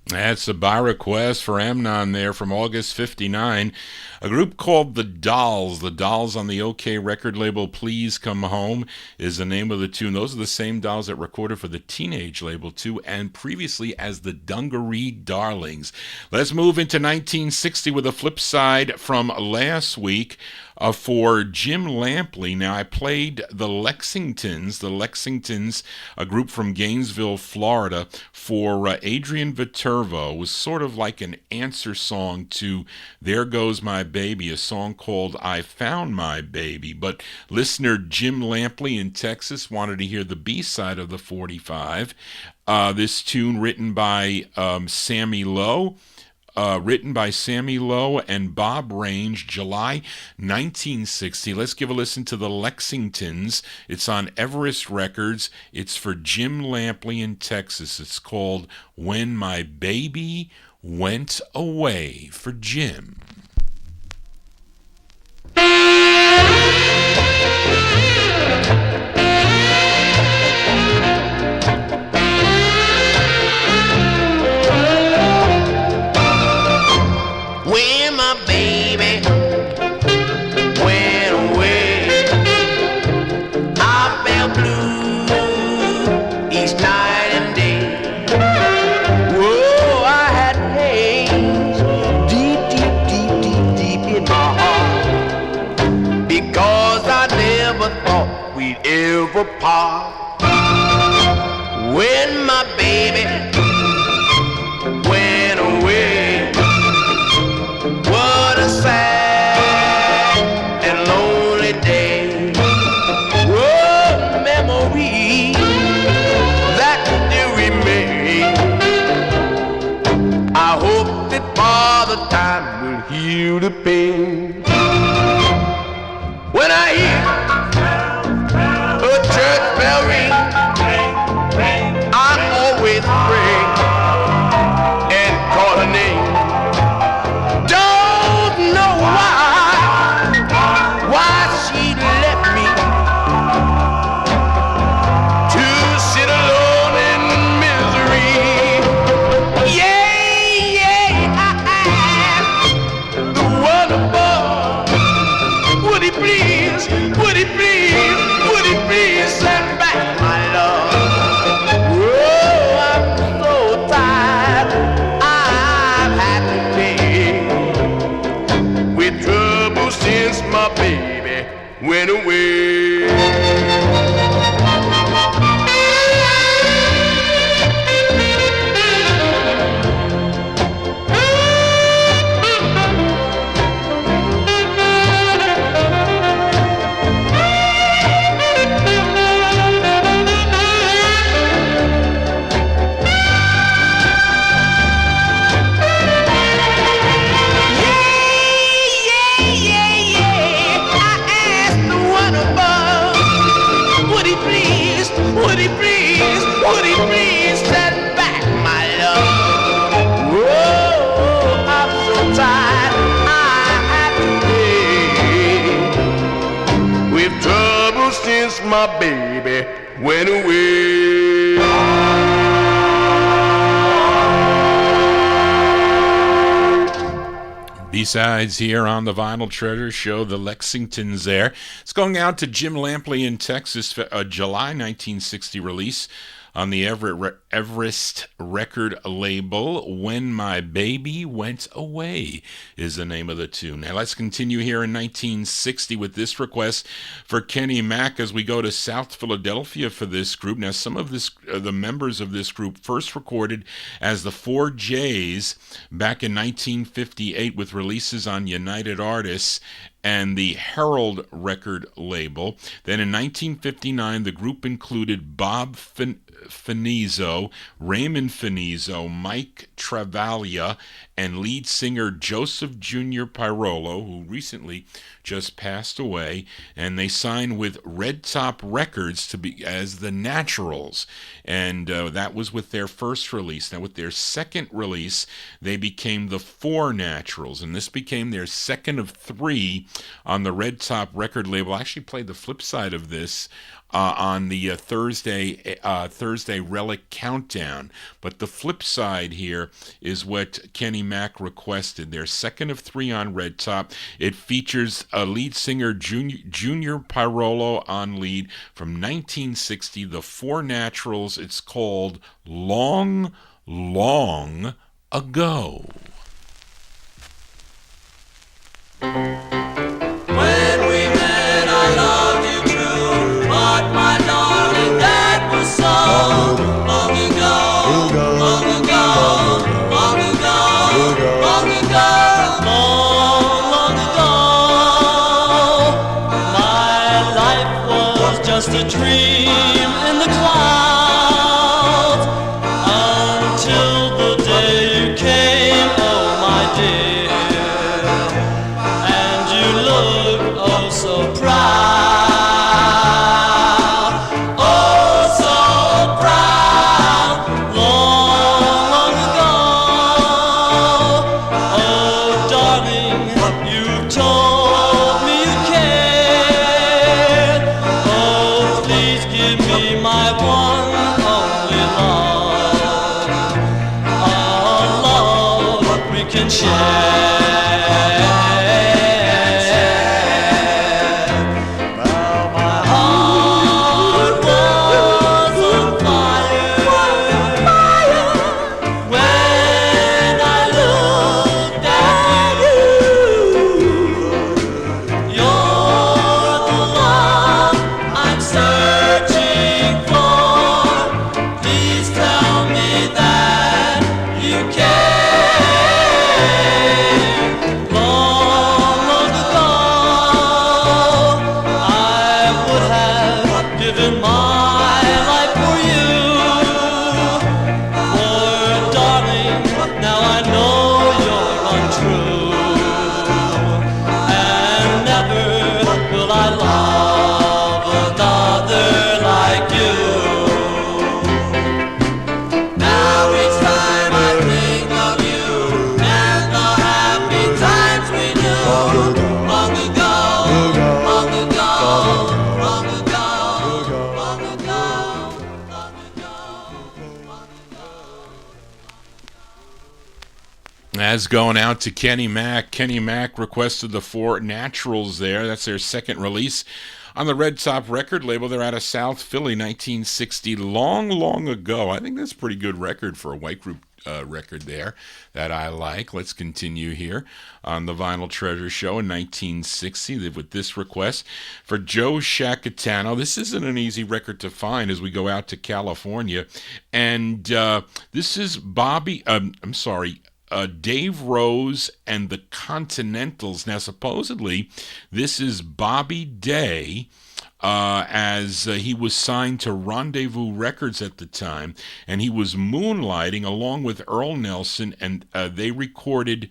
That's a by request for Amnon there from August 59. A group called the Dolls. The Dolls on the OK record label Please Come Home is the name of the tune. Those are the same Dolls that recorded for the Teenage label too, and previously as the Dungaree Darlings. Let's move into 1960 with a flip side from last week. For Jim Lampley. Now, I played the Lexingtons, a group from Gainesville, Florida, for Adrian Viterbo. It was sort of like an answer song to There Goes My Baby, a song called I Found My Baby. But listener Jim Lampley in Texas wanted to hear the B-side of the 45. This tune written by Sammy Lowe. Written by Sammy Lowe and Bob Range, July 1960. Let's give a listen to the Lexingtons. It's on Everest Records. It's for Jim Lampley in Texas. It's called When My Baby Went Away, for Jim. When my baby went away, I felt blue each night and day. river park when my baby went away. What a sad and lonely day. What memory that still remains. I hope that Father Time will heal the pain. When I hear a church bell ring, I always pray and call her name. Don't know why she left me to sit alone in misery. Yeah, I ask the one above, would he please send back my love? Oh, I'm so tired, I've had to pay with trouble since my baby went away. Would he please send back my love? Oh, I'm so tired, I have to pay with trouble since my baby went away. B-sides here on the Vinyl Treasure Show, the Lexingtons there. It's going out to Jim Lampley in Texas, a July 1960 release on the Everest record label. When My Baby Went Away is the name of the tune. Now let's continue here in 1960 with this request for Kenny Mack as we go to South Philadelphia for this group. Now some of the members of this group first recorded as the 4Js back in 1958 with releases on United Artists and the Herald record label. Then in 1959, the group included Bob Finizzo, Raymond Finizzo, Mike Travaglia, and lead singer Joseph Jr. Pirolo, who recently just passed away, and they signed with Red Top Records to be as the Naturals, and that was with their first release. Now with their second release, they became the Four Naturals, and this became their second of three on the Red Top record label. I actually played the flip side of this on the Thursday Relic Countdown. But the flip side here is what Kenny Mack requested. Their second of three on Red Top. It features a lead singer, Junior Pirolo, on lead from 1960, the Four Naturals. It's called Long, Long Ago. When we met, I loved you true, but my darling, that was so long ago, long ago, long ago, long ago, long ago. My life was just a dream in the clouds until the day you came, oh my dear. So proud, oh so proud, long, long ago. Oh darling, you told me you cared. Oh please give me my one only love, a love we can share. Certain As going out to Kenny Mack. Kenny Mack requested the Four Naturals there. That's their second release on the Red Top record label. They're out of South Philly, 1960, long ago. I think that's a pretty good record for a white group record there that I like. Let's continue here on the Vinyl Treasure Show in 1960 with this request for Joe Shacatano. This isn't an easy record to find as we go out to California. And this is Dave Rose and the Continentals. Now, supposedly, this is Bobby Day, as he was signed to Rendezvous Records at the time, and he was moonlighting along with Earl Nelson, and they recorded.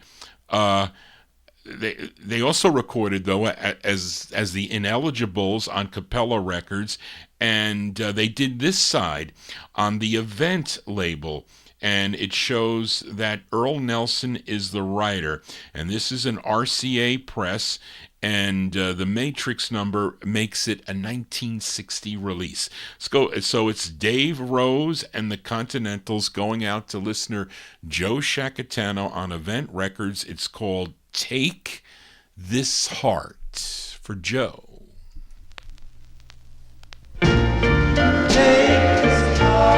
They also recorded, though, as the Ineligibles on Capella Records, and they did this side on the Event label. And it shows that Earl Nelson is the writer. And this is an RCA press, and the Matrix number makes it a 1960 release. So it's Dave Rose and the Continentals going out to listener Joe Shacatano on Event Records. It's called Take This Heart for Joe. Take this heart.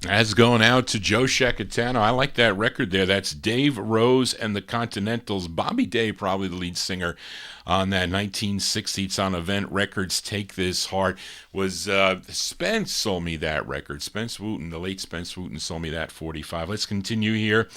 That's going out to Joe Shacatano. I like that record there. That's Dave Rose and the Continentals. Bobby Day, probably the lead singer on that 1960. It's on Event Records. Take This Heart. Was Spence sold me that record. Spence Wooten, the late Spence Wooten, sold me that 45. Let's continue here,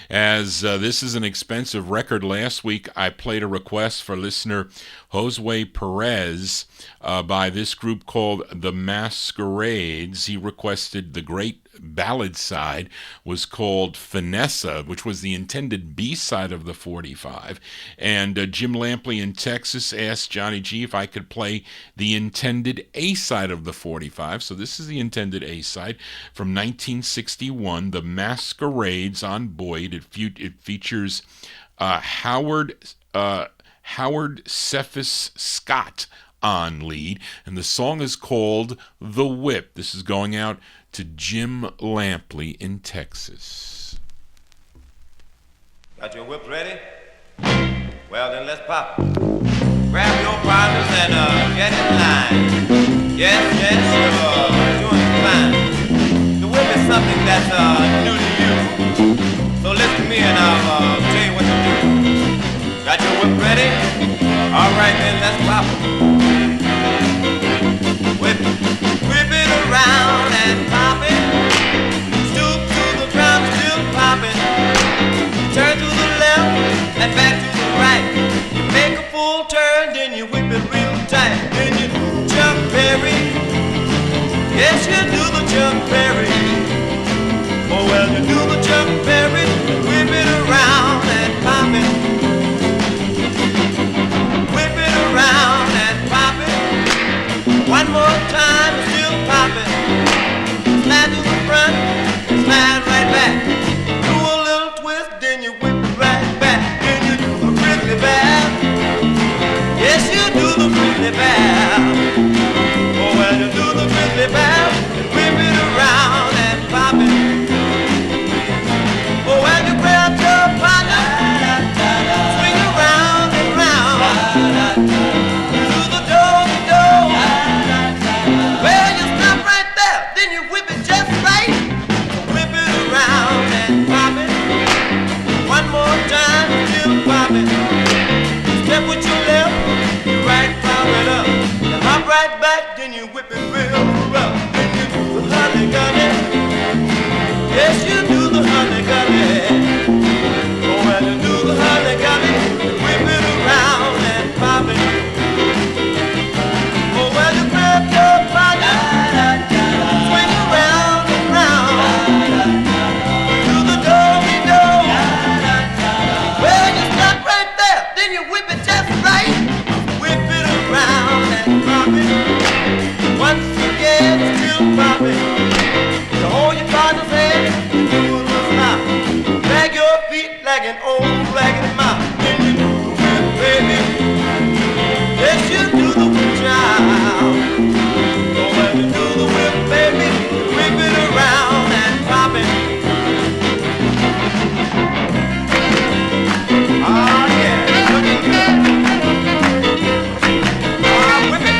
as this is an expensive record. Last week I played a request for listener Josue Perez by this group called The Masquerades. He requested the great ballad side was called Finessa, which was the intended B-side of the 45. And Jim Lampley in Texas asked Johnny G if I could play the intended A-side of the 45. So this is the intended A-side from 1961, The Masquerades on Boyd. It features Howard Cephas Scott on lead, and the song is called The Whip. This is going out to Jim Lampley in Texas. Got your whip ready? Well, then let's pop it. Grab your partners and get in line. Yes, you're doing fine. The whip is something that's new to you. So listen to me and I'll tell you what to do. Got your whip ready? All right, then let's pop it. Whip it around and pop it. Stoop to the ground, still pop it. Turn to the left and back to the right. You make a full turn, then you whip it real tight. Then you jump Perry. Yes, you do the jump Perry. Oh, well, you do the jump Perry. Whip it around and pop it. Whip it around and pop it. One more time, still pop it. Slide to the front, slide right back. Do a little twist, then you whip it right back. Then you do the grizzly bear. Yes, you do the grizzly bear. Oh, well, you do the grizzly bear. And whip it around and pop it. Oh, well, you grab your partner. Swing around and round. You do the do-do-do. Well, you stop right there, then you whip it just right. Whip it around and pop it. One more time, still pop it. Step with your left, your right, pop it up. You hop right back, then you whip it real rough. Then you do the honey gunny. Yes, you do the honey gunny. Oh, well, you do the honey gunny. Whip it around and pop it. Oh, well, you grab your partner. Swing around and round. Do the do-do-do. Well, you stop right there, then you whip it just right. Whip it around and pop it. Once again, still pop it. You hold your partner's hand, you do a little stop. Drag your feet like an old ragged mop. Then you do the whip, baby. Yes, you do the whip, child. Oh, well, you do the whip, baby. Whip it around and pop it. Oh, yeah, looking good. Oh, whip it.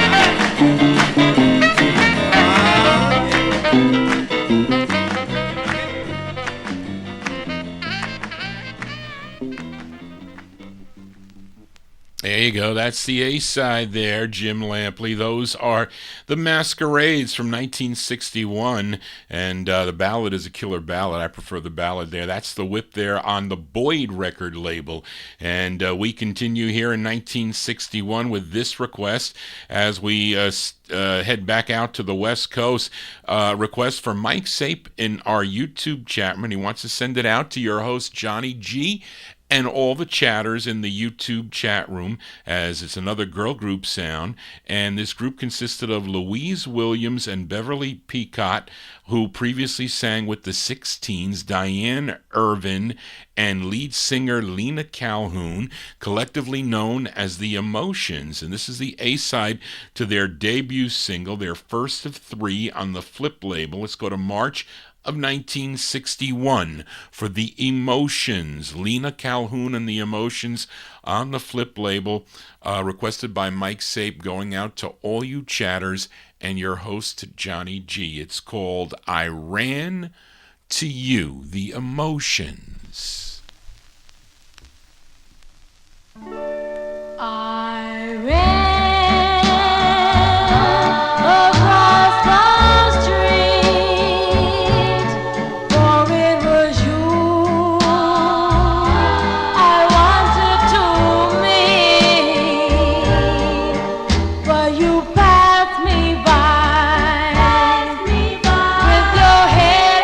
There you go. That's the A-side there, Jim Lampley. Those are the Masquerades from 1961, and the ballad is a killer ballad. I prefer the ballad there. That's the whip there on the Boyd record label. And we continue here in 1961 with this request as we head back out to the West Coast. Request from Mike Sape in our YouTube chat room. He wants to send it out to your host, Johnny G, and all the chatters in the YouTube chat room, as it's another girl group sound. And this group consisted of Louise Williams and Beverly Peacock, who previously sang with the 60's, Diane Irvin, and lead singer Lena Calhoun, collectively known as The Emotions. And this is the A-side to their debut single, their first of three on the Flip label. Let's go to March of 1961 for The Emotions. Lena Calhoun and The Emotions on the Flip label, requested by Mike Sape, going out to all you chatters and your host, Johnny G. It's called I Ran to You, The Emotions. I ran across the street, for it was you I wanted to meet, but you passed me by with your head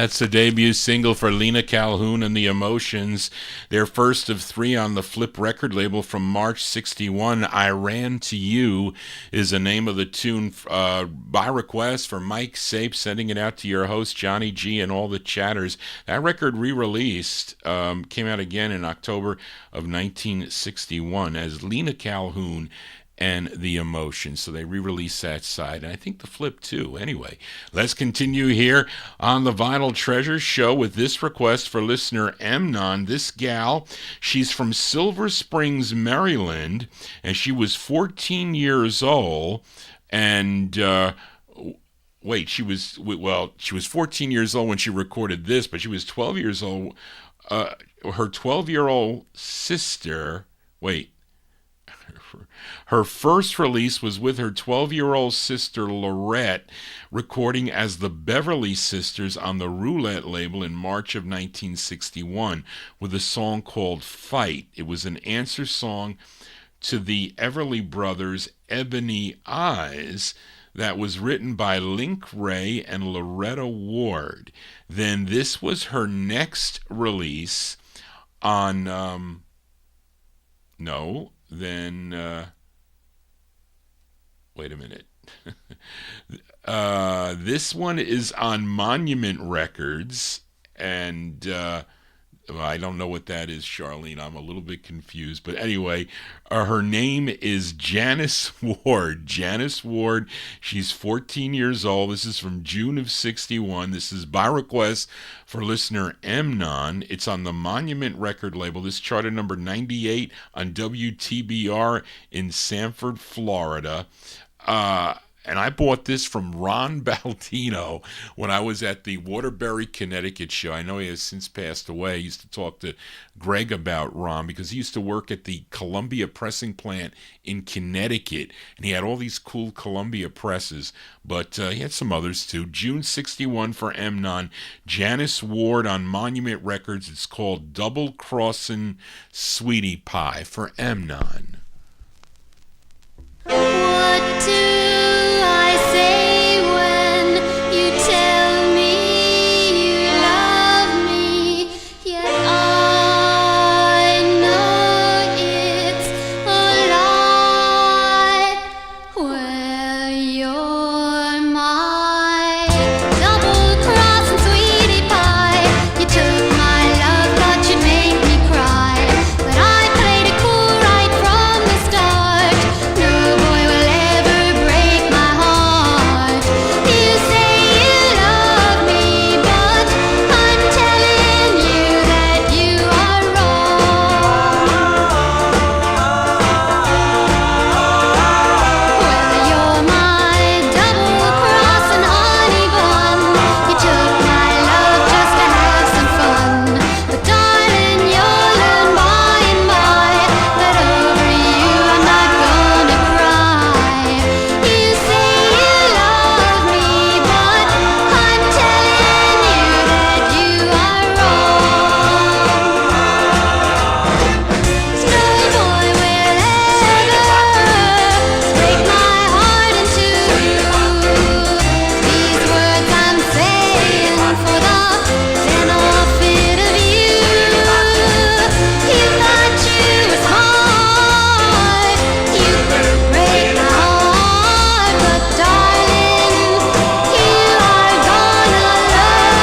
That's the debut single for Lena Calhoun and the Emotions. Their first of 3 on the Flip record label from March 61. I Ran to You is the name of the tune by request for Mike Sape, sending it out to your host Johnny G and all the chatters. That record re-released, came out again in October of 1961 as Lena Calhoun and the Emotions. So they re-released that side, and I think the Flip too. Anyway, let's continue here on the Vinyl Treasure Show with this request for listener Emnon. This gal, she's from Silver Springs, Maryland, and she was 14 years old, and she was 14 years old when she recorded this, but she was 12 years old. Her 12-year-old sister, her first release was with her 12-year-old sister Lorette, recording as the Beverly Sisters on the Roulette label in March of 1961 with a song called Fight. It was an answer song to the Everly Brothers' Ebony Eyes that was written by Link Ray and Loretta Ward. Then this was her next release on... wait a minute. This one is on Monument Records, and I don't know what that is, Charlene. I'm a little bit confused. But anyway, her name is Janice Ward. Janice Ward. She's 14 years old. This is from June of 61. This is by request for listener Emnon. It's on the Monument record label. This charted number 98 on WTBR in Sanford, Florida. And I bought this from Ron Baldino when I was at the Waterbury, Connecticut show. I know he has since passed away. I used to talk to Greg about Ron because he used to work at the Columbia pressing plant in Connecticut. And he had all these cool Columbia presses, but he had some others too. June 61 for Emnon. Janice Ward on Monument Records. It's called Double Crossin' Sweetie Pie for Emnon. What do I say when you tell me you love me? Yet I know it's a lie. Well, you're my double-crossing sweetie pie. You took my love, thought you'd make me cry, but I played it cool right from the start. No boy will ever break my heart. You say you love me, but I'm telling you that you are wrong. Well, you're my double-crossing honey bun. You took my love just to have some fun, but darling, you'll learn by and by that over you I'm not gonna cry. You say you love me, but I'm telling you that you are wrong. No boy will ever break my heart in two. These words I'm saying for the benefit of you. You thought you were smart, you could break my heart, but darling, you are gonna learn.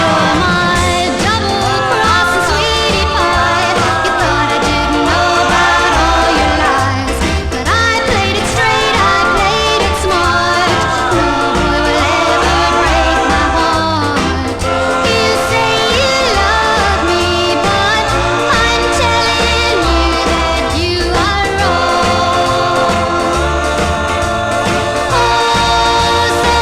You're my double-crossing sweetie pie. You thought I didn't know about all your lies, but I played it straight, I played it smart. No boy will ever break my heart. You say you love me, but I'm telling you that you are wrong. Oh, so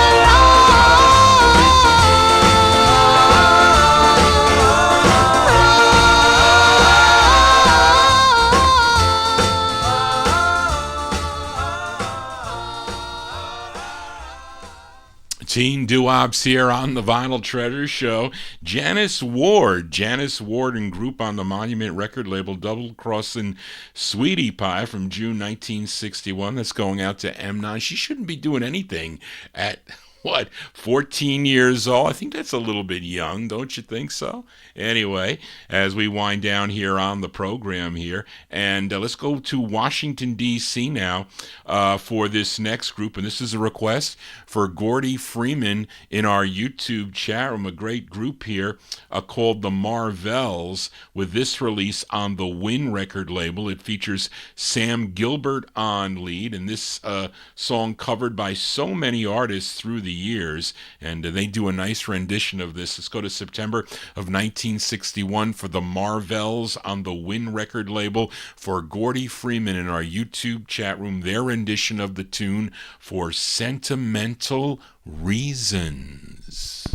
Teen doo-wops here on the Vinyl Treasure Show. Janice Ward and group on the Monument record label, Double Crossin' Sweetie Pie from June 1961. That's going out to Emnon. She shouldn't be doing anything at what, 14 years old? I think that's a little bit young, don't you think so? Anyway, as we wind down here on the program here, and let's go to Washington, D.C. now for this next group, and this is a request for Gordy Freeman in our YouTube chat room, a great group here called the Marvels, with this release on the Win record label. It features Sam Gilbert on lead, and this song covered by so many artists through the years, and they do a nice rendition of this. Let's go to September of 1961 for the Marvels on the Win record label for Gordy Freeman in our YouTube chat room, their rendition of the tune For Sentimental Reasons.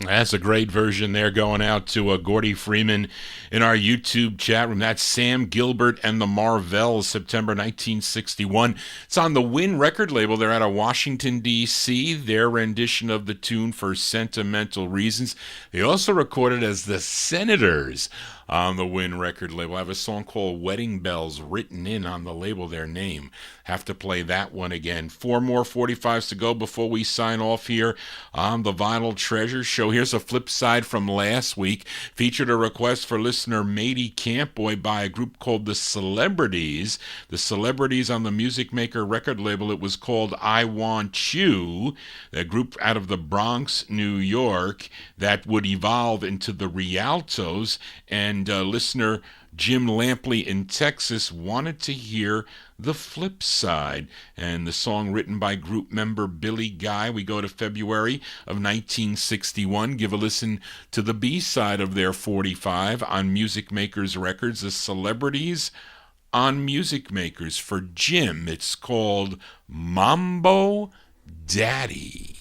That's a great version there going out to Gordy Freeman in our YouTube chat room. That's Sam Gilbert and the Marvels, September 1961. It's on the Win record label. They're out of Washington, D.C., their rendition of the tune For Sentimental Reasons. They also recorded as the Senators on the Win record label. I have a song called Wedding Bells written in on the label, their name. Have to play that one again. 4 more 45s to go before we sign off here on the Vinyltreasure show. Here's a flip side from last week. Featured a request for listener Matey Campboy by a group called the Celebrities. The Celebrities on the Music Maker record label. It was called I Want You. A group out of the Bronx, New York, that would evolve into the Rialtos. And listener Jim Lampley in Texas wanted to hear the flip side, and the song written by group member Billy Guy. We go to February of 1961. Give a listen to the B-side of their 45 on Music Makers Records, The Celebrities on Music Makers for Jim. It's called Mambo Daddy.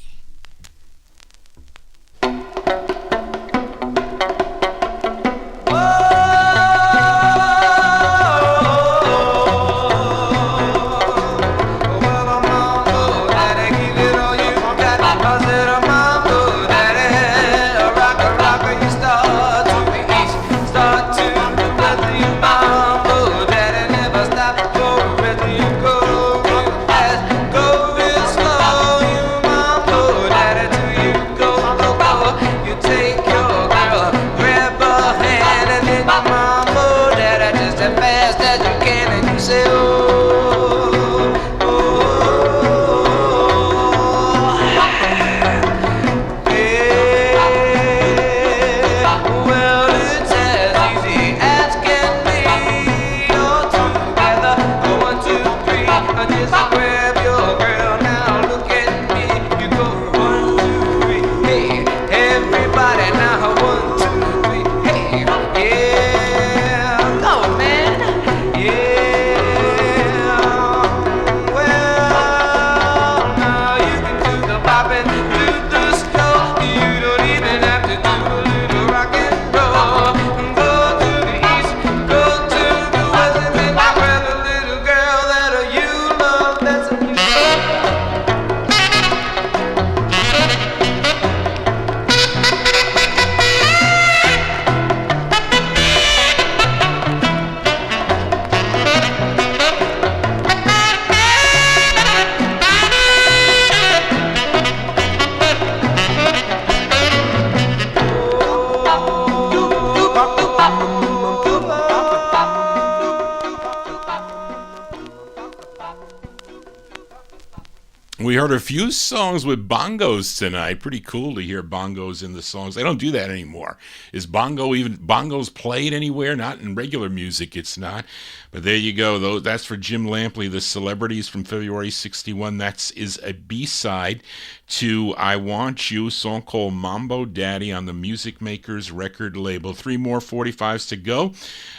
We heard a few songs with bongos tonight. Pretty cool to hear bongos in the songs. They don't do that anymore. Is bongos played anywhere? Not in regular music, it's not. But there you go. That's for Jim Lampley, The Celebrities from February 61. That is a B-side to I Want You, song called Mambo Daddy on the Music Makers record label. 3 more 45s to go.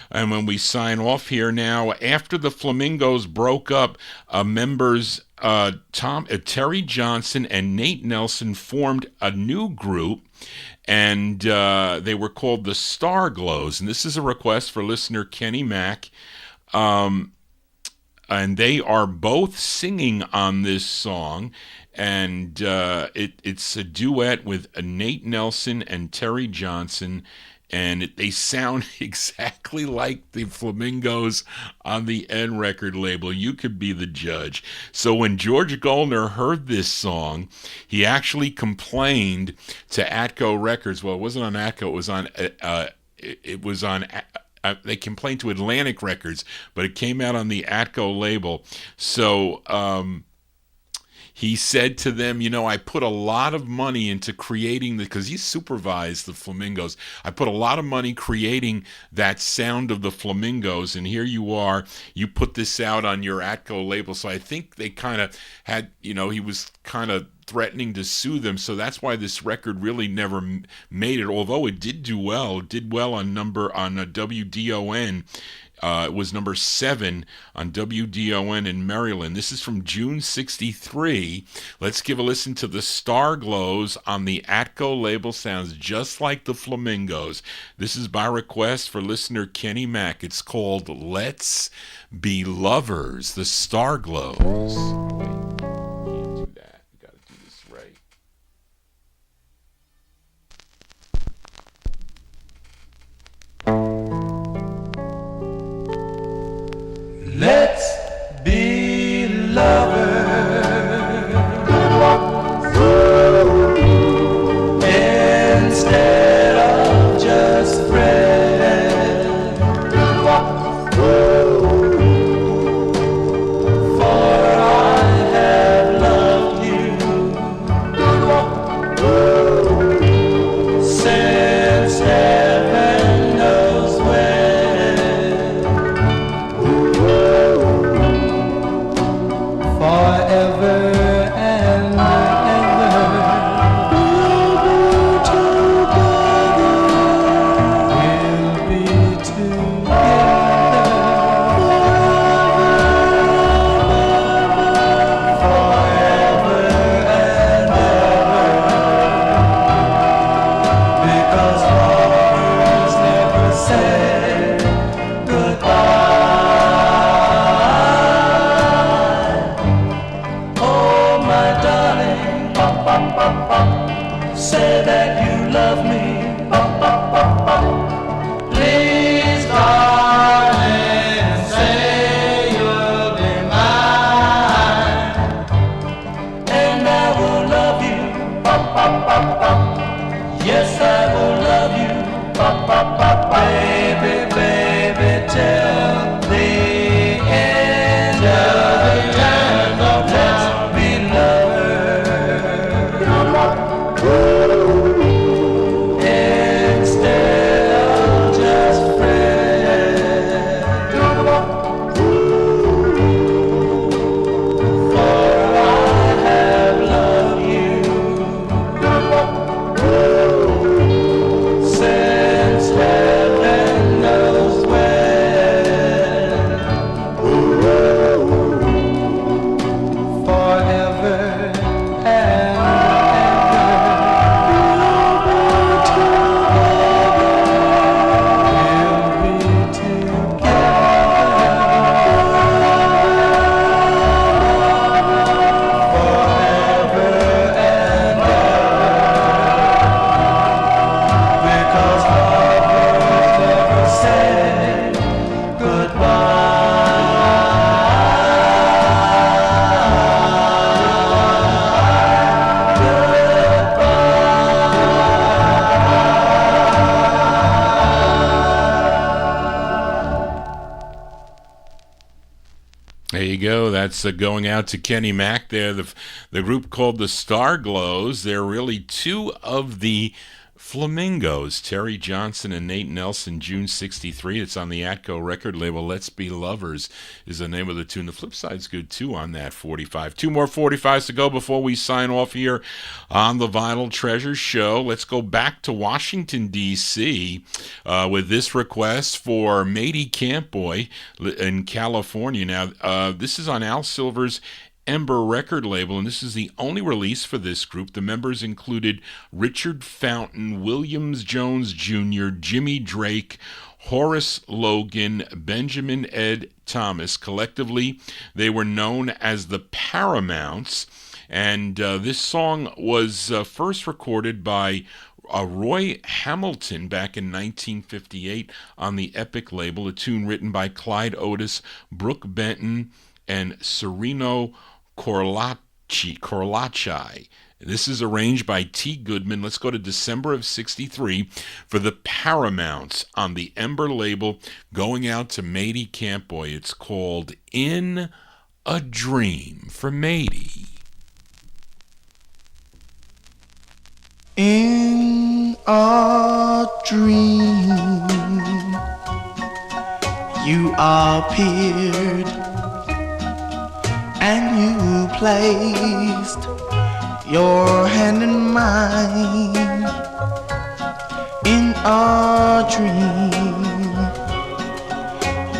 And when we sign off here now, after the Flamingos broke up, members Terry Johnson and Nate Nelson formed a new group, and they were called the Starglows. And this is a request for listener Kenny Mack. And they are both singing on this song, and it's a duet with Nate Nelson and Terry Johnson, and they sound exactly like the Flamingos on the N record label. You could be the judge. So when George Goldner heard this song, he actually complained to Atco Records. Well, it wasn't on Atco. It was on. They complained to Atlantic Records, but it came out on the Atco label. So he said to them, I put a lot of money into creating because he supervised the Flamingos. I put a lot of money creating that sound of the Flamingos, and here you are. You put this out on your Atco label. So I think they kind of had, he was kind of threatening to sue them, so that's why this record really never made it, although it did do well. It did well on WDON. It was number 7 on WDON in Maryland. This is from June 63. Let's give a listen to the Starglows on the Atco label. Sounds just like the Flamingos. This is by request for listener Kenny Mack. It's called Let's Be Lovers, the Starglows. Let's be lovers instead of just friends. For I you go. That's going out to Kenny Mack there. The group called the Star Glows. They're really two of the Flamingos, Terry Johnson and Nate Nelson, June 63. It's on the Atco record label. Let's Be Lovers is the name of the tune. The flip side's good, too, on that 45. Two more 45s to go before we sign off here on the Vinyl Treasures show. Let's go back to Washington, D.C. With this request for Matey Campboy in California. Now, this is on Al Silver's Ember record label, and this is the only release for this group. The members included Richard Fountain, Williams Jones Jr., Jimmy Drake, Horace Logan, Benjamin Ed Thomas. Collectively, they were known as the Paramounts, and this song was first recorded by Roy Hamilton back in 1958 on the Epic label, a tune written by Clyde Otis, Brooke Benton, and Sereno Corlacci. This is arranged by T. Goodman. Let's go to December of 63 for the Paramounts on the Ember label, going out to Matey Campboy. It's called In a Dream for Matey. In a dream, you appeared and you placed your hand in mine. In a dream,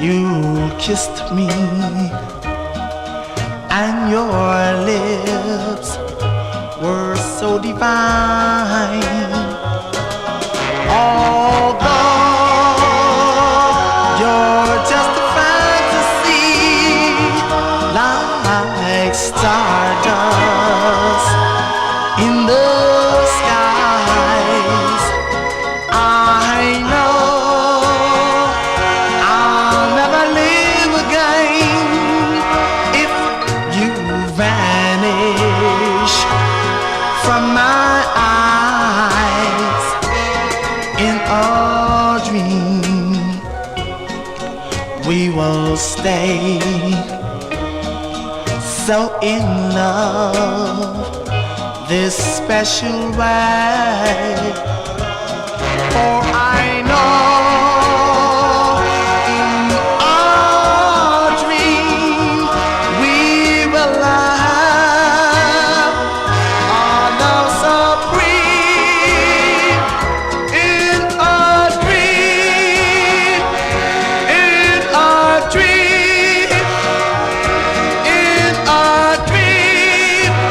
you kissed me and your lips were so divine. Although you're just a fantasy, like stardust in the skies, I know I'll never live again if you vanish from my eyes. In a dream, we will stay so in love this special way. For I know in our dream we will have our love supreme. In our dream, in our dream, in our dream,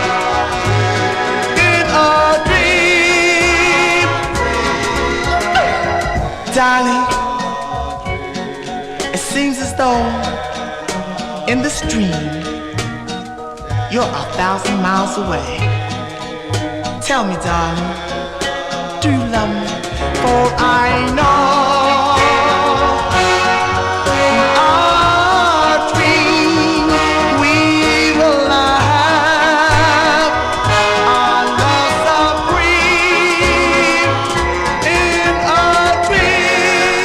in our dream. Darling, it seems as though in this dream you're 1,000 miles away. Tell me, darling, do you love me? For I know in our dream we will have our love supreme. In our dream,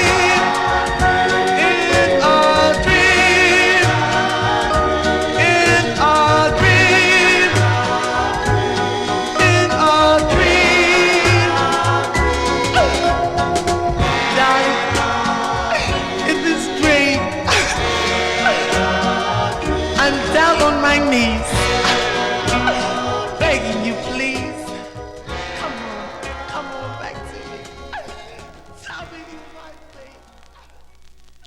in our dream, in our dream, in our dream. Darling, in this dream, I'm down on my knees, begging you, please, come on back to me. Tell me you like me.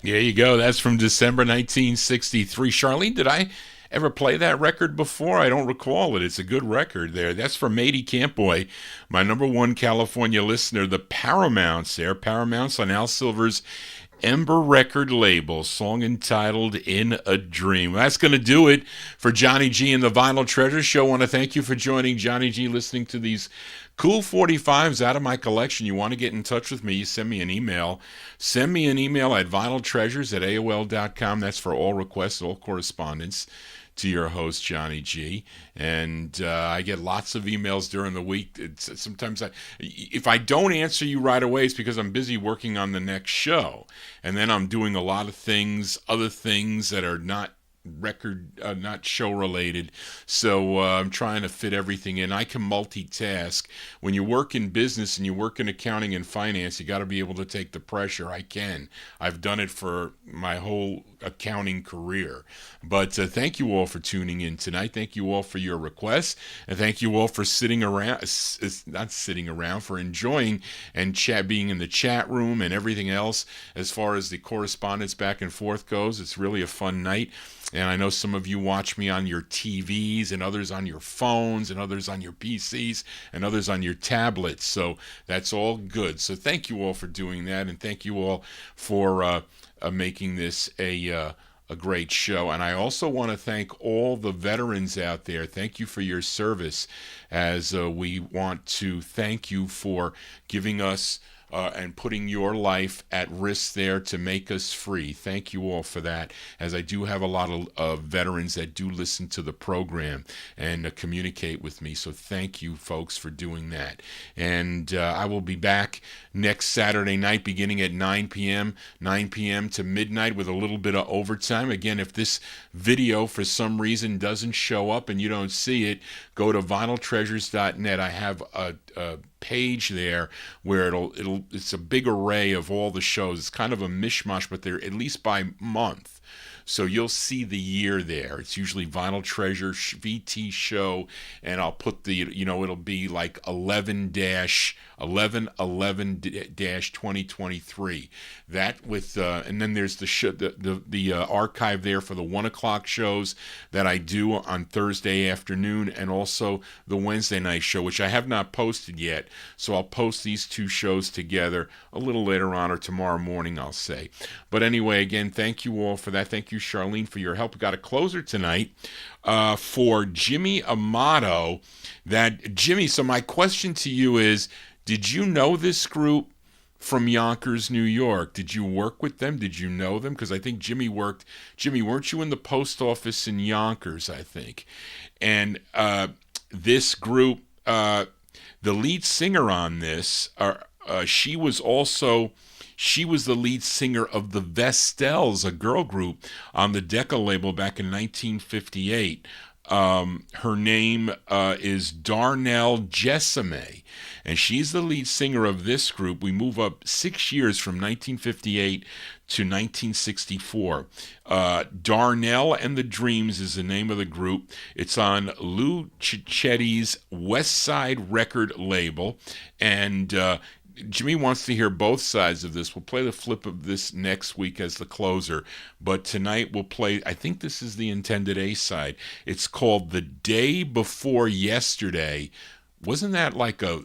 There you go. That's from December 1963. Charlene, did I ever play that record before? I don't recall it. It's a good record there. That's from Matey Campboy, my number one California listener. The Paramounts there. Paramounts on Al Silver's Ember record label, song entitled In a Dream. That's going to do it for Johnny G and the Vinyl Treasure Show. I want to thank you for joining Johnny G, listening to these cool 45s out of my collection. You want to get in touch with me, you send me an email. Send me an email at vinyltreasures@aol.com. That's for all requests, all correspondence to your host, Johnny G. And I get lots of emails during the week. Sometimes if I don't answer you right away, it's because I'm busy working on the next show. And then I'm doing a lot of things, other things that are not record, not show related. So I'm trying to fit everything in. I can multitask. When you work in business and you work in accounting and finance, you got to be able to take the pressure. I can. I've done it for my whole accounting career. But thank you all for tuning in tonight. Thank you all for your requests, and thank you all for sitting around, not sitting around, for enjoying and being in the chat room and everything else. As far as the correspondence back and forth goes, it's really a fun night. And I know some of you watch me on your TVs, and others on your phones, and others on your PCs, and others on your tablets. So that's all good. So thank you all for doing that, and thank you all for making this a great show. And I also want to thank all the veterans out there. Thank you for your service, as we want to thank you for giving us and putting your life at risk there to make us free. Thank you all for that, as I do have a lot of veterans that do listen to the program and communicate with me. So thank you, folks, for doing that. And I will be back next Saturday night beginning at 9 p.m. to midnight with a little bit of overtime. Again, if this video for some reason doesn't show up and you don't see it, go to vinyltreasures.net. I have a page there where it's a big array of all the shows. It's kind of a mishmash, but they're at least by month. So you'll see the year there. It's usually Vinyl Treasure VT show, and I'll put it'll be like 11/11/2023. That with and then there's the archive there for the 1 o'clock shows that I do on Thursday afternoon, and also the Wednesday night show, which I have not posted yet. So I'll post these two shows together a little later on, or tomorrow morning, I'll say. But anyway, again, thank you all for that. Thank you, Charlene, for your help. We got a closer tonight for Jimmy Amato. Jimmy, so my question to you is, did you know this group from Yonkers, New York? Did you work with them? Did you know them? Because I think Jimmy, weren't you in the post office in Yonkers, I think? And this group, the lead singer on this, she was the lead singer of the Vestels, a girl group on the Decca label back in 1958. Her name is Darnell Jessame, and she's the lead singer of this group. We move up 6 years from 1958 to 1964. Darnell and the Dreams is the name of the group. It's on Lou Cicchetti's West Side record label, and Jimmy wants to hear both sides of this. We'll play the flip of this next week as the closer, but tonight we'll play, I think this is the intended A-side. It's called The Day Before Yesterday. Wasn't that like a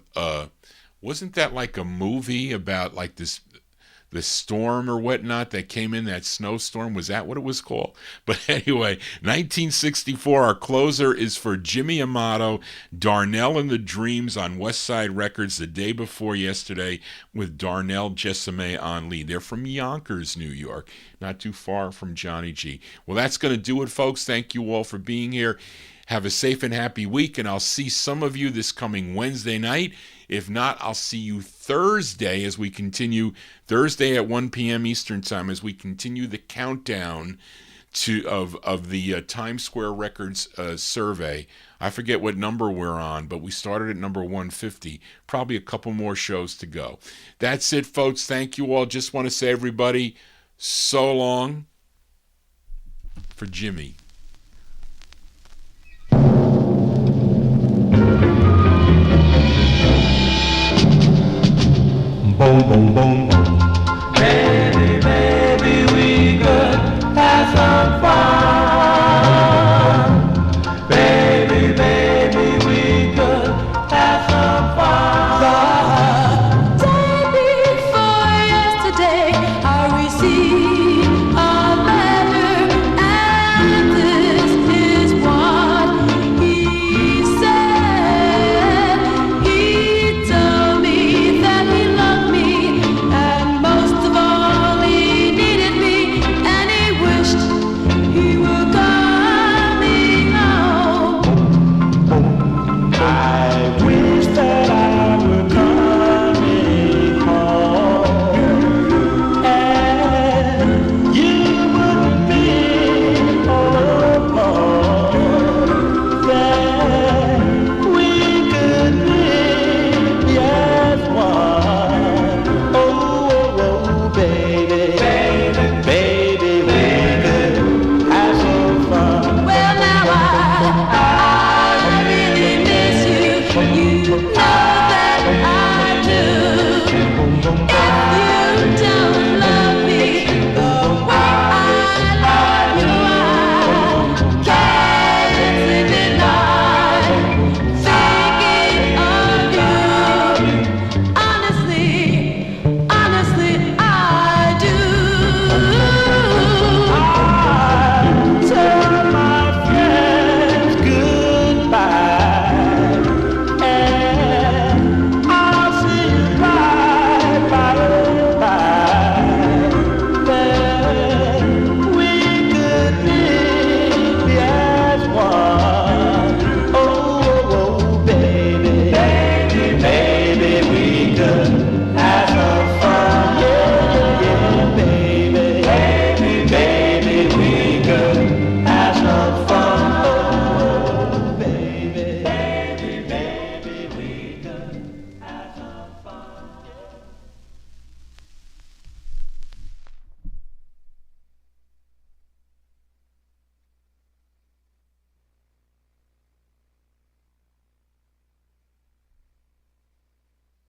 movie about like the storm or whatnot that came in, that snowstorm? Was that what it was called? But anyway, 1964, our closer is for Jimmy Amato, Darnell and the Dreams on West Side Records, The Day Before Yesterday, with Darnell Jessame on lead. They're from Yonkers, New York, not too far from Johnny G. Well, that's going to do it, folks. Thank you all for being here. Have a safe and happy week, and I'll see some of you this coming Wednesday night. If not, I'll see you Thursday as we continue, Thursday at 1 p.m. Eastern Time, as we continue the countdown of the Times Square Records survey. I forget what number we're on, but we started at number 150. Probably a couple more shows to go. That's it, folks. Thank you all. Just want to say, everybody, so long for Jimmy. Boom, boom, boom.